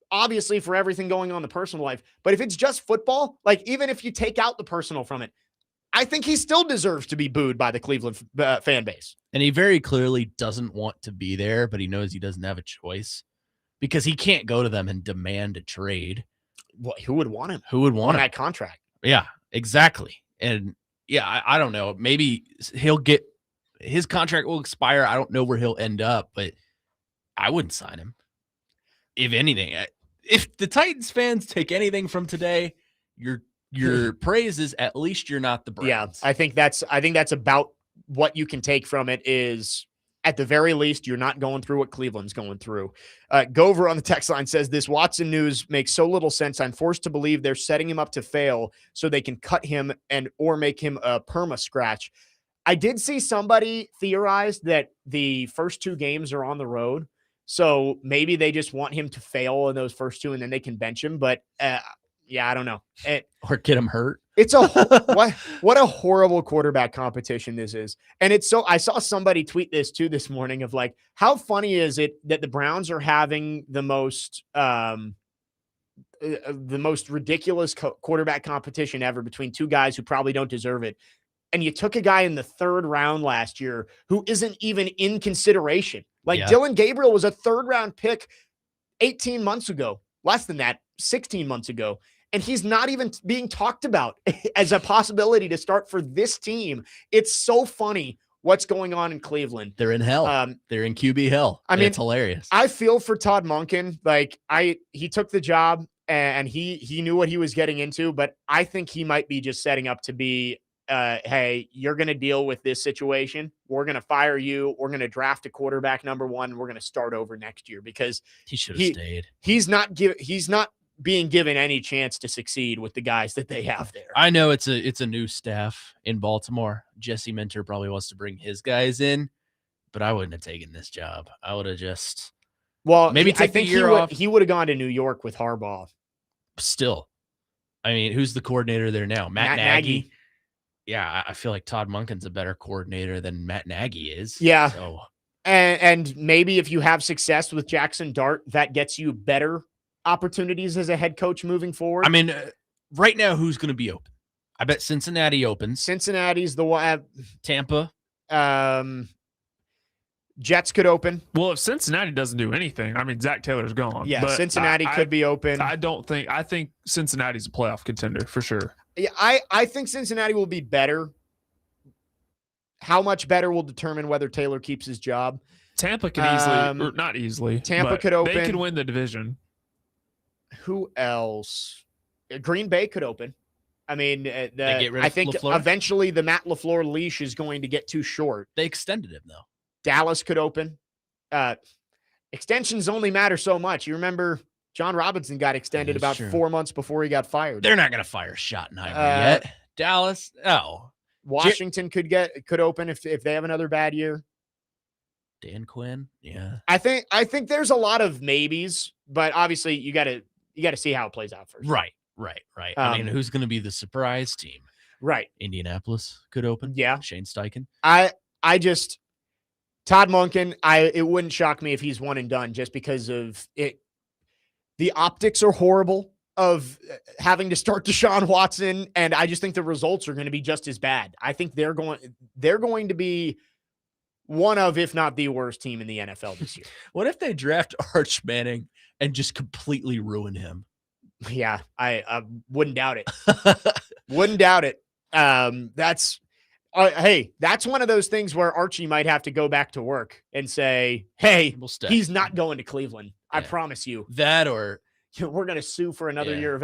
obviously, for everything going on in the personal life. But if it's just football, like, even if you take out the personal from it, I think he still deserves to be booed by the Cleveland fan base. And he very clearly doesn't want to be there, but he knows he doesn't have a choice because he can't go to them and demand a trade. Well, who would want him? Who would want him? That contract? Yeah, exactly. And yeah, I don't know. Maybe he'll get his contract will expire. I don't know where he'll end up, but I wouldn't sign him. If anything, if the Titans fans take anything from today, your praise is at least you're not the Browns. Yeah, I think that's about what you can take from it is at the very least, you're not going through what Cleveland's going through. Gover on the text line says, this Watson news makes so little sense. I'm forced to believe they're setting him up to fail so they can cut him or make him a perma scratch. I did see somebody theorize that the first 2 games are on the road. So maybe they just want him to fail in those first 2 and then they can bench him. But yeah, I don't know. Or get him hurt. It's what a horrible quarterback competition this is. And it's so, I saw somebody tweet this too this morning of like, how funny is it that the Browns are having the most ridiculous quarterback competition ever between 2 guys who probably don't deserve it. And you took a guy in the 3rd round last year who isn't even in consideration. Like Dylan Gabriel was a 3rd round pick 18 months ago, less than that, 16 months ago. And he's not even being talked about as a possibility to start for this team. It's so funny what's going on in Cleveland. They're in hell. They're in QB hell. I mean, it's hilarious. I feel for Todd Monken. Like he took the job and he knew what he was getting into, but I think he might be just setting up to be, hey, you're going to deal with this situation. We're going to fire you. We're going to draft a quarterback number 1. We're going to start over next year because he should have stayed. He's not being given any chance to succeed with the guys that they have there. I know it's a new staff in Baltimore. Jesse Minter probably wants to bring his guys in, but I wouldn't have taken this job. I would have just maybe take the year off. He would have gone to New York with Harbaugh. Still, I mean, who's the coordinator there now? Matt Nagy. Yeah, I feel like Todd Monken's a better coordinator than Matt Nagy is. Yeah. So. And maybe if you have success with Jackson Dart, that gets you better opportunities as a head coach moving forward. I mean, right now, who's going to be open? I bet Cincinnati opens. Cincinnati's the one. Tampa. Jets could open. Well, if Cincinnati doesn't do anything, I mean, Zach Taylor's gone. Yeah, Cincinnati could be open. I think Cincinnati's a playoff contender for sure. Yeah, I think Cincinnati will be better. How much better will determine whether Taylor keeps his job. Tampa can easily, or not easily. Tampa could open. They could win the division. Who else? Green Bay could open. I mean, I think LaFleur? Eventually the Matt LaFleur leash is going to get too short. They extended him, though. Dallas could open. Extensions only matter so much. You remember John Robinson got extended about 4 months before he got fired. They're not going to fire Schottenheimer yet. Dallas, no. Washington could open if they have another bad year. Dan Quinn, yeah. I think there's a lot of maybes, but obviously you got to see how it plays out first. Right. I mean, who's going to be the surprise team? Right. Indianapolis could open. Yeah. Shane Steichen. Todd Monken, it wouldn't shock me if he's one and done just because of it. The optics are horrible of having to start Deshaun Watson, and I just think the results are going to be just as bad. I think they're going to be one of, if not the worst team in the NFL this year. What if they draft Arch Manning and just completely ruin him? Yeah, I wouldn't doubt it. Wouldn't doubt it. That's one of those things where Archie might have to go back to work and say, hey, he's not going to Cleveland. I promise you. That or we're going to sue for another year of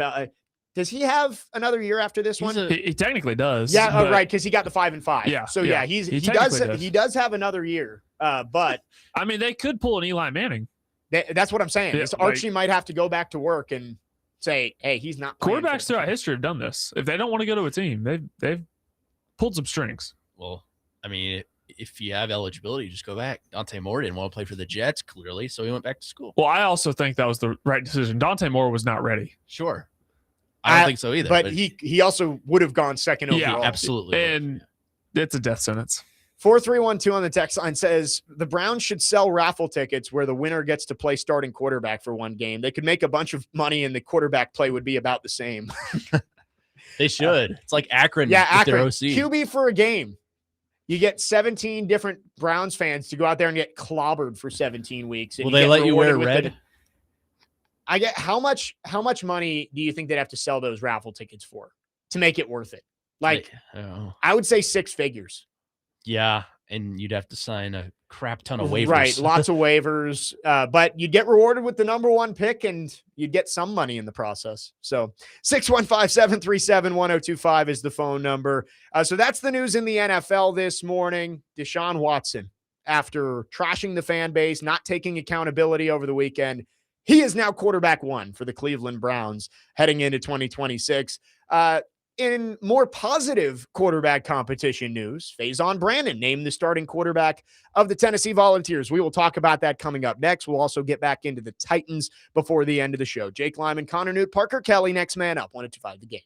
Does he have another year after this one? He technically does. Yeah, but- right, because he got the 5 and 5. Yeah, So yeah, he technically does have another year. But I mean, they could pull an Eli Manning. that's what I'm saying. Yeah, This Archie might have to go back to work and say, hey, he's not playing for Quarterbacks us. throughout history have done this. If they don't want to go to a team, they've pulled some strings. Well, I mean, if you have eligibility, just go back. Dante Moore didn't want to play for the Jets, clearly, so he went back to school. Well, I also think that was the right decision. Dante Moore was not ready. Sure. I don't think so either. But he also would have gone second Yeah, overall. absolutely. And it's a death sentence. 4312 on the text line says the Browns should sell raffle tickets where the winner gets to play starting quarterback for one game. They could make a bunch of money and the quarterback play would be about the same. They should. It's like Akron. Yeah, with their Akron. OC. QB for a game. You get 17 different Browns fans to go out there and get clobbered for 17 weeks. Will they let you wear red? I get how much money do you think they'd have to sell those raffle tickets for to make it worth it? Like, I would say 6 figures. Yeah, and you'd have to sign a crap ton of waivers. Right, lots of waivers. But you'd get rewarded with the number 1 pick and you'd get some money in the process. So 615-737-1025 is the phone number. So that's the news in the NFL this morning. Deshaun Watson, after trashing the fan base, not taking accountability over the weekend, he is now quarterback 1 for the Cleveland Browns heading into 2026. In more positive quarterback competition news, Faizon Brandon named the starting quarterback of the Tennessee Volunteers. We will talk about that coming up next. We'll also get back into the Titans before the end of the show. Jake Lyman, Nute, Parker Kelley, next man up, 102.5 The Game.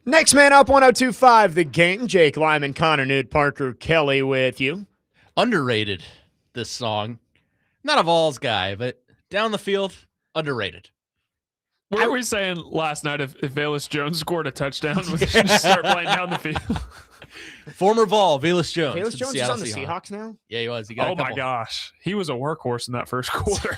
Next man up, 102.5 The Game. Jake Lyman, Connor Nute, Parker Kelley with you. Underrated, this song. Not a Vols guy, but down the field, underrated. What were we saying last night? If Velus Jones scored a touchdown, we should just start playing down the field. Former Vol, Velus Jones. Velus Jones is on the Seahawks now? Yeah, he was. He got oh, my gosh. He was a workhorse in that first quarter.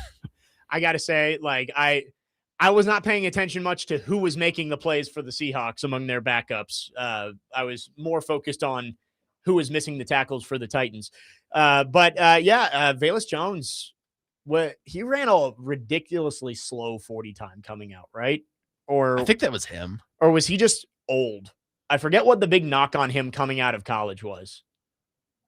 I got to say, like, I was not paying attention much to who was making the plays for the Seahawks among their backups. I was more focused on who was missing the tackles for the Titans. Velus Jones, he ran a ridiculously slow 40 time coming out, right? Or I think that was him. Or was he just old? I forget what the big knock on him coming out of college was.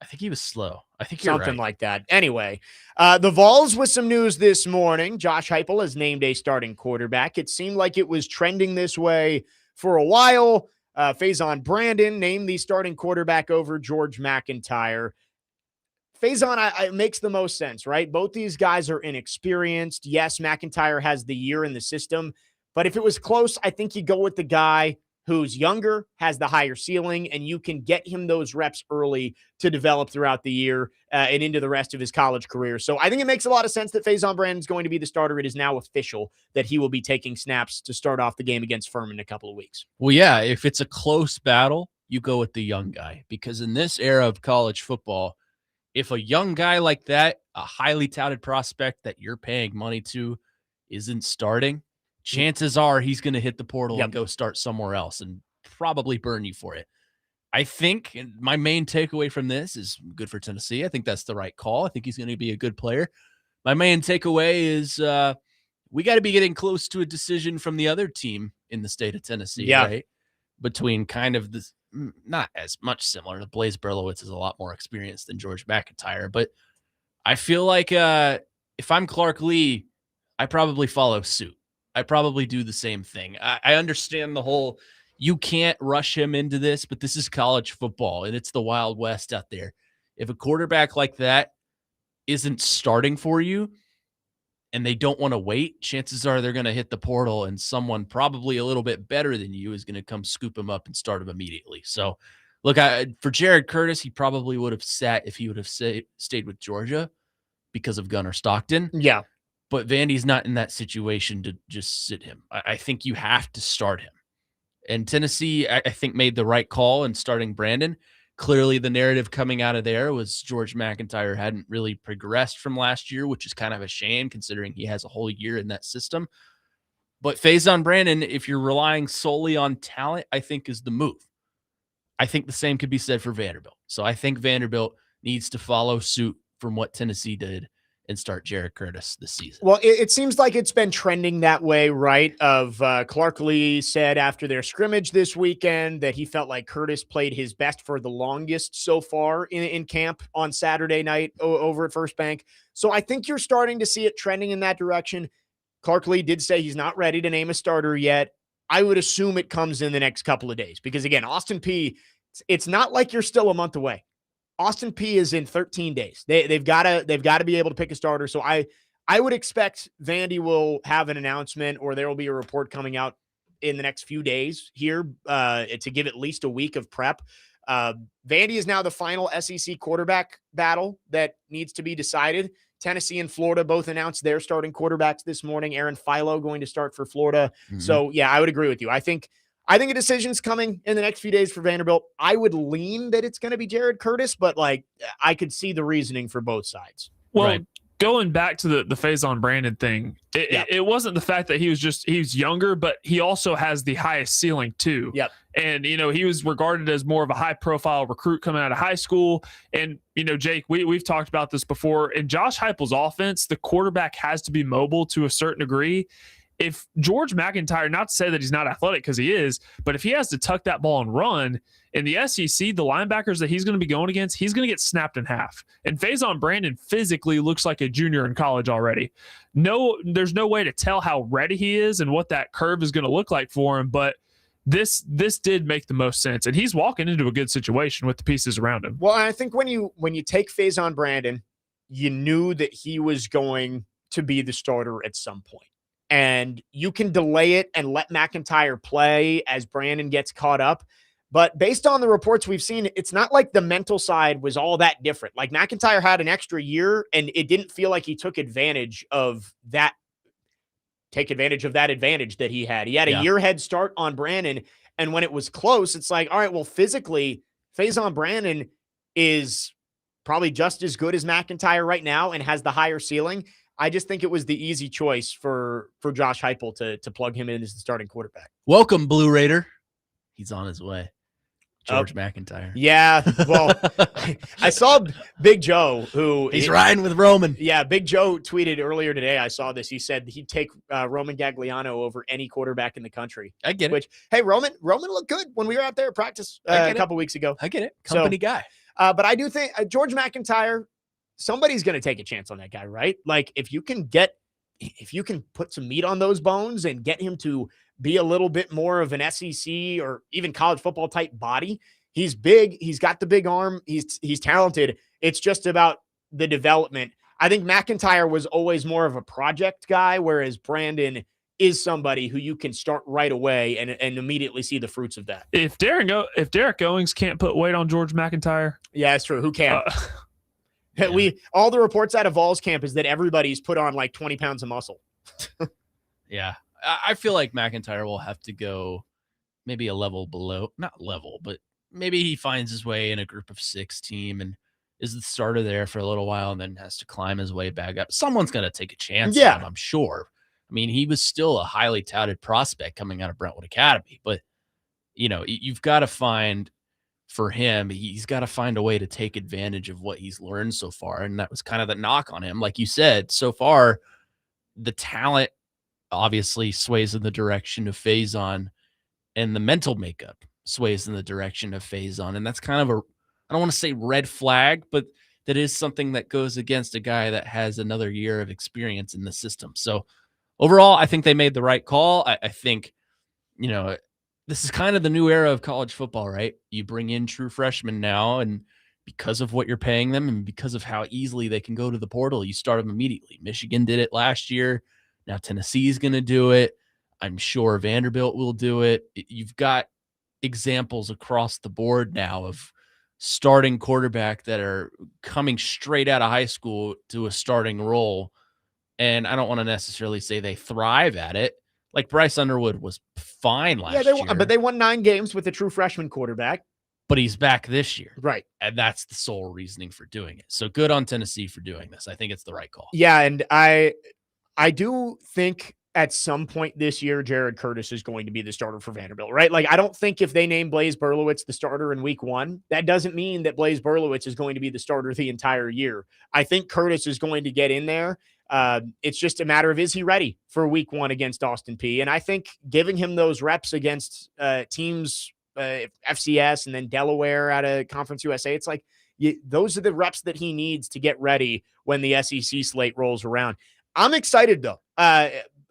I think he was slow. I think you're something right. like that. Anyway, the Vols with some news this morning. Josh Heupel has named a starting quarterback. It seemed like it was trending this way for a while. Faizon Brandon named the starting quarterback over George McIntyre. Faizon, it makes the most sense, right? Both these guys are inexperienced. Yes, McIntyre has the year in the system, but if it was close, I think you go with the guy who's younger, has the higher ceiling, and you can get him those reps early to develop throughout the year and into the rest of his college career. So I think it makes a lot of sense that Faizon Brandon is going to be the starter. It is now official that he will be taking snaps to start off the game against Furman in a couple of weeks. Well, yeah, if it's a close battle, you go with the young guy, because in this era of college football, if a young guy like that, a highly touted prospect that you're paying money to, isn't starting, chances are he's going to hit the portal and go start somewhere else and probably burn you for it. I think my main takeaway from this is good for Tennessee. I think that's the right call. I think he's going to be a good player. My main takeaway is we got to be getting close to a decision from the other team in the state of Tennessee, right? Between kind of this, not as much similar. Blaze Berlowitz is a lot more experienced than George McIntyre, but I feel like if I'm Clark Lee, I probably follow suit. I probably do the same thing. I understand the whole, you can't rush him into this, but this is college football and it's the Wild West out there. If a quarterback like that isn't starting for you and they don't want to wait, chances are they're going to hit the portal and someone probably a little bit better than you is going to come scoop him up and start him immediately. So look, for Jared Curtis, he probably would have sat if he would have stayed with Georgia because of Gunnar Stockton. Yeah. But Vandy's not in that situation to just sit him. I think you have to start him. And Tennessee, I think, made the right call in starting Brandon. Clearly, the narrative coming out of there was George McIntyre hadn't really progressed from last year, which is kind of a shame considering he has a whole year in that system. But Faizon Brandon, if you're relying solely on talent, I think is the move. I think the same could be said for Vanderbilt. So I think Vanderbilt needs to follow suit from what Tennessee did and start Jared Curtis this season. Well, it seems like it's been trending that way, right? Clark Lee said after their scrimmage this weekend that he felt like Curtis played his best for the longest so far in camp on Saturday night over at First Bank. So I think you're starting to see it trending in that direction. Clark Lee did say he's not ready to name a starter yet. I would assume it comes in the next couple of days because, again, Austin Peay, it's not like you're still a month away. Austin Peay is in 13 days. They've got to be able to pick a starter. So I would expect Vandy will have an announcement or there will be a report coming out in the next few days here to give at least a week of prep. Vandy is now the final SEC quarterback battle that needs to be decided. Tennessee and Florida both announced their starting quarterbacks this morning. Aaron Philo going to start for Florida. Mm-hmm. So yeah, I would agree with you. I think a decision's coming in the next few days for Vanderbilt. I would lean that it's going to be Jared Curtis, but like I could see the reasoning for both sides. Well, going back to the Faizon Brandon thing, it wasn't the fact that he's younger, but he also has the highest ceiling too. Yep. And, he was regarded as more of a high profile recruit coming out of high school. And, Jake, we've talked about this before. In Josh Heupel's offense, the quarterback has to be mobile to a certain degree. If George McIntyre, not to say that he's not athletic because he is, but if he has to tuck that ball and run in the SEC, the linebackers that he's going to be going against, he's going to get snapped in half. And Faizon Brandon physically looks like a junior in college already. There's no way to tell how ready he is and what that curve is going to look like for him. But this did make the most sense, and he's walking into a good situation with the pieces around him. Well, I think when you take Faizon Brandon, you knew that he was going to be the starter at some point. and you can delay it and let McIntyre play as Brandon gets caught up. But based on the reports we've seen, it's not like the mental side was all that different. Like McIntyre had an extra year and it didn't feel like he took advantage of that. Take advantage of that advantage that he had. He had a year head start on Brandon. And when it was close, it's like, all right, well, physically, Faizon Brandon is probably just as good as McIntyre right now and has the higher ceiling. I just think it was the easy choice for Josh Heupel to plug him in as the starting quarterback. Welcome, Blue Raider. He's on his way. George McIntyre. Yeah. Well, I saw Big Joe, who he's riding with Roman. Yeah. Big Joe tweeted earlier today. I saw this. He said he'd take Roman Gagliano over any quarterback in the country. I get it. Which, hey, Roman looked good when we were out there at practice a couple weeks ago. I get it. Company guy. But I do think George McIntyre, somebody's going to take a chance on that guy, right? Like if you can put some meat on those bones and get him to be a little bit more of an SEC or even college football type body. He's big. He's got the big arm. He's talented. It's just about the development. I think McIntyre was always more of a project guy, whereas Brandon is somebody who you can start right away and immediately see the fruits of that. If Derek Owings can't put weight on George McIntyre. Yeah, that's true. Who can? All the reports out of Vols camp is that everybody's put on like 20 pounds of muscle. Yeah. I feel like McIntyre will have to go maybe a level below, not level, but maybe he finds his way in a group of 6 team and is the starter there for a little while and then has to climb his way back up. Someone's going to take a chance on him, I'm sure. I mean, he was still a highly touted prospect coming out of Brentwood Academy, but you've got to find for him, he's got to find a way to take advantage of what he's learned so far. And that was kind of the knock on him. Like you said, so far, the talent obviously sways in the direction of Faizon, and the mental makeup sways in the direction of Faizon. And that's kind of I don't want to say red flag, but that is something that goes against a guy that has another year of experience in the system. So overall, I think they made the right call. I think, this is kind of the new era of college football, right? You bring in true freshmen now, and because of what you're paying them and because of how easily they can go to the portal, you start them immediately. Michigan did it last year. Now Tennessee's going to do it. I'm sure Vanderbilt will do it. You've got examples across the board now of starting quarterback that are coming straight out of high school to a starting role. And I don't want to necessarily say they thrive at it. Like Bryce Underwood was fine last year. But they won 9 games with a true freshman quarterback. But he's back this year. Right. And that's the sole reasoning for doing it. So good on Tennessee for doing this. I think it's the right call. Yeah, and I do think at some point this year, Jared Curtis is going to be the starter for Vanderbilt, right? Like, I don't think if they name Blaise Berlowitz the starter in week 1, that doesn't mean that Blaise Berlowitz is going to be the starter the entire year. I think Curtis is going to get in there. It's just a matter of, is he ready for week 1 against Austin Peay? And I think giving him those reps against teams, FCS and then Delaware out of Conference USA, it's like those are the reps that he needs to get ready when the SEC slate rolls around. I'm excited, though.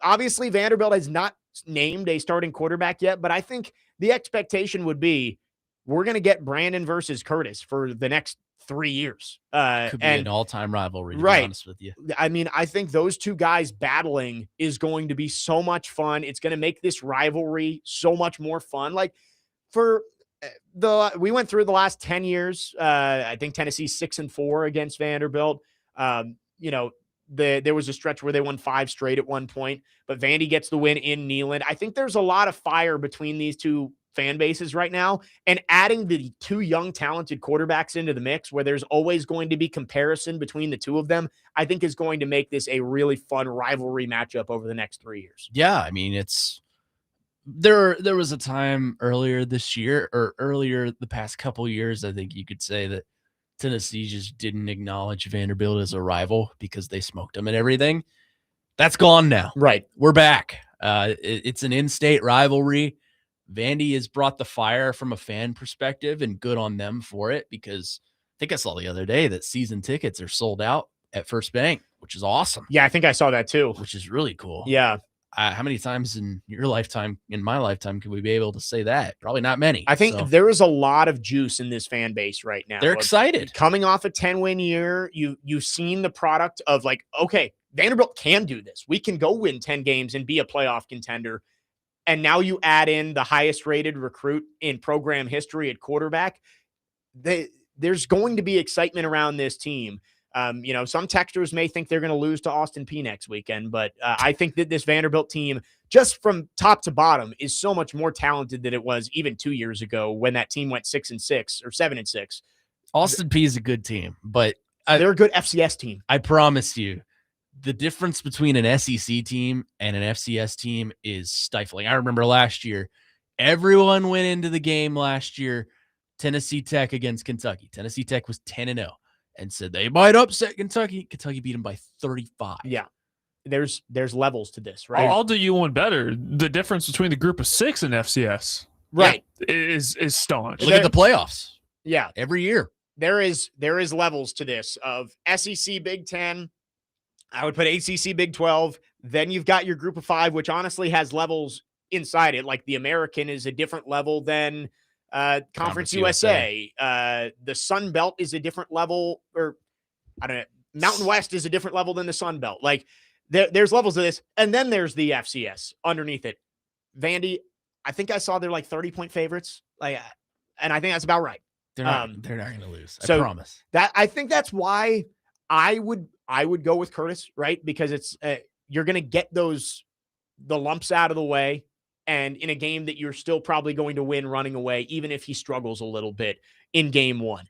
Obviously, Vanderbilt has not named a starting quarterback yet, but I think the expectation would be we're going to get Brandon versus Curtis for the next 3 years. Could be an all-time rivalry, to be honest with you. I mean, I think those two guys battling is going to be so much fun. It's going to make this rivalry so much more fun. Like, we went through the last 10 years. I think Tennessee's 6-4 against Vanderbilt. There was a stretch where they won 5 straight at one point, but Vandy gets the win in Neyland. I think there's a lot of fire between these two fan bases right now, and adding the 2 young, talented quarterbacks into the mix where there's always going to be comparison between the 2 of them, I think is going to make this a really fun rivalry matchup over the next 3 years. Yeah. I mean, there was a time earlier this year or earlier the past couple years, I think you could say that Tennessee just didn't acknowledge Vanderbilt as a rival because they smoked them and everything. That's gone now. Right. We're back. It's an in-state rivalry. Vandy has brought the fire from a fan perspective, and good on them for it, because I think I saw the other day that season tickets are sold out at First Bank, which is awesome. Yeah, I think I saw that too. Which is really cool. Yeah. How many times in your lifetime, in my lifetime, can we be able to say that? Probably not many. I think there is a lot of juice in this fan base right now. They're excited. Coming off a 10-win year, you've seen the product of like, okay, Vanderbilt can do this. We can go win 10 games and be a playoff contender. And now you add in the highest rated recruit in program history at quarterback. There's going to be excitement around this team. Some texters may think they're going to lose to Austin Peay next weekend, but I think that this Vanderbilt team, just from top to bottom, is so much more talented than it was even 2 years ago when that team went 6-6 or 7-6. Austin Peay is a good team, but they're a good FCS team. I promise you, the difference between an SEC team and an FCS team is stifling. I remember last year, everyone went into the game last year, Tennessee Tech against Kentucky. Tennessee Tech was 10-0 and said they might upset Kentucky. Kentucky beat them by 35. Yeah. There's levels to this, right? I'll do you one better. The difference between the group of 6 and FCS, right, is staunch. Look at the playoffs. Yeah, every year there is levels to this of SEC Big 10. I would put ACC Big 12. Then you've got your group of 5, which honestly has levels inside it. Like the American is a different level than Conference USA. The Sun Belt is a different level, or I don't know. Mountain West is a different level than the Sun Belt. Like there's levels of this, and then there's the FCS underneath it. Vandy, I think I saw they're like 30-point favorites. And I think that's about right. They're not going to lose. So I promise. I think that's why I would go with Curtis, right? Because it's you're going to get the lumps out of the way, and in a game that you're still probably going to win running away, even if he struggles a little bit in game 1.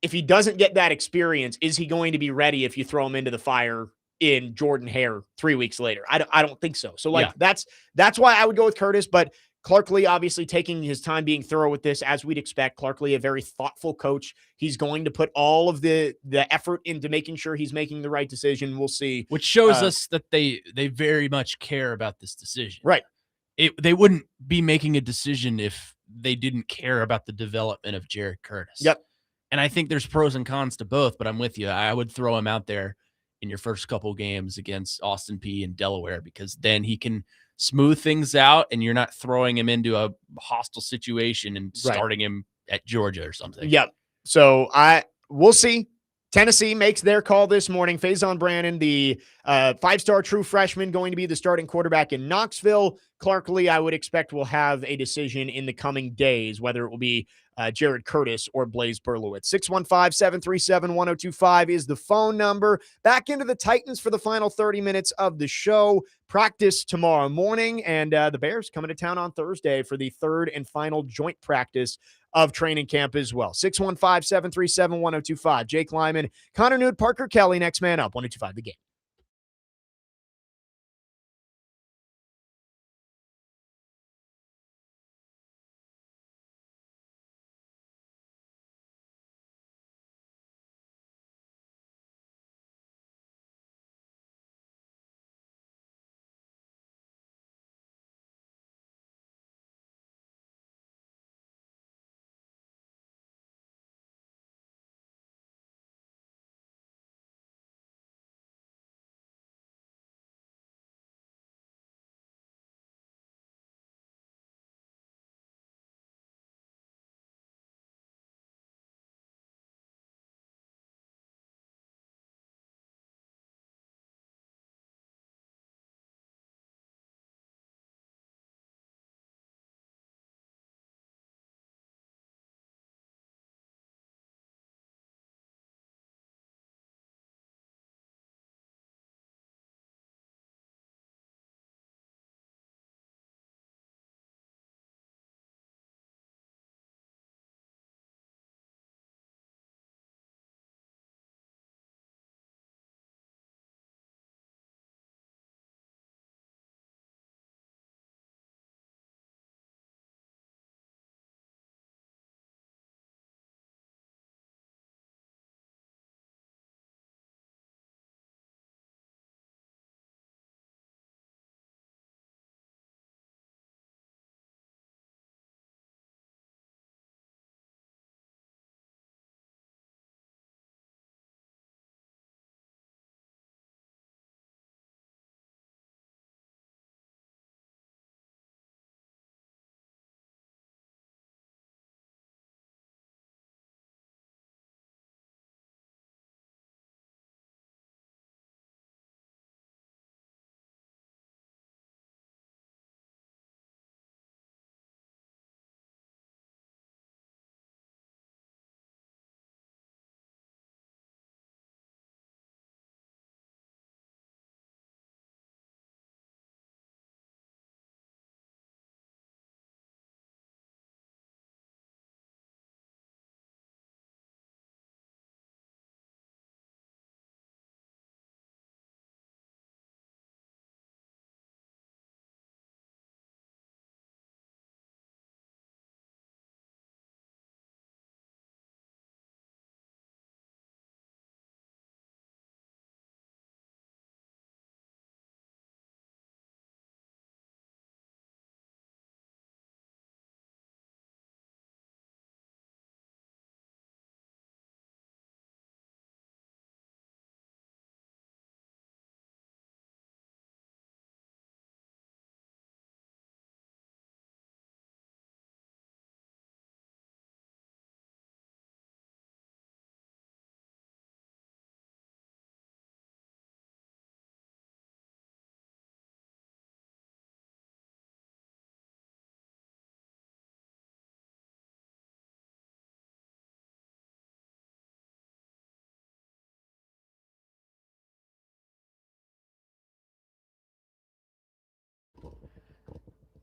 If he doesn't get that experience, is he going to be ready if you throw him into the fire in Jordan Hare 3 weeks later? I don't think so. So that's why I would go with Curtis, but Clark Lee obviously taking his time being thorough with this, as we'd expect. Clark Lee, a very thoughtful coach. He's going to put all of the effort into making sure he's making the right decision. We'll see. Which shows us that they very much care about this decision. Right. They wouldn't be making a decision if they didn't care about the development of Jared Curtis. Yep. And I think there's pros and cons to both, but I'm with you. I would throw him out there in your first couple games against Austin Peay and Delaware, because then he can smooth things out and you're not throwing him into a hostile situation and starting him at Georgia or something. Yep. So we'll see. Tennessee makes their call this morning. Faizon Brandon, the 5-star true freshman, going to be the starting quarterback in Knoxville. Clark Lee, I would expect, will have a decision in the coming days, whether it will be Jared Curtis or Blaise Berlowitz. 615-737-1025 is the phone number. Back into the Titans for the final 30 minutes of the show. Practice tomorrow morning, and the Bears coming to town on Thursday for the third and final joint practice of training camp as well. 615-737-1025. Jake Lyman, Nute and Parker Kelley, next man up. 1025 The Game.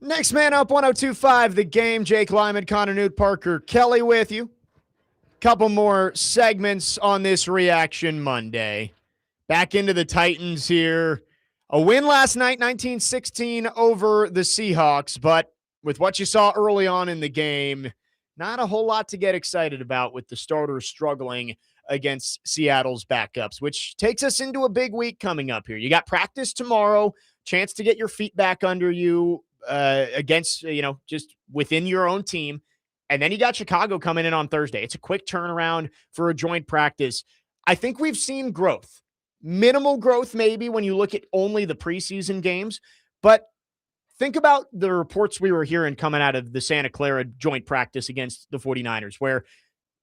Next man up, 102.5 The Game. Jake Lyman, Nute, Parker Kelley with you. Couple more segments on this Reaction Monday. Back into the Titans here. A win last night, 19-16 over the Seahawks, but with what you saw early on in the game, not a whole lot to get excited about with the starters struggling against Seattle's backups, which takes us into a big week coming up here. You got practice tomorrow, chance to get your feet back under you against, just within your own team. And then you got Chicago coming in on Thursday. It's a quick turnaround for a joint practice. I think we've seen growth. Minimal growth, maybe, when you look at only the preseason games. But think about the reports we were hearing coming out of the Santa Clara joint practice against the 49ers, where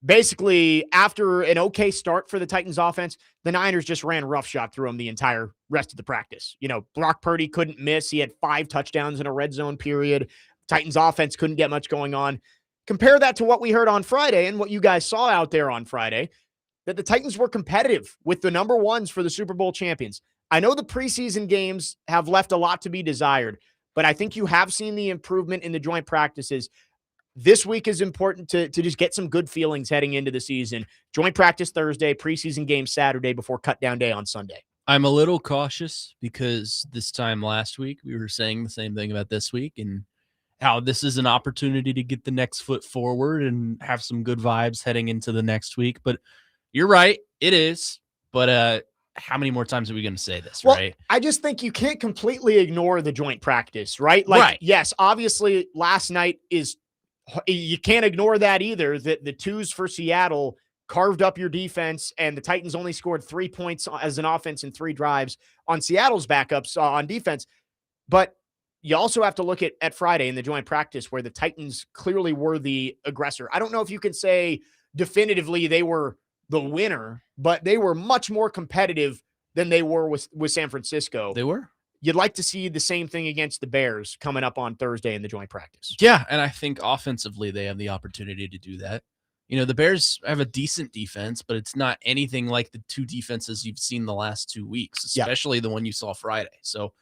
basically after an okay start for the Titans offense, the Niners just ran roughshod through them the entire rest of the practice. Brock Purdy couldn't miss. He had 5 touchdowns in a red zone period. Titans offense couldn't get much going on. Compare that to what we heard on Friday and what you guys saw out there on Friday, that the Titans were competitive with the number ones for the Super Bowl champions. I know the preseason games have left a lot to be desired, but I think you have seen the improvement in the joint practices. This week is important to just get some good feelings heading into the season. Joint practice Thursday, preseason game Saturday before cut down day on Sunday. I'm a little cautious because this time last week we were saying the same thing about this week and how this is an opportunity to get the next foot forward and have some good vibes heading into the next week. But you're right, it is. But how many more times are we going to say this, right? I just think you can't completely ignore the joint practice, right? Right. Yes, obviously last night you can't ignore that either. That the twos for Seattle carved up your defense, and the Titans only scored 3 points as an offense in 3 drives on Seattle's backups on defense. But you also have to look at Friday in the joint practice where the Titans clearly were the aggressor. I don't know if you can say definitively they were the winner, but they were much more competitive than they were with San Francisco. They were. You'd like to see the same thing against the Bears coming up on Thursday in the joint practice. Yeah, and I think offensively they have the opportunity to do that. The Bears have a decent defense, but it's not anything like the 2 defenses you've seen the last 2 weeks, especially the one you saw Friday. So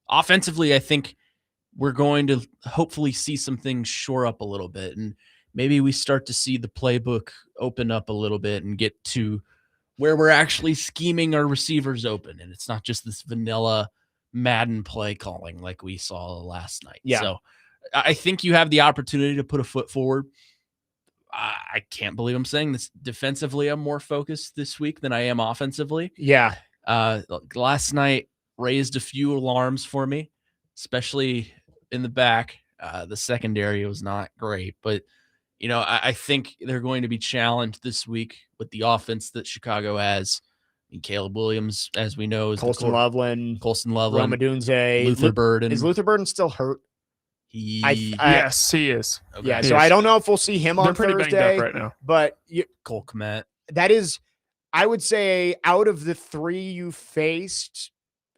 offensively, I think we're going to hopefully see some things shore up a little bit, and maybe we start to see the playbook open up a little bit and get to where we're actually scheming our receivers open, and it's not just this vanilla Madden play calling like we saw last night. Yeah. So I think you have the opportunity to put a foot forward. I can't believe I'm saying this. Defensively, I'm more focused this week than I am offensively. Yeah. Last night raised a few alarms for me, especially in the back. The secondary was not great, but I think they're going to be challenged this week with the offense that Chicago has. Caleb Williams, as we know, is Colston Loveland, Rome Odunze, Luther Burden. Is Luther Burden still hurt? Yes, he is. Okay. Yeah, so I don't know if we'll see him on pretty Thursday. banged up right now. But Cole Kmet. that is, I would say, out of the 3 you faced,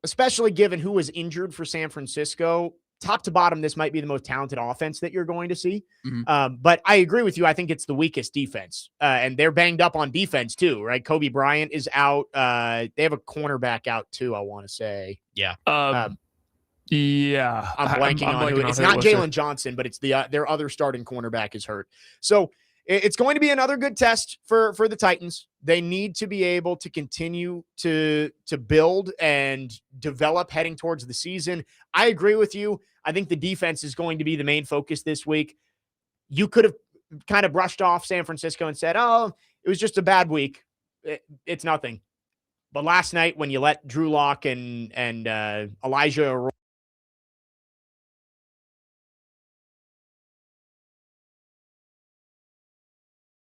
especially given who was injured for San Francisco, top to bottom, this might be the most talented offense that you're going to see. Mm-hmm. But I agree with you. I think it's the weakest defense. And they're banged up on defense too, right? Kobe Bryant is out. They have a cornerback out too, I want to say. Yeah. Yeah. I'm blanking on who. It's not Jalen Johnson, but it's their other starting cornerback is hurt. So it's going to be another good test for the Titans. They need to be able to continue to build and develop heading towards the season. I agree with you. I think the defense is going to be the main focus this week. You could have kind of brushed off San Francisco and said, oh, it was just a bad week. It's nothing. But last night when you let Drew Lock and Elijah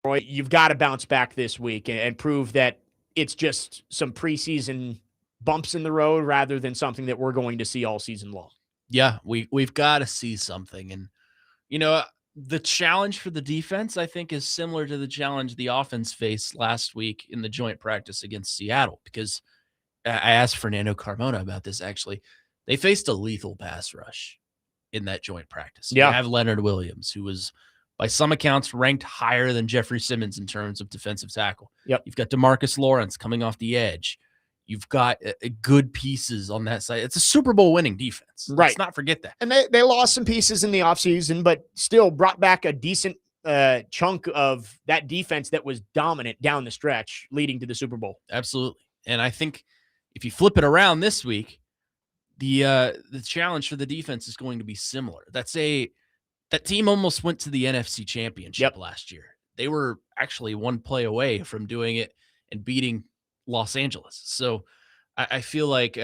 Roy, you've got to bounce back this week and prove that it's just some preseason bumps in the road rather than something that we're going to see all season long. Yeah, we've got to see something. And, the challenge for the defense, I think, is similar to the challenge the offense faced last week in the joint practice against Seattle, because I asked Fernando Carmona about this, actually. They faced a lethal pass rush in that joint practice. Yeah. You have Leonard Williams, who was, by some accounts, ranked higher than Jeffrey Simmons in terms of defensive tackle. Yep. You've got DeMarcus Lawrence coming off the edge. You've got good pieces on that side. It's a Super Bowl winning defense. Right. Let's not forget that. And they lost some pieces in the offseason, but still brought back a decent chunk of that defense that was dominant down the stretch leading to the Super Bowl. Absolutely. And I think if you flip it around this week, the challenge for the defense is going to be similar. That team almost went to the NFC Championship last year. They were actually one play away from doing it and beating Los Angeles. So I feel like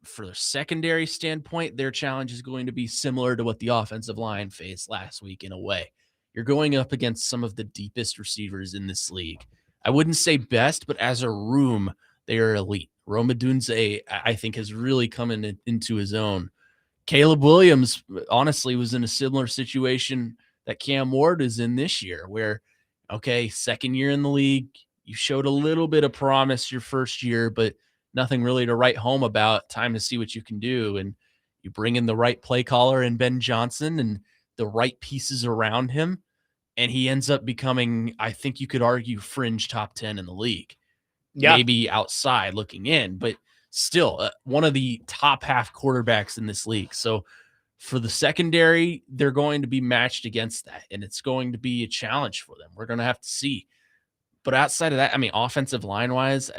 for the secondary standpoint, their challenge is going to be similar to what the offensive line faced last week in a way. You're going up against some of the deepest receivers in this league. I wouldn't say best, but as a room, they are elite. Rome Odunze, I think, has really come into his own. Caleb Williams, honestly, was in a similar situation that Cam Ward is in this year, where, okay, second year in the league, you showed a little bit of promise your first year, but nothing really to write home about. Time to see what you can do. And you bring in the right play caller and Ben Johnson and the right pieces around him, and he ends up becoming, I think you could argue, fringe top 10 in the league. Yeah. Maybe outside looking in, but still one of the top half quarterbacks in this league. So for the secondary, they're going to be matched against that, and it's going to be a challenge for them. We're going to have to see. But outside of that, I mean, offensive line-wise,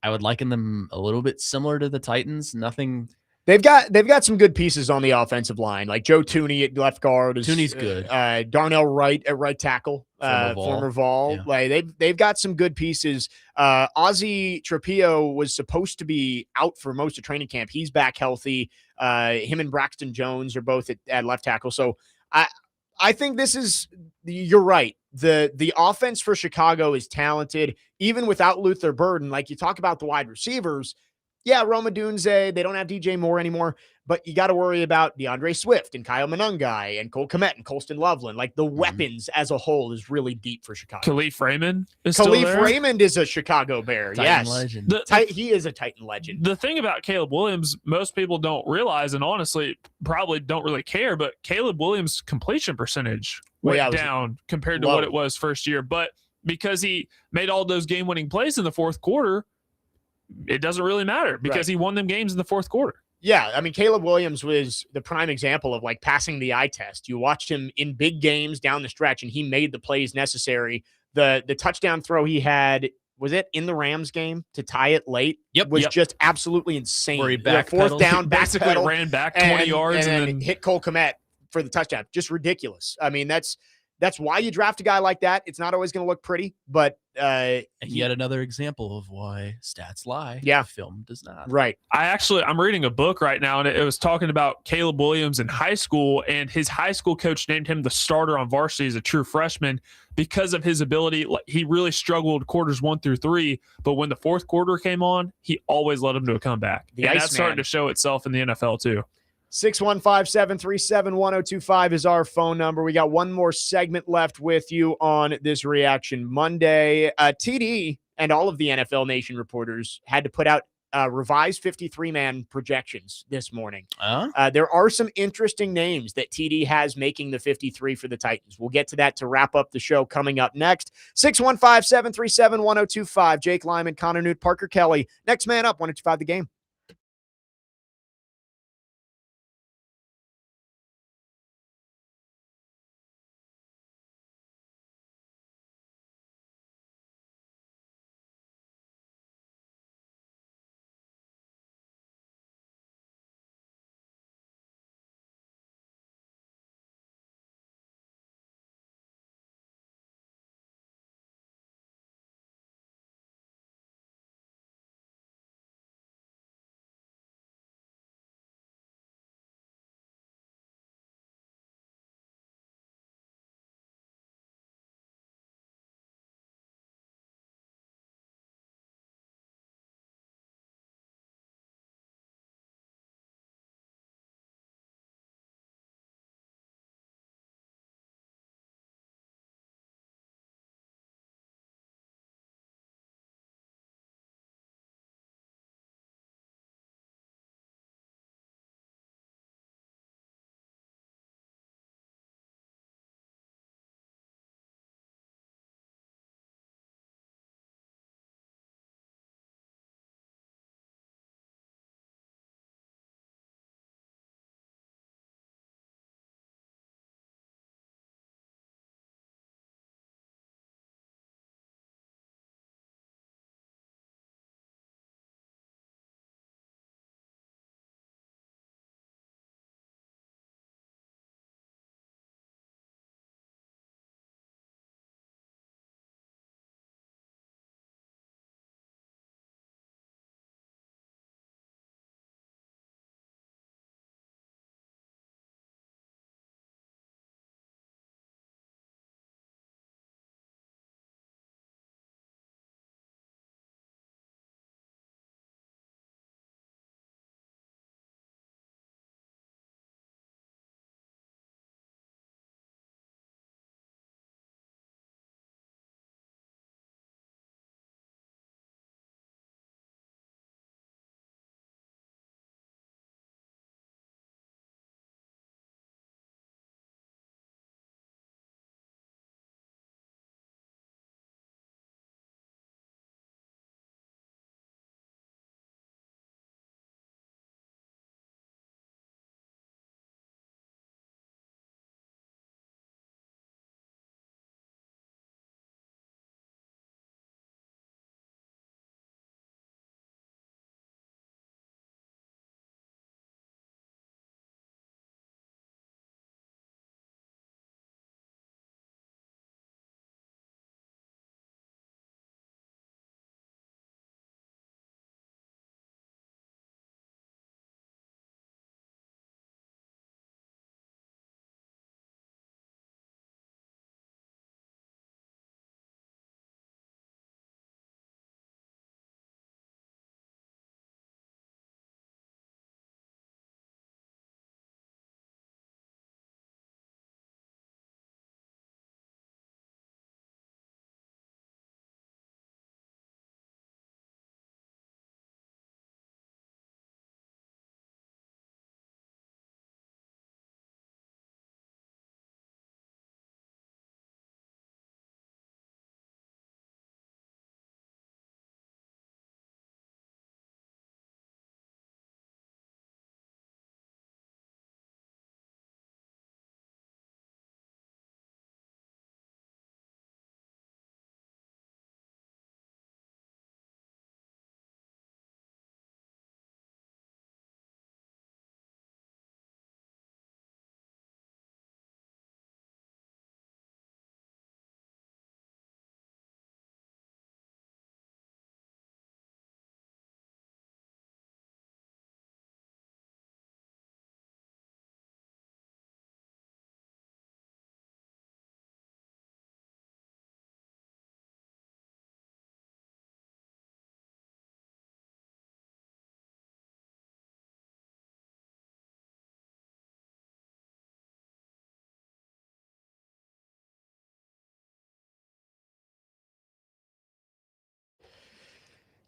I would liken them a little bit similar to the Titans. Nothing. They've got some good pieces on the offensive line, like Joe Thuney at left guard. Thuney's good. Darnell Wright at right tackle, former Vol. Yeah. Like they've got some good pieces. Ozzie Trapillo was supposed to be out for most of training camp. He's back healthy. Him and Braxton Jones are both at left tackle. So I think you're right. The offense for Chicago is talented, even without Luther Burden. Like you talk about the wide receivers. Yeah, Rome Odunze, they don't have DJ Moore anymore, but you got to worry about DeAndre Swift and Kyle Monangai and Cole Kmet and Colston Loveland. Like the weapons as a whole is really deep for Chicago. Khalif Raymond is still there. Raymond is a Chicago Bear. Titan yes. legend. He is a Titan legend. The thing about Caleb Williams, most people don't realize, and honestly probably don't really care, but Caleb Williams' completion percentage went down compared to what it was first year. But because he made all those game-winning plays in the fourth quarter, it doesn't really matter because he won them games in the fourth quarter. Yeah, I mean, Caleb Williams was the prime example of like passing the eye test. You watched him in big games down the stretch, and he made the plays necessary. The touchdown throw he had, was it in the Rams game to tie it late? Yep. Was just absolutely insane. Where he fourth down, basically ran back 20 yards and then hit Cole Kmet for the touchdown. Just ridiculous. I mean, that's why you draft a guy like that. It's not always going to look pretty, but and yet another example of why stats lie. Yeah. Film does not. Right. I'm reading a book right now, and it was talking about Caleb Williams in high school, and his high school coach named him the starter on varsity as a true freshman because of his ability. He really struggled quarters 1 through 3, but when the fourth quarter came on, he always led him to a comeback. And that's starting to show itself in the NFL too. 615-737-1025 is our phone number. We got one more segment left with you on this Reaction Monday. TD and all of the NFL Nation reporters had to put out revised 53-man projections this morning. There are some interesting names that TD has making the 53 for the Titans. We'll get to that to wrap up the show coming up next. 615-737-1025. Jake Lyman, Connor Nute, Parker Kelley. Next man up, 105 The Game.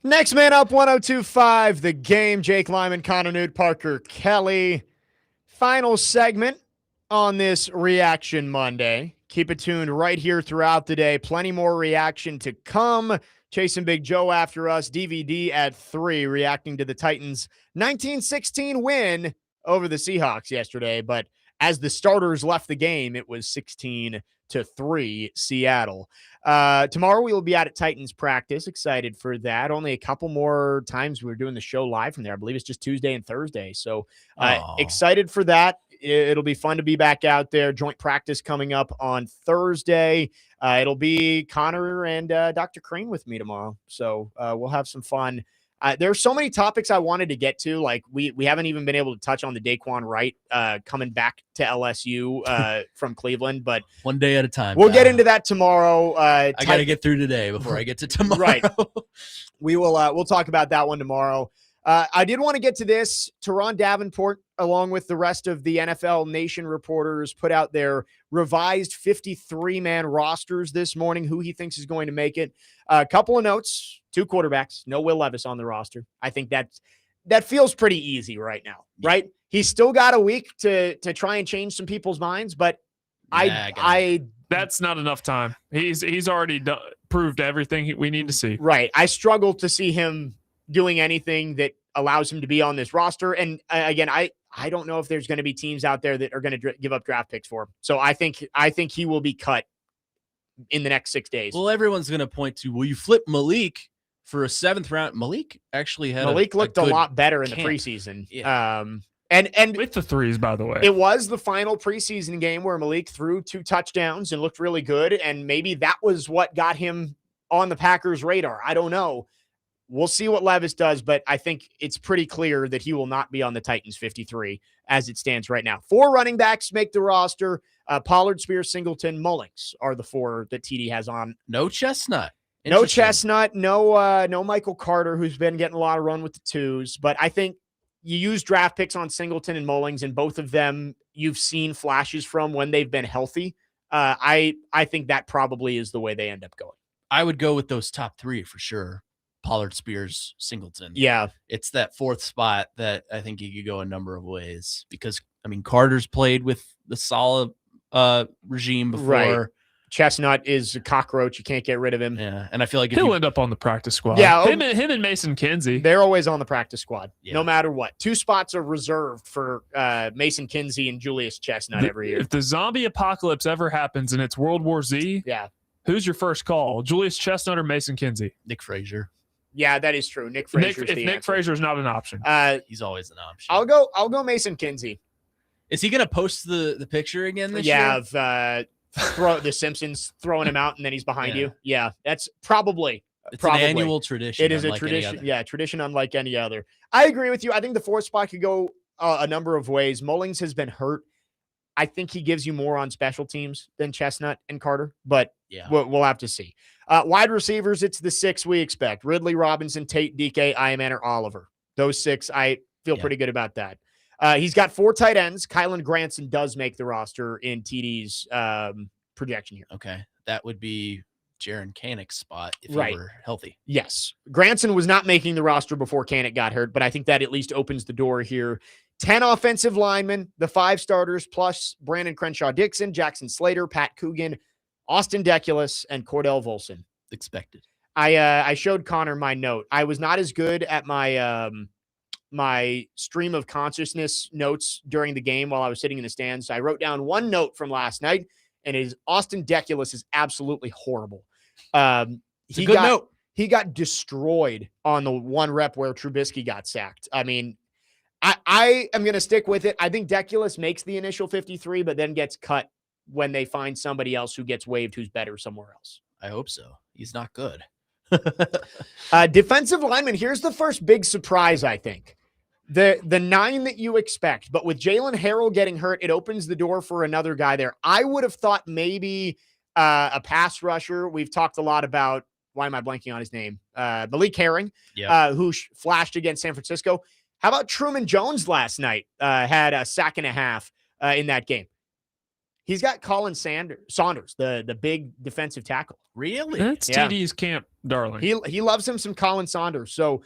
Next man up, 102.5, The Game. Jake Lyman, Connor Nute, Parker Kelley. Final segment on this Reaction Monday. Keep it tuned right here throughout the day. Plenty more reaction to come. Chasing Big Joe after us. DVD at 3, reacting to the Titans' 19-16 win over the Seahawks yesterday. But as the starters left the game, it was 16-3 Seattle. Tomorrow we will be out at Titans practice. Excited for that. Only a couple more times we're doing the show live from there. I believe it's just Tuesday and Thursday. So excited for that. It'll be fun to be back out there. Joint practice coming up on Thursday. It'll be Connor and Dr. Crane with me tomorrow. So we'll have some fun. There are so many topics I wanted to get to. Like we haven't even been able to touch on the Daquan Wright coming back to LSU from Cleveland, but one day at a time. We'll get into that tomorrow. I got to get through today before I get to tomorrow. Right. We will. We'll talk about that one tomorrow. I did want to get to this. Teron Davenport, along with the rest of the NFL Nation reporters, put out their revised 53-man rosters this morning, who he thinks is going to make it. A couple of notes, 2 quarterbacks, no Will Levis on the roster. I think that feels pretty easy right now, right? He's still got a week to try and change some people's minds, but that's not enough time. He's already proved everything we need to see. Right. I struggle to see him doing anything that allows him to be on this roster. And again, I don't know if there's going to be teams out there that are going to give up draft picks for him. So I think he will be cut in the next 6 days. Well, everyone's going to point to, you flip Malik for a 7th round. Malik actually had looked a lot better in camp. The preseason. Yeah. And with the threes, by the way, it was the final preseason game where Malik threw 2 touchdowns and looked really good. And maybe that was what got him on the Packers' radar. I don't know. We'll see what Levis does, but I think it's pretty clear that he will not be on the Titans 53 as it stands right now. 4 running backs make the roster. Pollard, Spears, Singleton, Mullings are the 4 that TD has on. No Chestnut. No Chestnut. No Michael Carter, who's been getting a lot of run with the 2s. But I think you use draft picks on Singleton and Mullings, and both of them you've seen flashes from when they've been healthy. I think that probably is the way they end up going. I would go with those top 3 for sure. Pollard, Spears, Singleton. Yeah. It's that 4th spot that I think you could go a number of ways because, Carter's played with the solid regime before. Right. Chestnut is a cockroach. You can't get rid of him. Yeah. And I feel like he'll end up on the practice squad. Yeah. Him and Mason Kinsey. They're always on the practice squad, yeah. No matter what. 2 spots are reserved for Mason Kinsey and Julius Chestnut every year. If the zombie apocalypse ever happens and it's World War Z, who's your first call? Julius Chestnut or Mason Kinsey? Nick Frazier. Yeah, that is true. Nick Frazier. If Nick Frazier is not an option, he's always an option. I'll go Mason Kinsey. Is he gonna post the picture again this year? Yeah, of the Simpsons throwing him out and then he's behind you. Yeah, that's probably an annual tradition. It is a tradition. Yeah, tradition unlike any other. I agree with you. I think the 4th spot could go a number of ways. Mullings has been hurt. I think he gives you more on special teams than Chestnut and Carter, but we'll have to see. Wide receivers, it's the 6 we expect. Ridley, Robinson, Tate, DK, Iman, or Oliver. Those 6, I feel pretty good about that. He's got 4 tight ends. Kylan Granson does make the roster in TD's projection here. Okay. That would be Jaron Canick's spot if he were healthy. Yes. Granson was not making the roster before Canick got hurt, but I think that at least opens the door here. 10 offensive linemen, the 5 starters, plus Brandon Crenshaw-Dixon, Jackson Slater, Pat Coogan, Austin Deculus, and Cordell Volson. Expected. I showed Connor my note. I was not as good at my my stream of consciousness notes during the game while I was sitting in the stands. So I wrote down 1 note from last night, and it is Austin Deculus is absolutely horrible. It's a good note. He got destroyed on the 1 rep where Trubisky got sacked. I mean, I am going to stick with it. I think Deculus makes the initial 53, but then gets cut when they find somebody else who gets waived who's better somewhere else. I hope so. He's not good. Defensive lineman, here's the first big surprise, I think. The 9 that you expect, but with Jalen Harrell getting hurt, it opens the door for another guy there. I would have thought maybe a pass rusher. We've talked a lot about, why am I blanking on his name? Malik Herring, who flashed against San Francisco. How about Truman Jones last night? Had a sack and a half in that game. He's got Colin Saunders, the big defensive tackle. Really? It's Yeah. TD's camp, darling. He loves him some Colin Saunders. So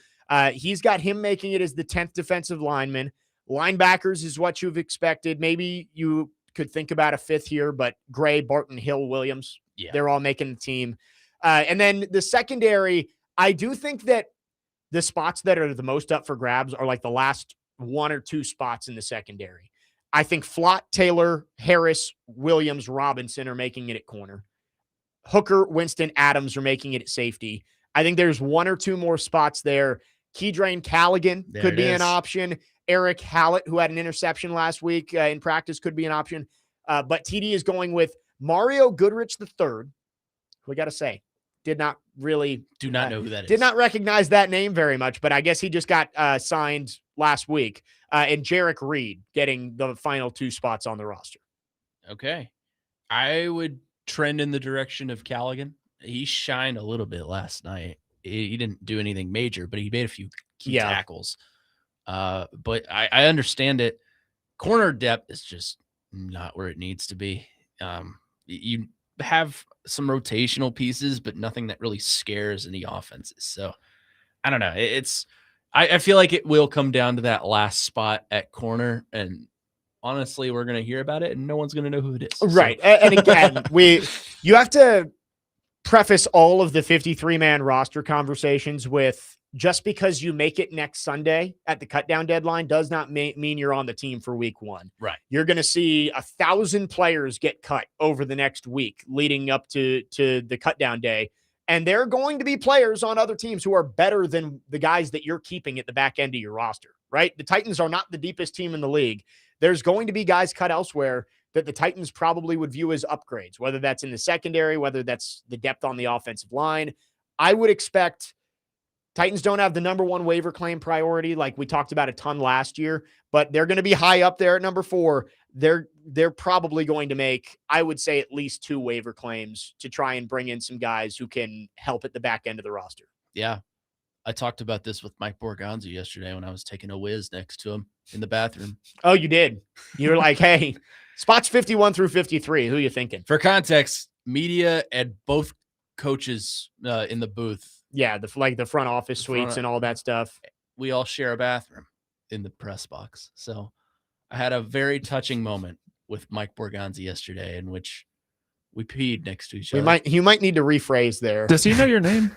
he's got him making it as the 10th defensive lineman. Linebackers is what you've expected. Maybe you could think about a fifth here, but Gray, Barton, Hill, Williams, they're all making the team. And then the secondary, I do think that the spots that are the most up for grabs are like the last one or two spots in the secondary. I think Flott, Taylor, Harris, Williams, Robinson are making it at corner. Hooker, Winston, Adams are making it at safety. I think there's one or two more spots there. Keydrain Callaghan could be an option. Eric Hallett, who had an interception last week in practice, could be an option. But TD is going with Mario Goodrich III, who I got to say, do not know who that is. Did not recognize that name very much, but I guess he just got signed last week. And Jarek Reed getting the final two spots on the roster. Okay. I would trend in the direction of Callaghan. He shined a little bit last night. He didn't do anything major, but he made a few key tackles. But I understand it. Corner depth is just not where it needs to be. You have some rotational pieces, but nothing that really scares any offenses. So I don't know. I feel like it will come down to that last spot at corner, and honestly, we're going to hear about it and no one's going to know who it is. Right. So. And again, you have to preface all of the 53-man roster conversations with just because you make it next Sunday at the cutdown deadline does not mean you're on the team for week one. Right. You're going to see 1,000 players get cut over the next week leading up to the cutdown day. And there are going to be players on other teams who are better than the guys that you're keeping at the back end of your roster, right? The Titans are not the deepest team in the league. There's going to be guys cut elsewhere that the Titans probably would view as upgrades, whether that's in the secondary, whether that's the depth on the offensive line. I would expect Titans don't have the number one waiver claim priority like we talked about a ton last year, but they're going to be high up there at number 4. They're probably going to make, I would say, at least 2 waiver claims to try and bring in some guys who can help at the back end of the roster. Yeah. I talked about this with Mike Borgonzi yesterday when I was taking a whiz next to him in the bathroom. Oh, you did? You were like, hey, spots 51 through 53. Who are you thinking? For context, media and both coaches in the booth. Yeah, the front office suites and all that stuff. We all share a bathroom in the press box. So I had a very touching moment with Mike Borgonzi yesterday in which we peed next to each other. You might need to rephrase there. Does he know your name?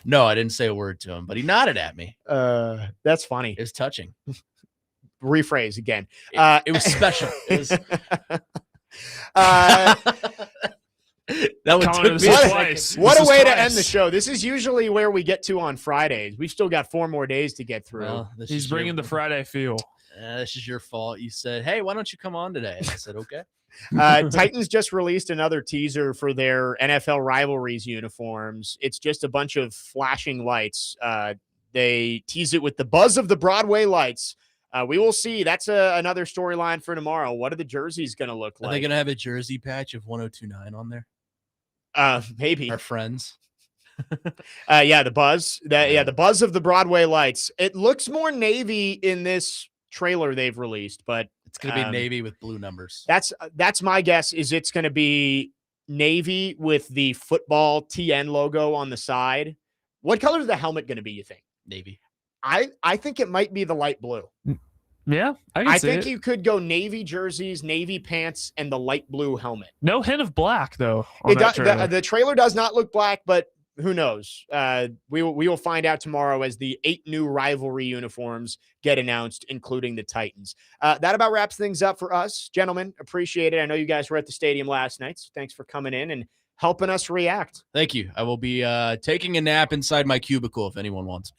No, I didn't say a word to him, but he nodded at me. That's funny. It was touching. Rephrase again. It was special. It was... That would took me twice. What a way to end the show. This is usually where we get to on Fridays. We've still got 4 more days to get through. Well, he's bringing the Friday feel. This is your fault. You said, hey, why don't you come on today? And I said, okay. Titans just released another teaser for their NFL rivalries uniforms. It's just a bunch of flashing lights. They tease it with the buzz of the Broadway lights. We will see. That's another storyline for tomorrow. What are the jerseys going to look like? Are they going to have a jersey patch of 1029 on there? Maybe. Our friends. Yeah, the buzz. The buzz of the Broadway lights. It looks more navy in this trailer they've released, but it's going to be navy with blue numbers. That's my guess. Is it's going to be navy with the football TN logo on the side. What color is the helmet going to be, you think? Navy. I think it might be the light blue. Yeah, I think you could go navy jerseys, navy pants, and the light blue helmet. No hint of black, though. The trailer does not look black, but who knows? We will find out tomorrow as the 8 new rivalry uniforms get announced, including the Titans. That about wraps things up for us. Gentlemen, appreciate it. I know you guys were at the stadium last night, so thanks for coming in and helping us react. Thank you. I will be taking a nap inside my cubicle if anyone wants me.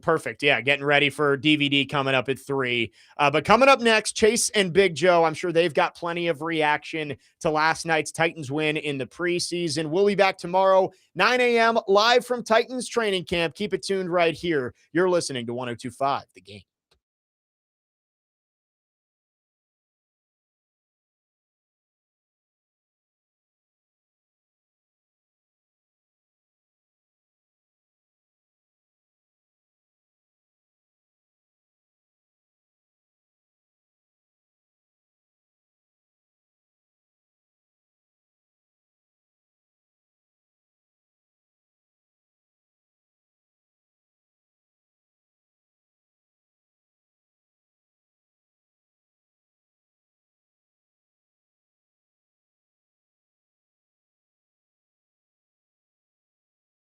Perfect. Yeah, getting ready for DVD coming up at 3. But coming up next, Chase and Big Joe. I'm sure they've got plenty of reaction to last night's Titans win in the preseason. We'll be back tomorrow, 9 a.m., live from Titans training camp. Keep it tuned right here. You're listening to 102.5 The Game.